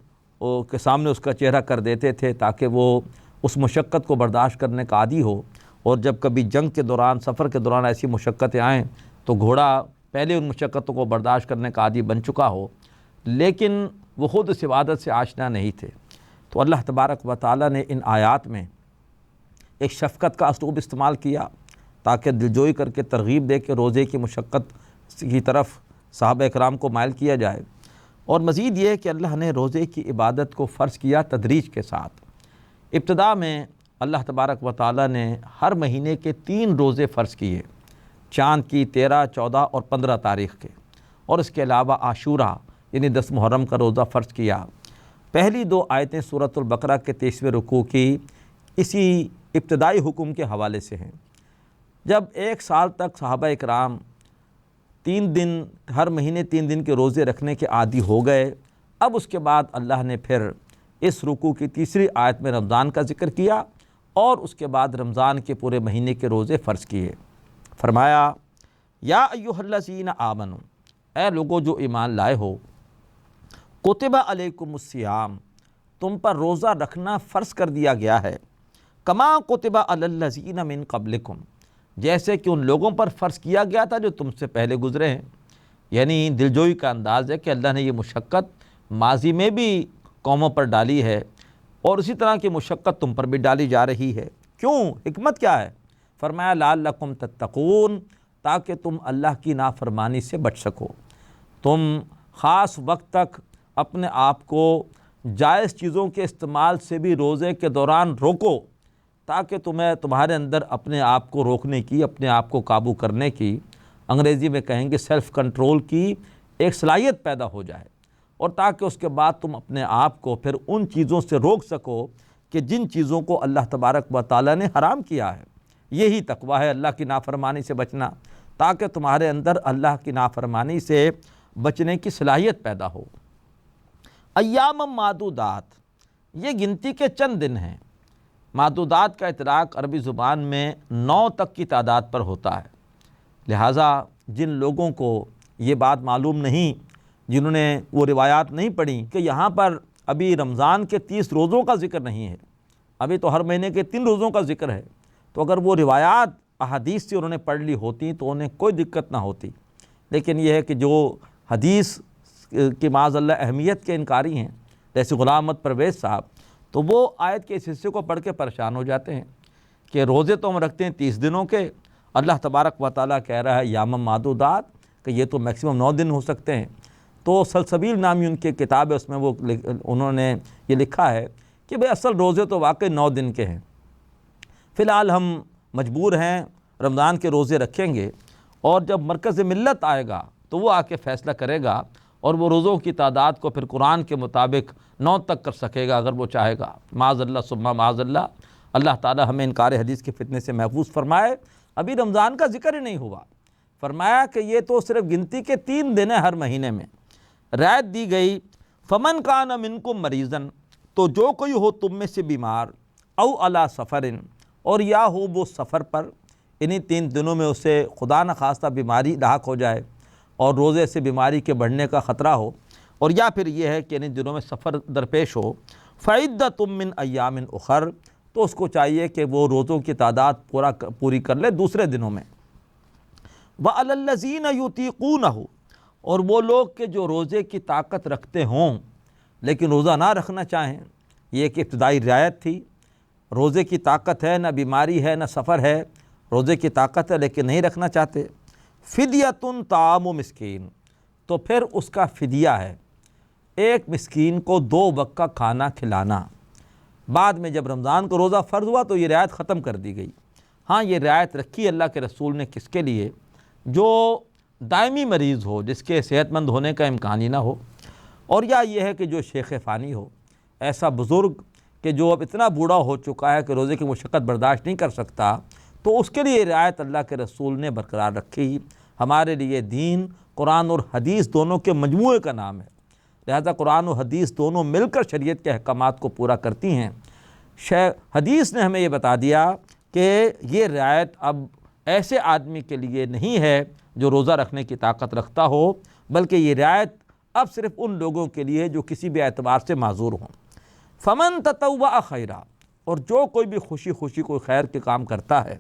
کے سامنے اس کا چہرہ کر دیتے تھے تاکہ وہ اس مشقت کو برداشت کرنے کا عادی ہو، اور جب کبھی جنگ کے دوران، سفر کے دوران ایسی مشقتیں آئیں تو گھوڑا پہلے ان مشقتوں کو برداشت کرنے کا عادی بن چکا ہو، لیکن وہ خود اس عبادت سے آشنا نہیں تھے۔ تو اللہ تبارک و تعالیٰ نے ان آیات میں ایک شفقت کا اسلوب استعمال کیا تاکہ دلجوئی کر کے ترغیب دے کے روزے کی مشقت کی طرف صحابہ کرام کو مائل کیا جائے، اور مزید یہ کہ اللہ نے روزے کی عبادت کو فرض کیا تدریج کے ساتھ۔ ابتدا میں اللہ تبارک و تعالیٰ نے ہر مہینے کے 3 روزے فرض کیے، چاند کی 13، 14 اور 15 تاریخ کے، اور اس کے علاوہ عاشورہ یعنی 10 محرم کا روزہ فرض کیا۔ پہلی 2 آیتیں سورۃ البقرہ کے 23ویں رکوع کی اسی ابتدائی حکم کے حوالے سے ہیں۔ جب 1 سال تک صحابہ اکرام 3 دن ہر مہینے 3 دن کے روزے رکھنے کے عادی ہو گئے، اب اس کے بعد اللہ نے پھر اس رکوع کی 3ری آیت میں رمضان کا ذکر کیا، اور اس کے بعد رمضان کے پورے مہینے کے روزے فرض کیے۔ فرمایا یا ایھا الذین آمنوا، اے لوگو جو ایمان لائے ہو، کتب علیکم الصیام، تم پر روزہ رکھنا فرض کر دیا گیا ہے، کما کتب علی الذین من قبلکم، جیسے کہ ان لوگوں پر فرض کیا گیا تھا جو تم سے پہلے گزرے ہیں۔ یعنی دلجوئی کا انداز ہے کہ اللہ نے یہ مشقت ماضی میں بھی قوموں پر ڈالی ہے، اور اسی طرح کی مشقت تم پر بھی ڈالی جا رہی ہے۔ کیوں؟ حکمت کیا ہے؟ فرمایا لعلکم تتقون، تاکہ تم اللہ کی نافرمانی سے بچ سکو، تم خاص وقت تک اپنے آپ کو جائز چیزوں کے استعمال سے بھی روزے کے دوران روکو، تاکہ تمہارے اندر اپنے آپ کو روکنے کی، اپنے آپ کو قابو کرنے کی، انگریزی میں کہیں گے سیلف کنٹرول کی ایک صلاحیت پیدا ہو جائے، اور تاکہ اس کے بعد تم اپنے آپ کو پھر ان چیزوں سے روک سکو کہ جن چیزوں کو اللہ تبارک و تعالیٰ نے حرام کیا ہے۔ یہی تقویٰ ہے، اللہ کی نافرمانی سے بچنا، تاکہ تمہارے اندر اللہ کی نافرمانی سے بچنے کی صلاحیت پیدا ہو۔ ایام معدودات، یہ گنتی کے چند دن ہیں۔ معدودات کا اطلاق عربی زبان میں 9 تک کی تعداد پر ہوتا ہے، لہٰذا جن لوگوں کو یہ بات معلوم نہیں، جنہوں نے وہ روایات نہیں پڑھیں کہ یہاں پر ابھی رمضان کے 30 روزوں کا ذکر نہیں ہے، ابھی تو ہر مہینے کے 3 روزوں کا ذکر ہے، تو اگر وہ روایات احادیث سے انہوں نے پڑھ لی ہوتی تو انہیں کوئی دقت نہ ہوتی۔ لیکن یہ ہے کہ جو حدیث کی معاذ اللہ اہمیت کے انکاری ہیں، جیسے غلام احمد پرویز صاحب، تو وہ آیت کے اس حصے کو پڑھ کے پریشان ہو جاتے ہیں کہ روزے تو ہم رکھتے ہیں 30 دنوں کے، اللہ تبارک و تعالیٰ کہہ رہا ہے یام معدودات، کہ یہ تو میکسیمم 9 دن ہو سکتے ہیں۔ تو سلسبیل نامی ان کی کتاب ہے، اس میں انہوں نے یہ لکھا ہے کہ بھئی اصل روزے تو واقعی 9 دن کے ہیں، فی الحال ہم مجبور ہیں رمضان کے روزے رکھیں گے، اور جب مرکز ملت آئے گا تو وہ آ کے فیصلہ کرے گا، اور وہ روزوں کی تعداد کو پھر قرآن کے مطابق 9 تک کر سکے گا اگر وہ چاہے گا۔ معاذ اللہ ثم معاذ اللہ، اللہ تعالی ہمیں انکار حدیث کے فتنے سے محفوظ فرمائے۔ ابھی رمضان کا ذکر ہی نہیں ہوا، فرمایا کہ یہ تو صرف گنتی کے 3 دن ہیں ہر مہینے میں۔ رعایت دی گئی فمن کان منکم مریضن، تو جو کوئی ہو تم میں سے بیمار، او علی سفرن، اور یا ہو وہ سفر پر، انہی 3 دنوں میں اسے خدا نخواستہ بیماری لاحق ہو جائے اور روزے سے بیماری کے بڑھنے کا خطرہ ہو، اور یا پھر یہ ہے کہ ان دنوں میں سفر درپیش ہو، فعدۃ من ایام اخر، تو اس کو چاہیے کہ وہ روزوں کی تعداد پوری کر لے دوسرے دنوں میں۔ وعلی الذین یطیقونہ، اور وہ لوگ کہ جو روزے کی طاقت رکھتے ہوں، لیکن روزہ نہ رکھنا چاہیں، یہ ایک ابتدائی رعایت تھی۔ روزے کی طاقت ہے، نہ بیماری ہے نہ سفر ہے، روزے کی طاقت ہے لیکن نہیں رکھنا چاہتے۔ فدیۃ طعام مسکین، تو پھر اس کا فدیہ ہے ایک مسکین کو 2 وقت کا کھانا کھلانا۔ بعد میں جب رمضان کو روزہ فرض ہوا تو یہ رعایت ختم کر دی گئی۔ ہاں یہ رعایت رکھی اللہ کے رسول نے کس کے لیے؟ جو دائمی مریض ہو، جس کے صحت مند ہونے کا امکان ہی نہ ہو، اور یا یہ ہے کہ جو شیخ فانی ہو، ایسا بزرگ کہ جو اب اتنا بوڑھا ہو چکا ہے کہ روزے کی مشقت برداشت نہیں کر سکتا، تو اس کے لیے رعایت اللہ کے رسول نے برقرار رکھی۔ ہمارے لیے دین قرآن اور حدیث دونوں کے مجموعے کا نام ہے، لہذا قرآن و حدیث دونوں مل کر شریعت کے احکامات کو پورا کرتی ہیں۔ حدیث نے ہمیں یہ بتا دیا کہ یہ رعایت اب ایسے آدمی کے لیے نہیں ہے جو روزہ رکھنے کی طاقت رکھتا ہو، بلکہ یہ رعایت اب صرف ان لوگوں کے لیے جو کسی بھی اعتبار سے معذور ہوں۔ فمن تطوع خیرا، اور جو کوئی بھی خوشی خوشی کوئی خیر کے کام کرتا ہے،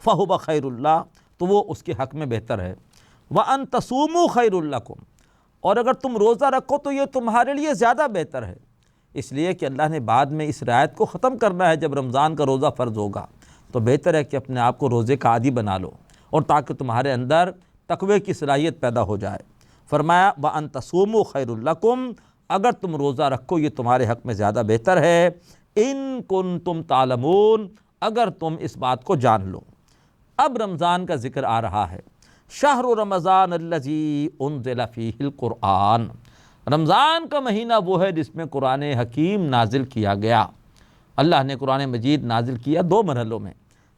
فہو خیر اللہ، تو وہ اس کے حق میں بہتر ہے۔ وَأَن تَصُومُوا خَيْرٌ لَكُمْ، اور اگر تم روزہ رکھو تو یہ تمہارے لیے زیادہ بہتر ہے، اس لیے کہ اللہ نے بعد میں اس رعایت کو ختم کرنا ہے۔ جب رمضان کا روزہ فرض ہوگا تو بہتر ہے کہ اپنے آپ کو روزے کا عادی بنا لو، اور تاکہ تمہارے اندر تقوی کی صلاحیت پیدا ہو جائے۔ فرمایا وَأَن تَصُومُوا خَيْرٌ لَكُمْ، اگر تم روزہ رکھو یہ تمہارے حق میں زیادہ بہتر ہے۔ إِن كُنتُمْ تَعْلَمُونَ، اگر تم اس بات کو جان لو۔ اب رمضان کا ذکر آ رہا ہے۔ شہر رمضان الذی انزل فیہ القرآن، رمضان کا مہینہ وہ ہے جس میں قرآن حکیم نازل کیا گیا۔ اللہ نے قرآن مجید نازل کیا 2 مرحلوں میں۔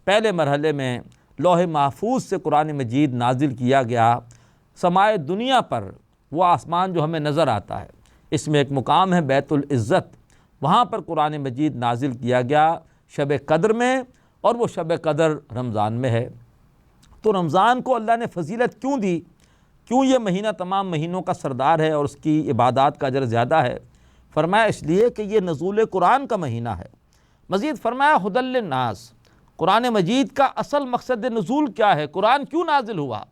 پہلے مرحلے میں لوح محفوظ سے قرآن مجید نازل کیا گیا سمائے دنیا پر، وہ آسمان جو ہمیں نظر آتا ہے، اس میں ایک مقام ہے بیت العزت، وہاں پر قرآن مجید نازل کیا گیا شب قدر میں، اور وہ شب قدر رمضان میں ہے۔ تو رمضان کو اللہ نے فضیلت کیوں دی؟ کیوں یہ مہینہ تمام مہینوں کا سردار ہے اور اس کی عبادات کا اجر زیادہ ہے؟ فرمایا اس لیے کہ یہ نزول قرآن کا مہینہ ہے۔ مزید فرمایا ھدی للناس، قرآن مجید کا اصل مقصد نزول کیا ہے؟ قرآن کیوں نازل ہوا؟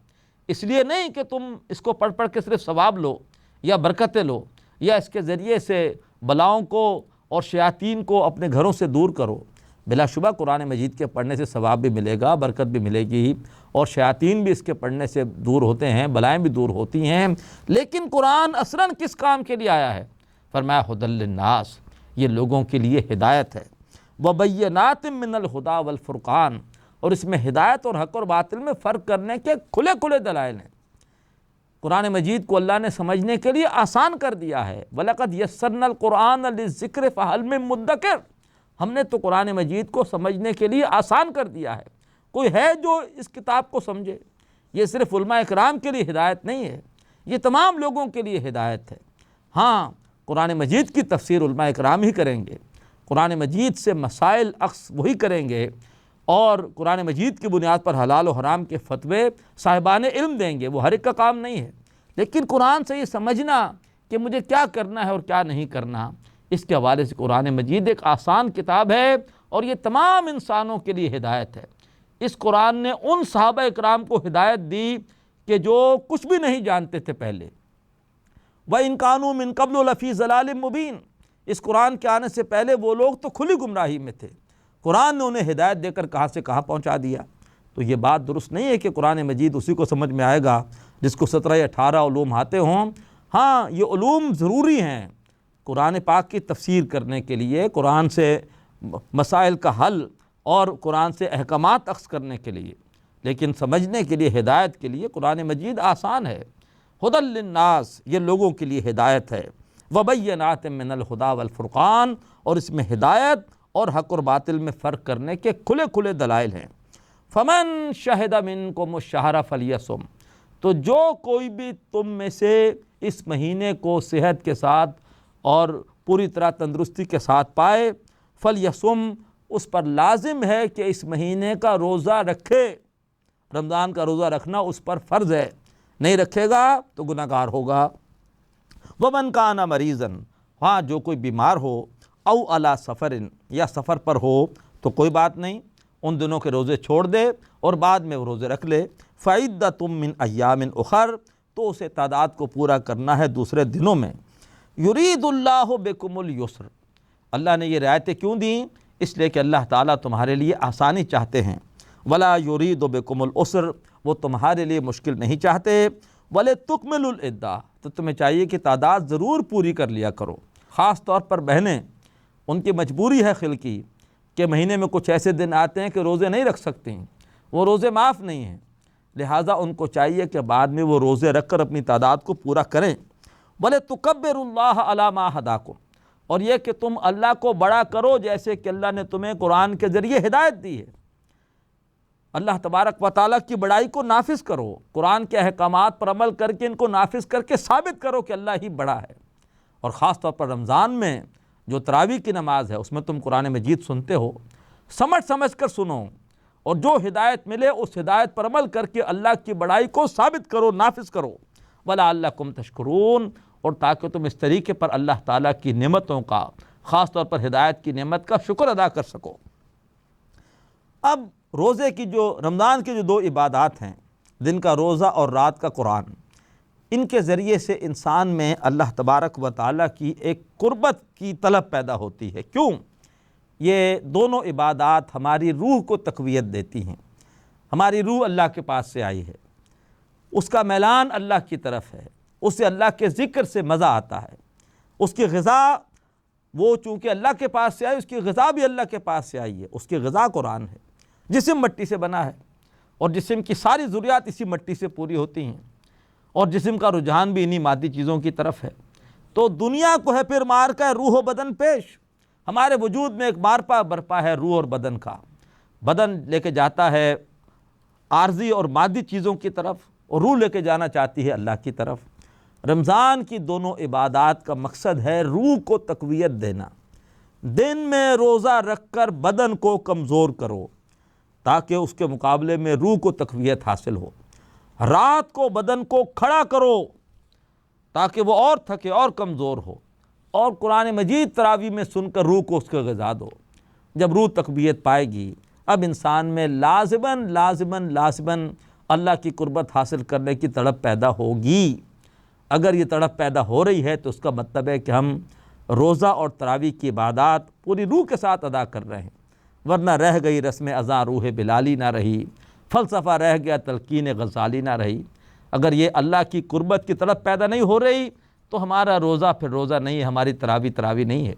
اس لیے نہیں کہ تم اس کو پڑھ پڑھ کے صرف ثواب لو یا برکتیں لو، یا اس کے ذریعے سے بلاؤں کو اور شیاطین کو اپنے گھروں سے دور کرو۔ بلا شبہ قرآن مجید کے پڑھنے سے ثواب بھی ملے گا، برکت بھی ملے گی، اور شیاطین بھی اس کے پڑھنے سے دور ہوتے ہیں، بلائیں بھی دور ہوتی ہیں۔ لیکن قرآن اصلاً کس کام کے لیے آیا ہے؟ فرمایا ھدی للناس، یہ لوگوں کے لیے ہدایت ہے۔ وَبَيِّنَاتٍ مِّنَ الْہُدىٰ وَالْفُرْقَانِ، اور اس میں ہدایت اور حق اور باطل میں فرق کرنے کے کھلے کھلے دلائل ہیں۔ قرآن مجید کو اللہ نے سمجھنے کے لیے آسان کر دیا ہے۔ وَلَقَدْ يَسَّرْنَا الْقُرْآنَ لِلذِّكْرِ فَهَلْ مِن مُدَّكِرٍ، ہم نے تو قرآن مجید کو سمجھنے کے لیے آسان کر دیا ہے، کوئی ہے جو اس کتاب کو سمجھے؟ یہ صرف علماء اکرام کے لیے ہدایت نہیں ہے، یہ تمام لوگوں کے لیے ہدایت ہے۔ ہاں قرآن مجید کی تفسیر علماء اکرام ہی کریں گے، قرآن مجید سے مسائل اخذ وہی کریں گے، اور قرآن مجید کی بنیاد پر حلال و حرام کے فتوے صاحبان علم دیں گے، وہ ہر ایک کا کام نہیں ہے۔ لیکن قرآن سے یہ سمجھنا کہ مجھے کیا کرنا ہے اور کیا نہیں کرنا، اس کے حوالے سے قرآن مجید ایک آسان کتاب ہے، اور یہ تمام انسانوں کے لیے ہدایت ہے۔ اس قرآن نے ان صحابہ اکرام کو ہدایت دی کہ جو کچھ بھی نہیں جانتے تھے پہلے۔ وَإِن كَانُوا مِن قَبْلُ لَفِي ضَلَالٍ مُبِينٍ، اس قرآن کے آنے سے پہلے وہ لوگ تو کھلی گمراہی میں تھے، قرآن نے انہیں ہدایت دے کر کہاں سے کہاں پہنچا دیا۔ تو یہ بات درست نہیں ہے کہ قرآن مجید اسی کو سمجھ میں آئے گا جس کو 17 یا 18 علوم آتے ہوں۔ ہاں یہ علوم ضروری ہیں قرآن پاک کی تفسیر کرنے کے لیے، قرآن سے مسائل کا حل اور قرآن سے احکامات اخذ کرنے کے لیے، لیکن سمجھنے کے لیے، ہدایت کے لیے قرآن مجید آسان ہے۔ ھدی للناس، یہ لوگوں کے لیے ہدایت ہے۔ وَبَيِّنَاتٍ مِّنَ الْہُدىٰ وَالْفُرْقَانِ، اور اس میں ہدایت اور حق اور باطل میں فرق کرنے کے کھلے کھلے دلائل ہیں۔ فَمَن شَهِدَ مِنْكُمُ الشَّهْرَ فَلْيَصُمْ، تو جو کوئی بھی تم میں سے اس مہینے کو صحت کے ساتھ اور پوری طرح تندرستی کے ساتھ پائے، فَلْيَصُمْ، اس پر لازم ہے کہ اس مہینے کا روزہ رکھے۔ رمضان کا روزہ رکھنا اس پر فرض ہے، نہیں رکھے گا تو گناہ گار ہوگا۔ وَمَنْ كَانَ مَرِيضًا، ہاں جو کوئی بیمار ہو، او علی سفر، یا سفر پر ہو تو کوئی بات نہیں، ان دنوں کے روزے چھوڑ دے اور بعد میں وہ روزے رکھ لے۔ فَعِدَّةٌ مِّنْ أَيَّامٍ أُخَرَ، تو اسے تعداد کو پورا کرنا ہے دوسرے دنوں میں۔ یرید اللہ بکم الیسر، اللہ نے یہ رعایتیں کیوں دیں؟ اس لیے کہ اللہ تعالیٰ تمہارے لیے آسانی چاہتے ہیں۔ ولا یرید بکم العسر، وہ تمہارے لیے مشکل نہیں چاہتے۔ ولتکملوا العدہ، تو تمہیں چاہیے کہ تعداد ضرور پوری کر لیا کرو۔ خاص طور پر بہنیں، ان کی مجبوری ہے خلقی کہ مہینے میں کچھ ایسے دن آتے ہیں کہ روزے نہیں رکھ سکتی، وہ روزے معاف نہیں ہیں، لہٰذا ان کو چاہیے کہ بعد میں وہ روزے رکھ کر اپنی تعداد کو پورا کریں۔ وَلِتُكَبِّرُوا اللَّهَ عَلَى مَا هَدَاكُمْ، اور یہ کہ تم اللہ کو بڑا کرو جیسے کہ اللہ نے تمہیں قرآن کے ذریعے ہدایت دی ہے۔ اللہ تبارک و تعالیٰ کی بڑائی کو نافذ کرو، قرآن کے احکامات پر عمل کر کے ان کو نافذ کر کے ثابت کرو کہ اللہ ہی بڑا ہے۔ اور خاص طور پر رمضان میں جو تراویح کی نماز ہے، اس میں تم قرآن مجید سنتے ہو، سمجھ سمجھ کر سنو، اور جو ہدایت ملے اس ہدایت پر عمل کر کے اللہ کی بڑائی کو ثابت کرو، نافذ کرو۔ وَلَعَلَّكُمْ تَشْكُرُونَ، اور تاکہ تم اس طریقے پر اللہ تعالیٰ کی نعمتوں کا، خاص طور پر ہدایت کی نعمت کا شکر ادا کر سکو۔ اب روزے کی رمضان کی جو دو عبادات ہیں، دن کا روزہ اور رات کا قرآن، ان کے ذریعے سے انسان میں اللہ تبارک و تعالیٰ کی ایک قربت کی طلب پیدا ہوتی ہے۔ کیوں؟ یہ دونوں عبادات ہماری روح کو تقویت دیتی ہیں۔ ہماری روح اللہ کے پاس سے آئی ہے، اس کا میلان اللہ کی طرف ہے، اسے اللہ کے ذکر سے مزہ آتا ہے، اس کی غذا، وہ چونکہ اللہ کے پاس سے آئی، اس کی غذا بھی اللہ کے پاس سے آئی ہے، اس کی غذا قرآن ہے۔ جسم مٹی سے بنا ہے، اور جسم کی ساری ضروریات اسی مٹی سے پوری ہوتی ہیں، اور جسم کا رجحان بھی انہی مادی چیزوں کی طرف ہے۔ تو دنیا کو ہے پھر مارکہ روح و بدن پیش، ہمارے وجود میں ایک مارپا برپا ہے روح اور بدن کا۔ بدن لے کے جاتا ہے عارضی اور مادی چیزوں کی طرف، اور روح لے کے جانا چاہتی ہے اللہ کی طرف۔ رمضان کی دونوں عبادات کا مقصد ہے روح کو تقویت دینا۔ دن میں روزہ رکھ کر بدن کو کمزور کرو تاکہ اس کے مقابلے میں روح کو تقویت حاصل ہو۔ رات کو بدن کو کھڑا کرو تاکہ وہ اور تھکے اور کمزور ہو، اور قرآن مجید تراویح میں سن کر روح کو اس کا غذا دو۔ جب روح تقویت پائے گی، اب انسان میں لازماً اللہ کی قربت حاصل کرنے کی تڑپ پیدا ہوگی۔ اگر یہ تڑپ پیدا ہو رہی ہے تو اس کا مطلب ہے کہ ہم روزہ اور تراویح کی عبادات پوری روح کے ساتھ ادا کر رہے ہیں، ورنہ رہ گئی رسم اذاں روح بلالی نہ رہی، فلسفہ رہ گیا تلقین غزالی نہ رہی۔ اگر یہ اللہ کی قربت کی طرف پیدا نہیں ہو رہی تو ہمارا روزہ پھر روزہ نہیں ہے، ہماری تراویح نہیں ہے۔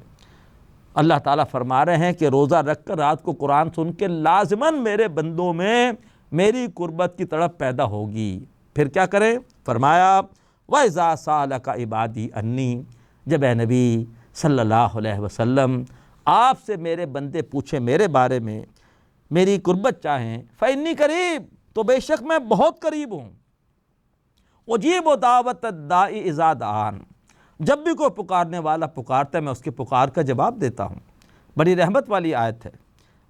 اللہ تعالیٰ فرما رہے ہیں کہ روزہ رکھ کر رات کو قرآن سن کے لازماً میرے بندوں میں میری قربت کی طرف پیدا ہوگی۔ پھر کیا کریں؟ فرمایا وَإِذَا سَأَلَكَ عِبَادِي عَنِّي، جب اے نبی صلی اللہ علیہ وسلم آپ سے میرے بندے پوچھیں میرے بارے میں، میری قربت چاہیں، فَإِنِّي قریب، تو بے شک میں بہت قریب ہوں۔ اجیب دعوت الداعی اذا دعان، جب بھی کوئی پکارنے والا پکارتا ہے میں اس کی پکار کا جواب دیتا ہوں۔ بڑی رحمت والی آیت ہے،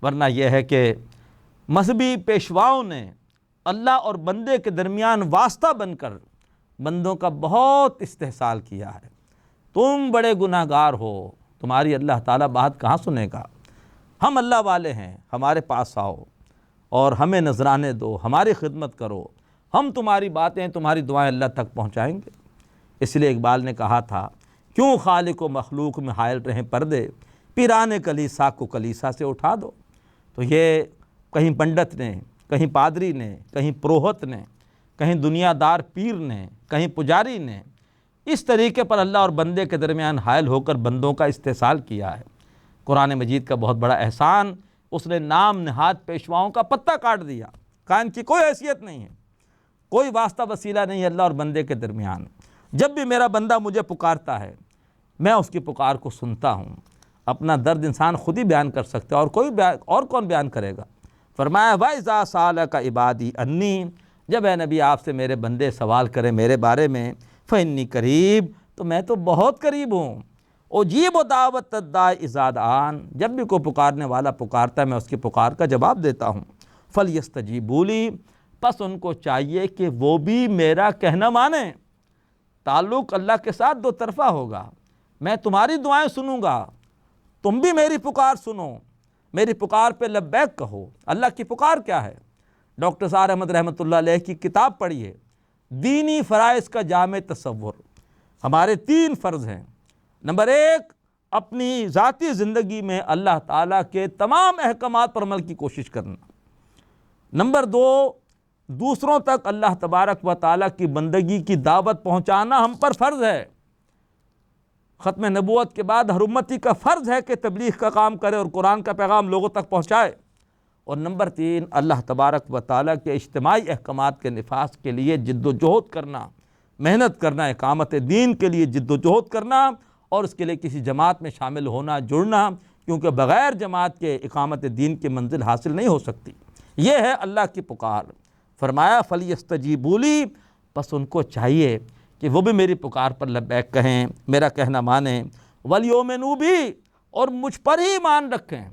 ورنہ یہ ہے کہ مذہبی پیشواؤں نے اللہ اور بندے کے درمیان واسطہ بن کر بندوں کا بہت استحصال کیا ہے۔ تم بڑے گناہ گار ہو، تمہاری اللہ تعالیٰ بات کہاں سنے گا؟ ہم اللہ والے ہیں، ہمارے پاس آؤ اور ہمیں نذرانے دو، ہماری خدمت کرو، ہم تمہاری باتیں، تمہاری دعائیں اللہ تک پہنچائیں گے۔ اس لیے اقبال نے کہا تھا، کیوں خالق و مخلوق میں حائل رہیں پردے، پیران کلیسا کو کلیسا سے اٹھا دو۔ تو یہ کہیں پنڈت نے، کہیں پادری نے، کہیں پروہت نے، کہیں دنیا دار پیر نے، کہیں پجاری نے اس طریقے پر اللہ اور بندے کے درمیان حائل ہو کر بندوں کا استحصال کیا ہے۔ قرآن مجید کا بہت بڑا احسان، اس نے نام نہاد پیشواؤں کا پتہ کاٹ دیا، کہا ان کی کوئی حیثیت نہیں ہے، کوئی واسطہ وسیلہ نہیں ہے اللہ اور بندے کے درمیان۔ جب بھی میرا بندہ مجھے پکارتا ہے میں اس کی پکار کو سنتا ہوں۔ اپنا درد انسان خود ہی بیان کر سکتا ہے، اور کون بیان کرے گا؟ فرمایا وَإِذَا سَأَلَكَ عِبَادِي عَنِّي، جب اے نبی آپ سے میرے بندے سوال کریں میرے بارے میں، فَإِنِّي قریب، تو میں تو بہت قریب ہوں۔ اجیب دعوت الداعی اذا دعان، جب بھی کوئی پکارنے والا پکارتا ہے میں اس کی پکار کا جواب دیتا ہوں۔ فَلْيَسْتَجِيبُوا لِي، پس ان کو چاہیے کہ وہ بھی میرا کہنا مانیں۔ تعلق اللہ کے ساتھ دو طرفہ ہوگا، میں تمہاری دعائیں سنوں گا، تم بھی میری پکار سنو، میری پکار پہ لبیک کہو۔ اللہ کی پکار کیا ہے؟ ڈاکٹر سعد احمد رحمۃ اللہ علیہ کی کتاب پڑھیے، دینی فرائض کا جامع تصور۔ ہمارے 3 فرض ہیں، نمبر ایک، اپنی ذاتی زندگی میں اللہ تعالیٰ کے تمام احکامات پر عمل کی کوشش کرنا۔ نمبر دو، دوسروں تک اللہ تبارک و تعالیٰ کی بندگی کی دعوت پہنچانا ہم پر فرض ہے۔ ختم نبوت کے بعد ہر امتی کا فرض ہے کہ تبلیغ کا کام کرے اور قرآن کا پیغام لوگوں تک پہنچائے۔ اور نمبر تین، اللہ تبارک و تعالیٰ کے اجتماعی احکامات کے نفاذ کے لیے جد و جہد کرنا، محنت کرنا، اقامت دین کے لیے جد و جہد کرنا، اور اس کے لیے کسی جماعت میں شامل ہونا، جڑنا، کیونکہ بغیر جماعت کے اقامت دین کی منزل حاصل نہیں ہو سکتی۔ یہ ہے اللہ کی پکار۔ فرمایا فَلْيَسْتَجِيبُوا لِي، بس ان کو چاہیے کہ وہ بھی میری پکار پر لبیک کہیں، میرا کہنا مانیں، وَلْيُؤْمِنُوا بِي، اور مجھ پر ہی ایمان رکھیں،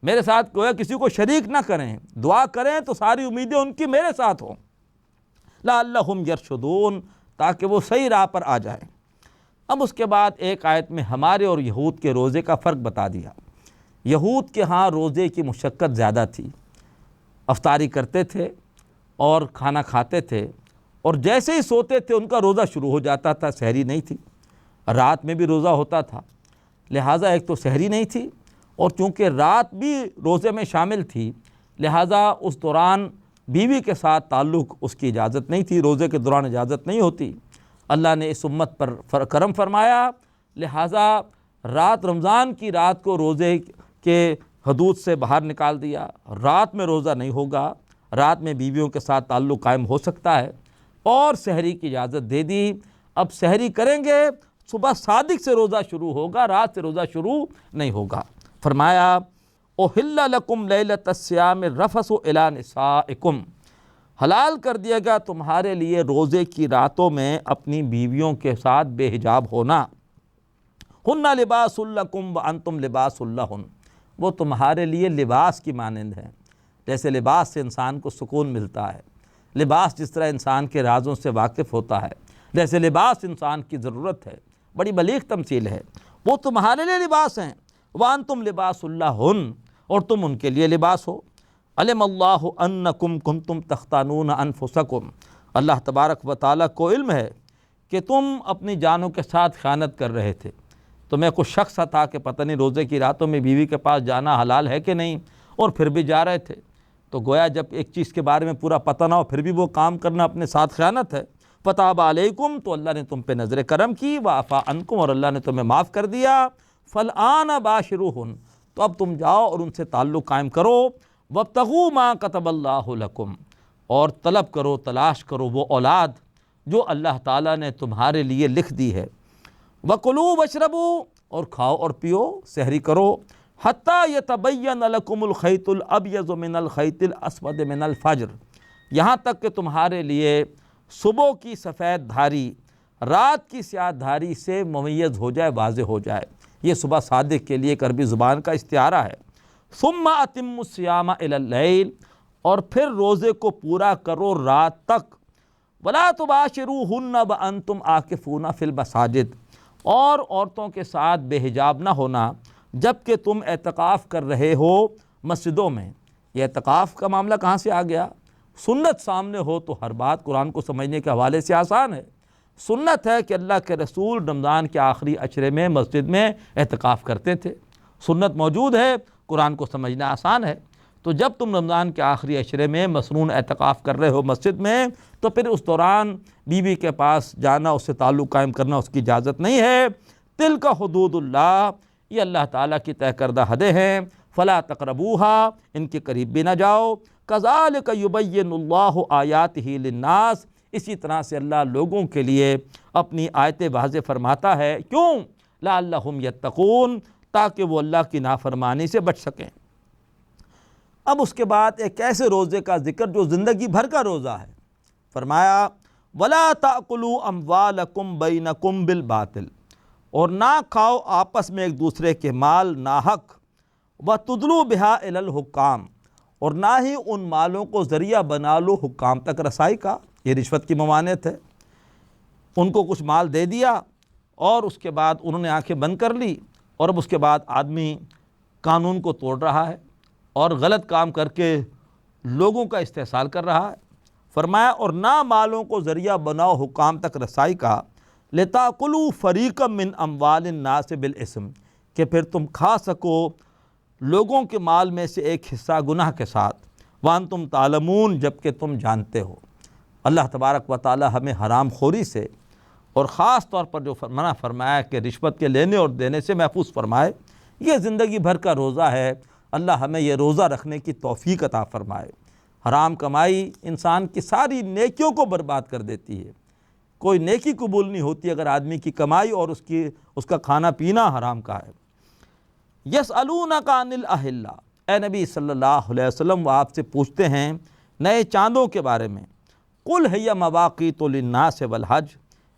میرے ساتھ کوئی کسی کو شریک نہ کریں، دعا کریں تو ساری امیدیں ان کی میرے ساتھ ہوں، لَعَلَّهُمْ يَرْشُدُونَ، تاکہ وہ صحیح راہ پر آ جائیں۔ اب اس کے بعد ایک آیت میں ہمارے اور یہود کے روزے کا فرق بتا دیا۔ یہود کے ہاں روزے کی مشقت زیادہ تھی، افطاری کرتے تھے اور کھانا کھاتے تھے، اور جیسے ہی سوتے تھے ان کا روزہ شروع ہو جاتا تھا، سحری نہیں تھی، رات میں بھی روزہ ہوتا تھا، لہٰذا ایک تو سحری نہیں تھی، اور چونکہ رات بھی روزے میں شامل تھی لہٰذا اس دوران بیوی کے ساتھ تعلق اس کی اجازت نہیں تھی، روزے کے دوران اجازت نہیں ہوتی۔ اللہ نے اس امت پر کرم فرمایا، لہٰذا رمضان کی رات کو روزے کے حدود سے باہر نکال دیا، رات میں روزہ نہیں ہوگا، رات میں بیویوں کے ساتھ تعلق قائم ہو سکتا ہے، اور سحری کی اجازت دے دی۔ اب سحری کریں گے، صبح صادق سے روزہ شروع ہوگا، رات سے روزہ شروع نہیں ہوگا۔ فرمایا اُحِلَّ لَكُمْ لَيْلَةَ الصِّيَامِ الرَّفَثُ إِلَىٰ نِسَائِكُمْ، حلال کر دیا گیا تمہارے لیے روزے کی راتوں میں اپنی بیویوں کے ساتھ بے حجاب ہونا۔ ہن لباس لکم وانتم لباس لہن، وہ تمہارے لیے لباس کی مانند ہیں، جیسے لباس سے انسان کو سکون ملتا ہے، لباس جس طرح انسان کے رازوں سے واقف ہوتا ہے، جیسے لباس انسان کی ضرورت ہے، بڑی بلیغ تمثیل ہے، وہ تمہارے لیے لباس ہیں، وانتم لباس لہن، اور تم ان کے لیے لباس ہو۔ علم اللہ انکم کنتم تختانون انفسکم، اللہ تبارک و تعالیٰ کو علم ہے کہ تم اپنی جانوں کے ساتھ خیانت کر رہے تھے۔ تمہیں کچھ شخص تھا کہ پتہ نہیں روزے کی راتوں میں بیوی کے پاس جانا حلال ہے کہ نہیں، اور پھر بھی جا رہے تھے، تو گویا جب ایک چیز کے بارے میں پورا پتہ نہ ہو پھر بھی وہ کام کرنا اپنے ساتھ خیانت ہے۔ فتاب علیکم، تو اللہ نے تم پہ نظر کرم کی، وعفا عنکم، اور اللہ نے تمہیں معاف کر دیا۔ فالآن باشروہن، تو اب تم جاؤ اور ان سے تعلق قائم کرو۔ وابتغوا ما کتب اللہ لکم، اور طلب کرو، تلاش کرو وہ اولاد جو اللہ تعالیٰ نے تمہارے لیے لکھ دی ہے۔ وکلوا واشربوا، اور کھاؤ اور پیو، سحری کرو، حتیٰ یتبین لکم الخیط الابیض من الخیط الاسود من الفجر، یہاں تک کہ تمہارے لیے صبح کی سفید دھاری رات کی سیاہ دھاری سے ممیز ہو جائے، واضح ہو جائے۔ یہ صبح صادق کے لیے ایک عربی زبان کا استعارہ ہے۔ ثم اتموا الصیام الی اللیل، اور پھر روزے کو پورا کرو رات تک۔ ولا تباشروہن وانتم عاکفون فی المساجد، اور عورتوں کے ساتھ بے حجاب نہ ہونا جب کہ تم اعتکاف کر رہے ہو مسجدوں میں۔ یہ اعتکاف کا معاملہ کہاں سے آ گیا؟ سنت سامنے ہو تو ہر بات قرآن کو سمجھنے کے حوالے سے آسان ہے۔ سنت ہے کہ اللہ کے رسول رمضان کے آخری عشرے میں مسجد میں اعتکاف کرتے تھے، سنت موجود ہے، قرآن کو سمجھنا آسان ہے۔ تو جب تم رمضان کے آخری عشرے میں مسنون اعتکاف کر رہے ہو مسجد میں، تو پھر اس دوران بیوی کے پاس جانا، اس سے تعلق قائم کرنا اس کی اجازت نہیں ہے۔ تلک حدود اللہ، یہ اللہ تعالیٰ کی طے کردہ حدیں ہیں، فلا تقربوہا، ان کے قریب بھی نہ جاؤ۔ کذالک یبین اللہ آیاتہ للناس، اسی طرح سے اللہ لوگوں کے لیے اپنی آیتیں واضح فرماتا ہے، کیوں؟ لعلہم یتقون، تاکہ وہ اللہ کی نافرمانی سے بچ سکیں۔ اب اس کے بعد ایک ایسے روزے کا ذکر جو زندگی بھر کا روزہ ہے۔ فرمایا وَلَا تَأْكُلُوا أَمْوَالَكُمْ بَيْنَكُمْ بِالْبَاطِلِ، اور نہ کھاؤ آپس میں ایک دوسرے کے مال ناحق، وَتُدْلُوا بِهَا إِلَى الْحُكَّامِ، اور نہ ہی ان مالوں کو ذریعہ بنا لو حکام تک رسائی کا، یہ رشوت کی ممانعت ہے۔ ان کو کچھ مال دے دیا اور اس کے بعد انہوں نے آنکھیں بند کر لی، اور اب اس کے بعد آدمی قانون کو توڑ رہا ہے اور غلط کام کر کے لوگوں کا استحصال کر رہا ہے۔ فرمایا اور نہ مالوں کو ذریعہ بناؤ حکام تک رسائی کا، لِتَأْكُلُوا فَرِيقًا مِّنْ أَمْوَالِ النَّاسِ بِالْإِثْمِ، کہ پھر تم کھا سکو لوگوں کے مال میں سے ایک حصہ گناہ کے ساتھ، وَأَنْتُمْ تَعْلَمُونَ، جبکہ تم جانتے ہو۔ اللہ تبارک و تعالی ہمیں حرام خوری سے اور خاص طور پر جو منع فرمایا کہ رشوت کے لینے اور دینے سے محفوظ فرمائے، یہ زندگی بھر کا روزہ ہے۔ اللہ ہمیں یہ روزہ رکھنے کی توفیق عطا فرمائے۔ حرام کمائی انسان کی ساری نیکیوں کو برباد کر دیتی ہے، کوئی نیکی قبول نہیں ہوتی اگر آدمی کی کمائی اور اس کا کھانا پینا حرام کا ہے۔ یسألونک عن الأہلہ، اے نبی صلی اللہ علیہ وسلم وہ آپ سے پوچھتے ہیں نئے چاندوں کے بارے میں، قل ہی مواقیت للناس والحج،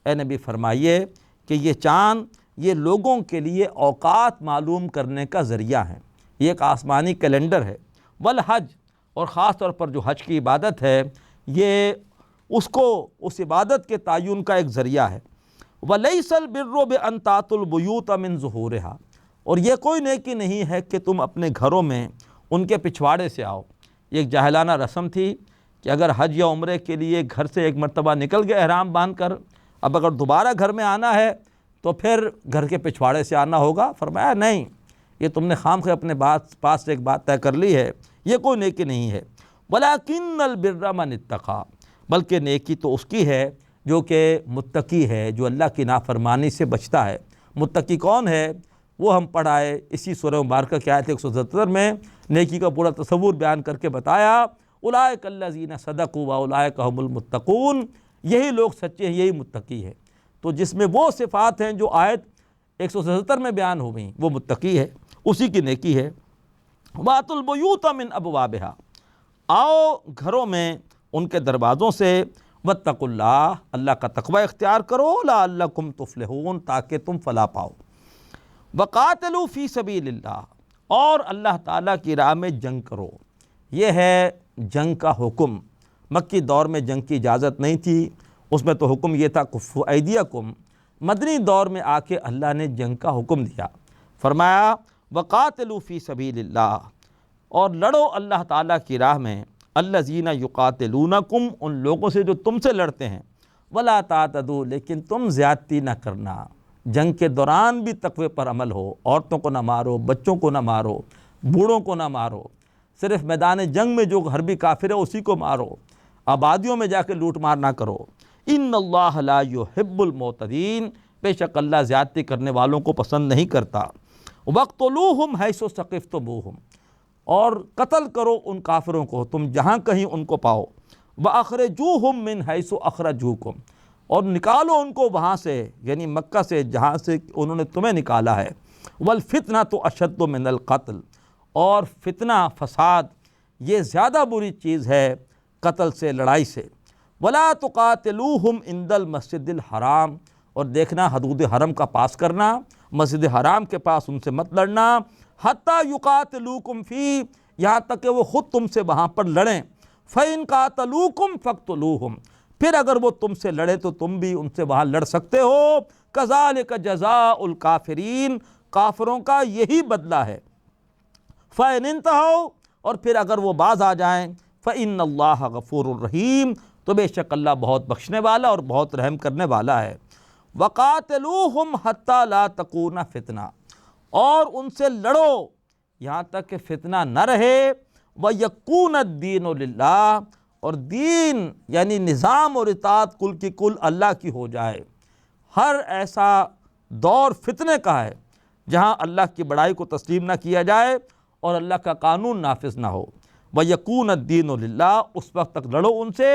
اے نبی فرمائیے کہ یہ چاند یہ لوگوں کے لیے اوقات معلوم کرنے کا ذریعہ ہے، یہ ایک آسمانی کیلنڈر ہے، والحج، اور خاص طور پر جو حج کی عبادت ہے یہ اس عبادت کے تعین کا ایک ذریعہ ہے۔ وَلَيْسَ الْبِرُّ بِأَن تَأْتُوا الْبُيُوتَ مِن ظُهُورِهَا، اور یہ کوئی نیکی نہیں ہے کہ تم اپنے گھروں میں ان کے پچھواڑے سے آؤ۔ یہ ایک جاہلانہ رسم تھی کہ اگر حج یا عمرے کے لیے گھر سے ایک مرتبہ نکل گئے احرام باندھ کر، اب اگر دوبارہ گھر میں آنا ہے تو پھر گھر کے پچھواڑے سے آنا ہوگا۔ فرمایا نہیں، یہ تم نے خام خواہ اپنے پاس سے ایک بات طے کر لی ہے، یہ کوئی نیکی نہیں ہے۔ وَلَكِنَّ الْبِرَّ مَنِ اتَّقَىٰ، بلکہ نیکی تو اس کی ہے جو کہ متقی ہے، جو اللہ کی نافرمانی سے بچتا ہے۔ متقی کون ہے؟ وہ ہم پڑھائے اسی سورہ مبارکہ کی آیت 177 میں نیکی کا پورا تصور بیان کر کے بتایا، اولئک الذین صدقوا واولئک هم المتقون، یہی لوگ سچے ہیں، یہی متقی ہے۔ تو جس میں وہ صفات ہیں جو آیت 177 میں بیان ہو گئیں وہ متقی ہے، اسی کی نیکی ہے۔ وَأْتُوا الْبُيُوتَ مِنْ أَبْوَابِهَا، آؤ گھروں میں ان کے دروازوں سے، وَاتَّقُوا اللَّهَ، اللہ کا تقوی اختیار کرو، لَعَلَّكُمْ تُفْلِحُونَ، تاکہ تم فلاح پاؤ۔ وَقَاتِلُوا فِي سَبِيلِ اللَّهِ، اور اللہ تعالیٰ کی راہ میں جنگ کرو۔ یہ ہے جنگ کا حکم۔ مکی دور میں جنگ کی اجازت نہیں تھی، اس میں تو حکم یہ تھا کفوا ایدیکم۔ مدنی دور میں آ کے اللہ نے جنگ کا حکم دیا، فرمایا وقاتلوا فی سبیل اللہ، اور لڑو اللہ تعالیٰ کی راہ میں، الذین یقاتلونکم، ان لوگوں سے جو تم سے لڑتے ہیں، ولا تعتدوا، لیکن تم زیادتی نہ کرنا۔ جنگ کے دوران بھی تقوی پر عمل ہو، عورتوں کو نہ مارو، بچوں کو نہ مارو، بوڑھوں کو نہ مارو، صرف میدان جنگ میں جو حربی کافر ہے اسی کو مارو، آبادیوں میں جا کے لوٹ مار نہ کرو۔ ان اللہ لا یحب المعتدین، بے شک اللہ زیادتی کرنے والوں کو پسند نہیں کرتا۔ وَاقْتُلُوهُمْ حَيْثُ ثَقِفْتُمُوهُمْ، اور قتل کرو ان کافروں کو تم جہاں کہیں ان کو پاؤ۔ وَأَخْرِجُوهُمْ مِنْ حَيْثُ أَخْرَجُوكُمْ، اور نکالو ان کو وہاں سے، یعنی مکہ سے جہاں سے انہوں نے تمہیں نکالا ہے۔ وَالْفِتْنَةُ أَشَدُّ مِنَ الْقَتْلِ، اور فتنہ فساد یہ زیادہ بری چیز ہے قتل سے، لڑائی سے۔ وَلَا تُقَاتِلُوهُمْ عِنْدَ الْمَسْجِدِ الْحَرَامِ، اور دیکھنا حدود حرم کا پاس کرنا، مسجد حرام کے پاس ان سے مت لڑنا۔ حَتَّى يُقَاتِلُوكُمْ فِيهِ، یہاں تک کہ وہ خود تم سے وہاں پر لڑیں۔ فَإِنْ قَاتَلُوكُمْ فَاقْتُلُوهُمْ، پھر اگر وہ تم سے لڑے تو تم بھی ان سے وہاں لڑ سکتے ہو۔ كَذَلِكَ جَزَاءُ الْكَافِرِينَ، کافروں کا یہی بدلہ ہے۔ فَإِنِ انْتَهَوْا، اور پھر اگر وہ باز آ جائیں، فَإِنَّ اللَّهَ غَفُورٌ رَحِيمٌ، تو بے شک اللہ بہت بخشنے والا اور بہت رحم کرنے والا ہے۔ وَقَاتِلُوهُمْ حَتَّى لَا تَكُونَ فِتْنَةٌ، اور ان سے لڑو یہاں تک کہ فتنہ نہ رہے۔ وَيَكُونَ الدِّينُ لِلَّهِ، اور دین یعنی نظام اور اطاعت کل کی کل اللہ کی ہو جائے۔ ہر ایسا دور فتنے کا ہے جہاں اللہ کی بڑائی کو تسلیم نہ کیا جائے اور اللہ کا قانون نافذ نہ ہو۔ وَيَكُونَ الدِّينُ لِلَّهِ، اس وقت تک لڑو ان سے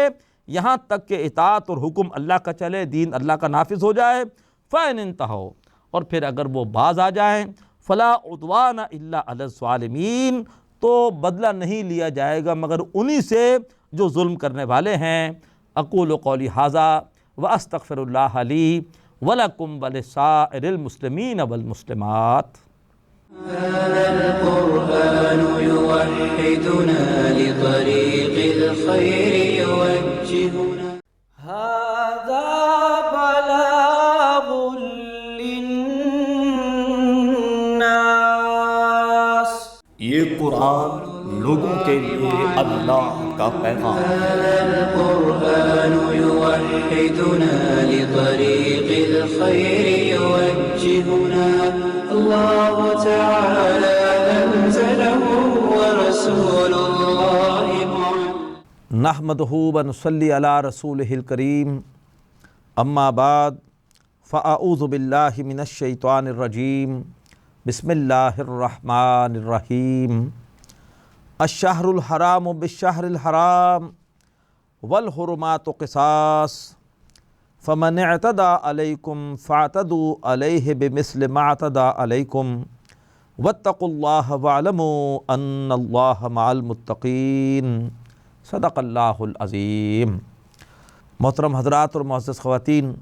یہاں تک کہ اطاعت اور حکم اللہ کا چلے، دین اللہ کا نافذ ہو جائے۔ فَإِنِ انْتَهَوْا، اور پھر اگر وہ باز آ جائیں، فَلَا عُدْوَانَ إِلَّا عَلَى الظَّالِمِينَ، تو بدلہ نہیں لیا جائے گا مگر انہی سے جو ظلم کرنے والے ہیں۔ اقول قولی ھذا واستغفر اللہ لی ولکم ولسائر المسلمین والمسلمات۔ هذا القرآن يوحدنا لطريق الخير يوجهنا، هذا بلاغ للناس، یہ قرآن لوگوں کے لیے اللہ کا پیغام۔ القرآن يوحدنا لطريق الخير يوجهنا الله تعالى أنزله ورسول الله معلم نحمدہ ونصلی علی رسولہ الکریم، اما بعد فاعوذ باللہ من الشیطان الرجیم، بسم اللہ الرحمن الرحیم۔ الشہر الحرام بالشہر الحرام والحرمات قصاص فمن اعتدى علیکم فاعتدوا علیہ بمثل ما اعتدى علیکم واتقوا اللہ واعلموا ان اللہ مع المتقین، صدق اللہ العظیم۔ محترم حضرات اور معزز خواتین،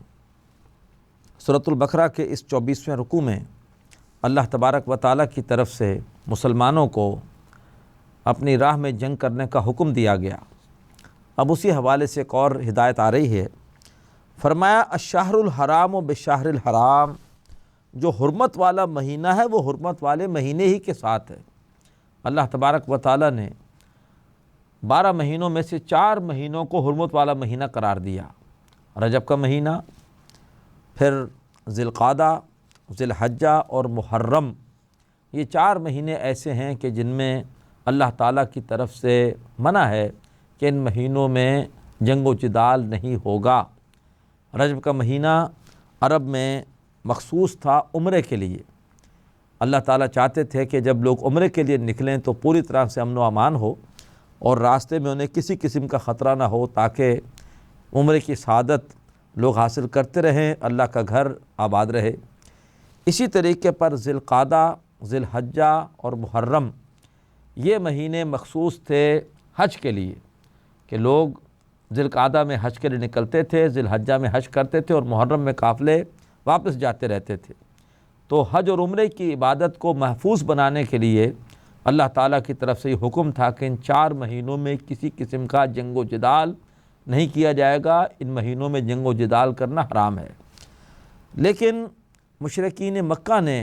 سورۃ البقرہ کے اس 24ویں رکوع میں اللہ تبارک و تعالیٰ کی طرف سے مسلمانوں کو اپنی راہ میں جنگ کرنے کا حکم دیا گیا۔ اب اسی حوالے سے ایک اور ہدایت آ رہی ہے۔ فرمایا الشہر الحرام بالشہر الحرام، جو حرمت والا مہینہ ہے وہ حرمت والے مہینے ہی کے ساتھ ہے۔ اللہ تبارک و تعالیٰ نے 12 مہینوں میں سے 4 مہینوں کو حرمت والا مہینہ قرار دیا، رجب کا مہینہ، پھر ذی القعدہ، ذی الحجہ اور محرم۔ یہ 4 مہینے ایسے ہیں کہ جن میں اللہ تعالیٰ کی طرف سے منع ہے کہ ان مہینوں میں جنگ و جدال نہیں ہوگا۔ رجب کا مہینہ عرب میں مخصوص تھا عمرے کے لیے۔ اللہ تعالیٰ چاہتے تھے کہ جب لوگ عمرے کے لیے نکلیں تو پوری طرح سے امن و امان ہو اور راستے میں انہیں کسی قسم کا خطرہ نہ ہو، تاکہ عمرے کی سعادت لوگ حاصل کرتے رہیں، اللہ کا گھر آباد رہے۔ اسی طریقے پر ذی القعدہ، ذی الحجہ اور محرم، یہ مہینے مخصوص تھے حج کے لیے، کہ لوگ ذی القعدہ میں حج کے لیے نکلتے تھے، ذی الحجہ میں حج کرتے تھے اور محرم میں قافلے واپس جاتے رہتے تھے۔ تو حج اور عمرے کی عبادت کو محفوظ بنانے کے لیے اللہ تعالیٰ کی طرف سے یہ حکم تھا کہ ان 4 مہینوں میں کسی قسم کا جنگ و جدال نہیں کیا جائے گا، ان مہینوں میں جنگ و جدال کرنا حرام ہے۔ لیکن مشرکین مکہ نے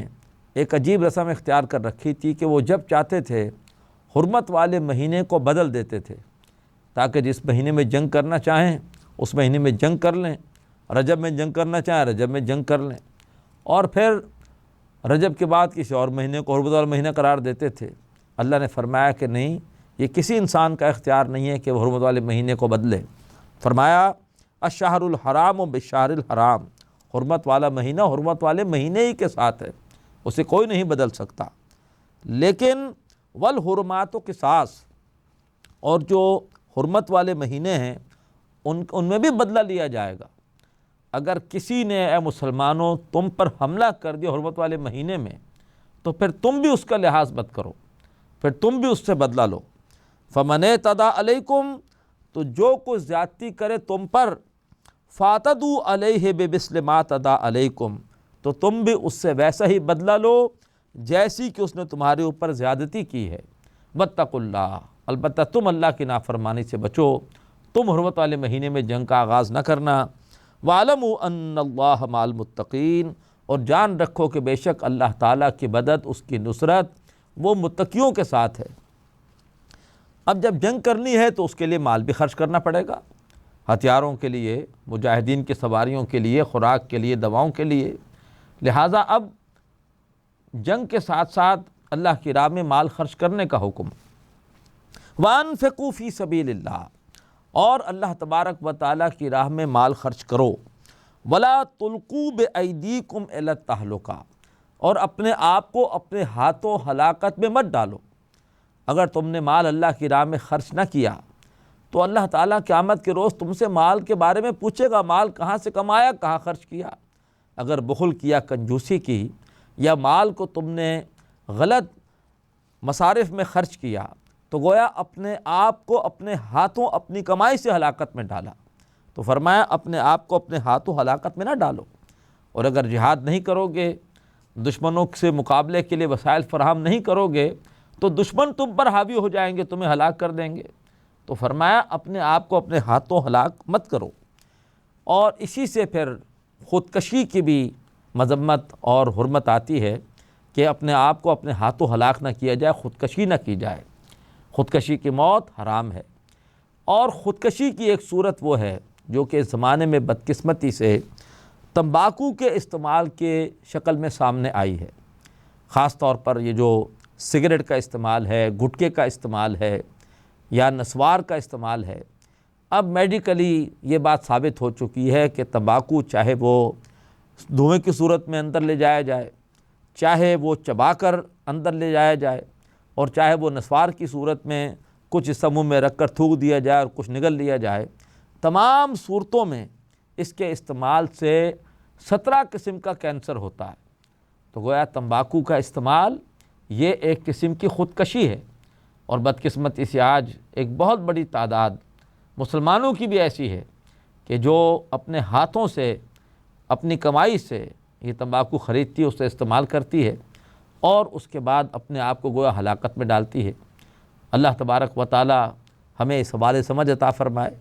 ایک عجیب رسم اختیار کر رکھی تھی کہ وہ جب چاہتے تھے حرمت والے مہینے کو بدل دیتے تھے، تاکہ جس مہینے میں جنگ کرنا چاہیں اس مہینے میں جنگ کر لیں، رجب میں جنگ کرنا چاہیں رجب میں جنگ کر لیں، اور پھر رجب کے بعد کسی اور مہینے کو حرمت والا مہینہ قرار دیتے تھے۔ اللہ نے فرمایا کہ نہیں، یہ کسی انسان کا اختیار نہیں ہے کہ وہ حرمت والے مہینے کو بدلے۔ فرمایا الشہر الحرام بالشہر الحرام، حرمت والا مہینہ حرمت والے مہینے ہی کے ساتھ ہے، اسے کوئی نہیں بدل سکتا۔ لیکن والحرمات قصاص، اور جو حرمت والے مہینے ہیں ان میں بھی بدلہ لیا جائے گا۔ اگر کسی نے اے مسلمانوں تم پر حملہ کر دیا حرمت والے مہینے میں، تو پھر تم بھی اس کا لحاظ مت کرو، پھر تم بھی اس سے بدلہ لو۔ فمن اعتدى علیکم، تو جو کچھ زیادتی کرے تم پر، فاعتدوا علیہ بمثل ما اعتدى علیکم، تو تم بھی اس سے ویسا ہی بدلہ لو جیسی کہ اس نے تمہارے اوپر زیادتی کی ہے۔ واتقوا اللہ، البتہ تم اللہ کی نافرمانی سے بچو، تم حرمت والے مہینے میں جنگ کا آغاز نہ کرنا۔ وَاعْلَمُوا أَنَّ اللَّهَ مَعَ الْمُتَّقِينَ، اور جان رکھو کہ بے شک اللہ تعالیٰ کی مدد، اس کی نصرت وہ متقیوں کے ساتھ ہے۔ اب جب جنگ کرنی ہے تو اس کے لیے مال بھی خرچ کرنا پڑے گا، ہتھیاروں کے لیے، مجاہدین کی سواریوں کے لیے، خوراک کے لیے، دواؤں کے لیے۔ لہٰذا اب جنگ کے ساتھ ساتھ اللہ کی راہ میں مال خرچ کرنے کا حکم۔ وَأَنفِقُوا فِي سَبِيلِ اللَّهِ، اور اللہ تبارک و تعالیٰ کی راہ میں مال خرچ کرو۔ وَلَا تُلْقُوا بِأَيْدِيكُمْ إِلَى التَّهْلُكَةِ، اور اپنے آپ کو اپنے ہاتھوں ہلاکت میں مت ڈالو۔ اگر تم نے مال اللہ کی راہ میں خرچ نہ کیا تو اللہ تعالیٰ قیامت کے روز تم سے مال کے بارے میں پوچھے گا، مال کہاں سے کمایا، کہاں خرچ کیا۔ اگر بخل کیا، کنجوسی کی، یا مال کو تم نے غلط مصارف میں خرچ کیا، تو گویا اپنے آپ کو اپنے ہاتھوں اپنی کمائی سے ہلاکت میں ڈالا۔ تو فرمایا اپنے آپ کو اپنے ہاتھوں ہلاکت میں نہ ڈالو۔ اور اگر جہاد نہیں کرو گے، دشمنوں سے مقابلے کے لیے وسائل فراہم نہیں کرو گے، تو دشمن تم پر حاوی ہو جائیں گے، تمہیں ہلاک کر دیں گے۔ تو فرمایا اپنے آپ کو اپنے ہاتھوں ہلاک مت کرو۔ اور اسی سے پھر خودکشی کی بھی مذمت اور حرمت آتی ہے کہ اپنے آپ کو اپنے ہاتھوں ہلاک نہ کیا جائے، خودکشی نہ کی جائے۔ خودکشی کی موت حرام ہے۔ اور خودکشی کی ایک صورت وہ ہے جو کہ اس زمانے میں بدقسمتی سے تمباکو کے استعمال کے شکل میں سامنے آئی ہے۔ خاص طور پر یہ جو سگریٹ کا استعمال ہے، گٹکے کا استعمال ہے یا نسوار کا استعمال ہے، اب میڈیکلی یہ بات ثابت ہو چکی ہے کہ تمباکو چاہے وہ دھوئیں کی صورت میں اندر لے جایا جائے، چاہے وہ چبا کر اندر لے جایا جائے، اور چاہے وہ نسوار کی صورت میں کچھ حصہ منہ میں رکھ کر تھوک دیا جائے اور کچھ نگل لیا جائے، تمام صورتوں میں اس کے استعمال سے 17 قسم کا کینسر ہوتا ہے۔ تو گویا تمباکو کا استعمال یہ ایک قسم کی خودکشی ہے، اور بدقسمتی سے آج ایک بہت بڑی تعداد مسلمانوں کی بھی ایسی ہے کہ جو اپنے ہاتھوں سے، اپنی کمائی سے یہ تمباکو خریدتی ہے، اسے استعمال کرتی ہے اور اس کے بعد اپنے آپ کو گویا ہلاکت میں ڈالتی ہے۔ اللہ تبارک و تعالی ہمیں اس حوالے سمجھ عطا فرمائے۔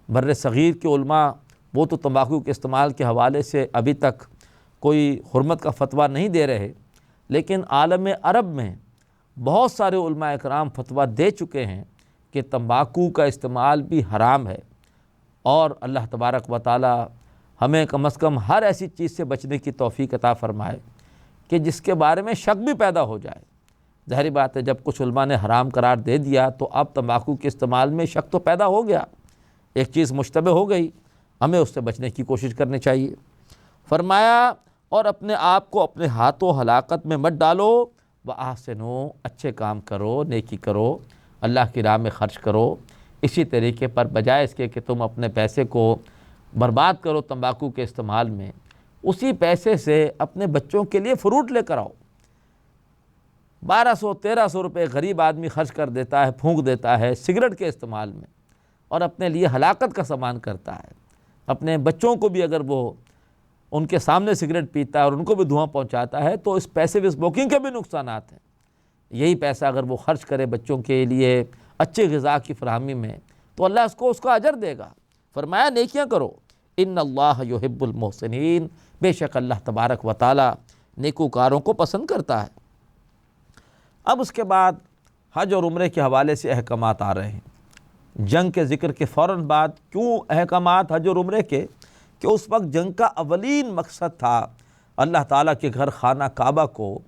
بر صغیر کے علماء وہ تو تمباکو کے استعمال کے حوالے سے ابھی تک کوئی حرمت کا فتویٰ نہیں دے رہے، لیکن عالم عرب میں بہت سارے علماء اکرام فتویٰ دے چکے ہیں کہ تمباکو کا استعمال بھی حرام ہے، اور اللہ تبارک و تعالی ہمیں کم از کم ہر ایسی چیز سے بچنے کی توفیق عطا فرمائے کہ جس کے بارے میں شک بھی پیدا ہو جائے۔ ظاہری بات ہے جب کچھ علماء نے حرام قرار دے دیا تو اب تمباکو کے استعمال میں شک تو پیدا ہو گیا، ایک چیز مشتبہ ہو گئی، ہمیں اس سے بچنے کی کوشش کرنی چاہیے۔ فرمایا اور اپنے آپ کو اپنے ہاتھوں ہلاکت میں مت ڈالو، وَأَحْسِنُوا، اچھے کام کرو، نیکی کرو، اللہ کی راہ میں خرچ کرو، اسی طریقے پر بجائے اس کے کہ تم اپنے پیسے کو برباد کرو تمباکو کے استعمال میں، اسی پیسے سے اپنے بچوں کے لیے فروٹ لے کر آؤ۔ 1200-1300 روپے غریب آدمی خرچ کر دیتا ہے، پھونک دیتا ہے سگریٹ کے استعمال میں، اور اپنے لیے ہلاکت کا سامان کرتا ہے۔ اپنے بچوں کو بھی اگر وہ ان کے سامنے سگریٹ پیتا ہے اور ان کو بھی دھواں پہنچاتا ہے تو اس پیسیو اسموکنگ کے بھی نقصانات ہیں۔ یہی پیسہ اگر وہ خرچ کرے بچوں کے لیے اچھے غذا کی فراہمی میں تو اللہ اس کا اجر دے گا۔ فرمایا نیکیاں کرو، ان اللہ یحب المحسنین، بے شک اللہ تبارک و تعالی نیکوکاروں کو پسند کرتا ہے۔ اب اس کے بعد حج اور عمرے کے حوالے سے احکامات آ رہے ہیں۔ جنگ کے ذکر کے فوراً بعد کیوں احکامات حج اور عمرے کے؟ کہ اس وقت جنگ کا اولین مقصد تھا اللہ تعالیٰ کے گھر خانہ کعبہ کو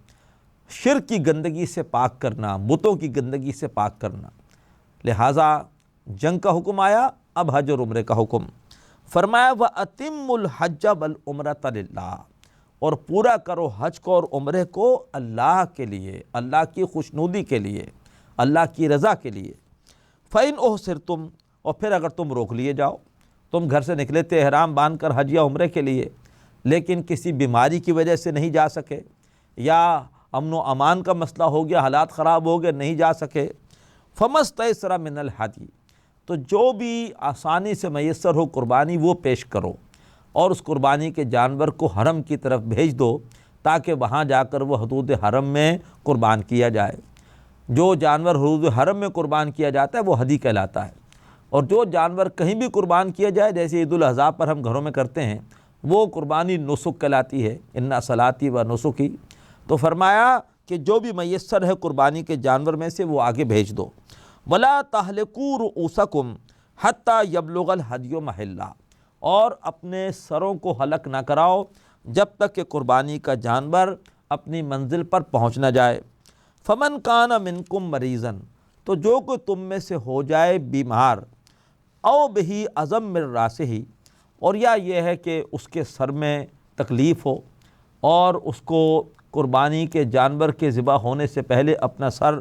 شرک کی گندگی سے پاک کرنا، بتوں کی گندگی سے پاک کرنا، لہٰذا جنگ کا حکم آیا، اب حج اور عمرے کا حکم۔ فرمایا وَأَتِمُّ الْحَجَّ وَالْعُمْرَةَ لِلَّهِ، اور پورا کرو حج کو اور عمرے کو اللہ کے لیے، اللہ کی خوشنودی کے لیے، اللہ کی رضا کے لیے۔ فَإِنْ أُحْصِرْتُمْ، اور پھر اگر تم روک لیے جاؤ، تم گھر سے نکلے تھے احرام باندھ کر حج یا عمرے کے لیے، لیکن کسی بیماری کی وجہ سے نہیں جا سکے، یا امن و امان کا مسئلہ ہو گیا، حالات خراب ہو گئے، نہیں جا سکے، فَمَسْتَيْسَرَ مِنَ الْحَدْيِ، تو جو بھی آسانی سے میسر ہو قربانی وہ پیش کرو، اور اس قربانی کے جانور کو حرم کی طرف بھیج دو تاکہ وہاں جا کر وہ حدود حرم میں قربان کیا جائے۔ جو جانور حدود حرم میں قربان کیا جاتا ہے وہ ہدی کہلاتا ہے، اور جو جانور کہیں بھی قربان کیا جائے جیسے عید الاضحیٰ پر ہم گھروں میں کرتے ہیں وہ قربانی نسک کہلاتی ہے، اِنَّ صَلَاتِي وَنُسُكِي۔ تو فرمایا کہ جو بھی میسر ہے قربانی کے جانور میں سے وہ آگے بھیج دو۔ وَلَا تَحْلِقُوا رُؤُوسَكُمْ حَتَّى يَبْلُغَ الْهَدْيُ مَحِلَّهُ، اور اپنے سروں کو حلق نہ کراؤ جب تک کہ قربانی کا جانور اپنی منزل پر پہنچ نہ جائے۔ فَمَنْ كَانَ مِنْكُمْ مَرِيضًا، تو جو کوئی تم میں سے ہو جائے بیمار، او بہی عظم من راسہ، اور یا یہ ہے کہ اس کے سر میں تکلیف ہو اور اس کو قربانی کے جانور کے ذبح ہونے سے پہلے اپنا سر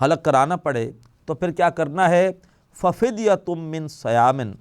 حلق کرانا پڑے، تو پھر کیا کرنا ہے؟ فَفِدْيَةٌ مِّن صِيَامٍ،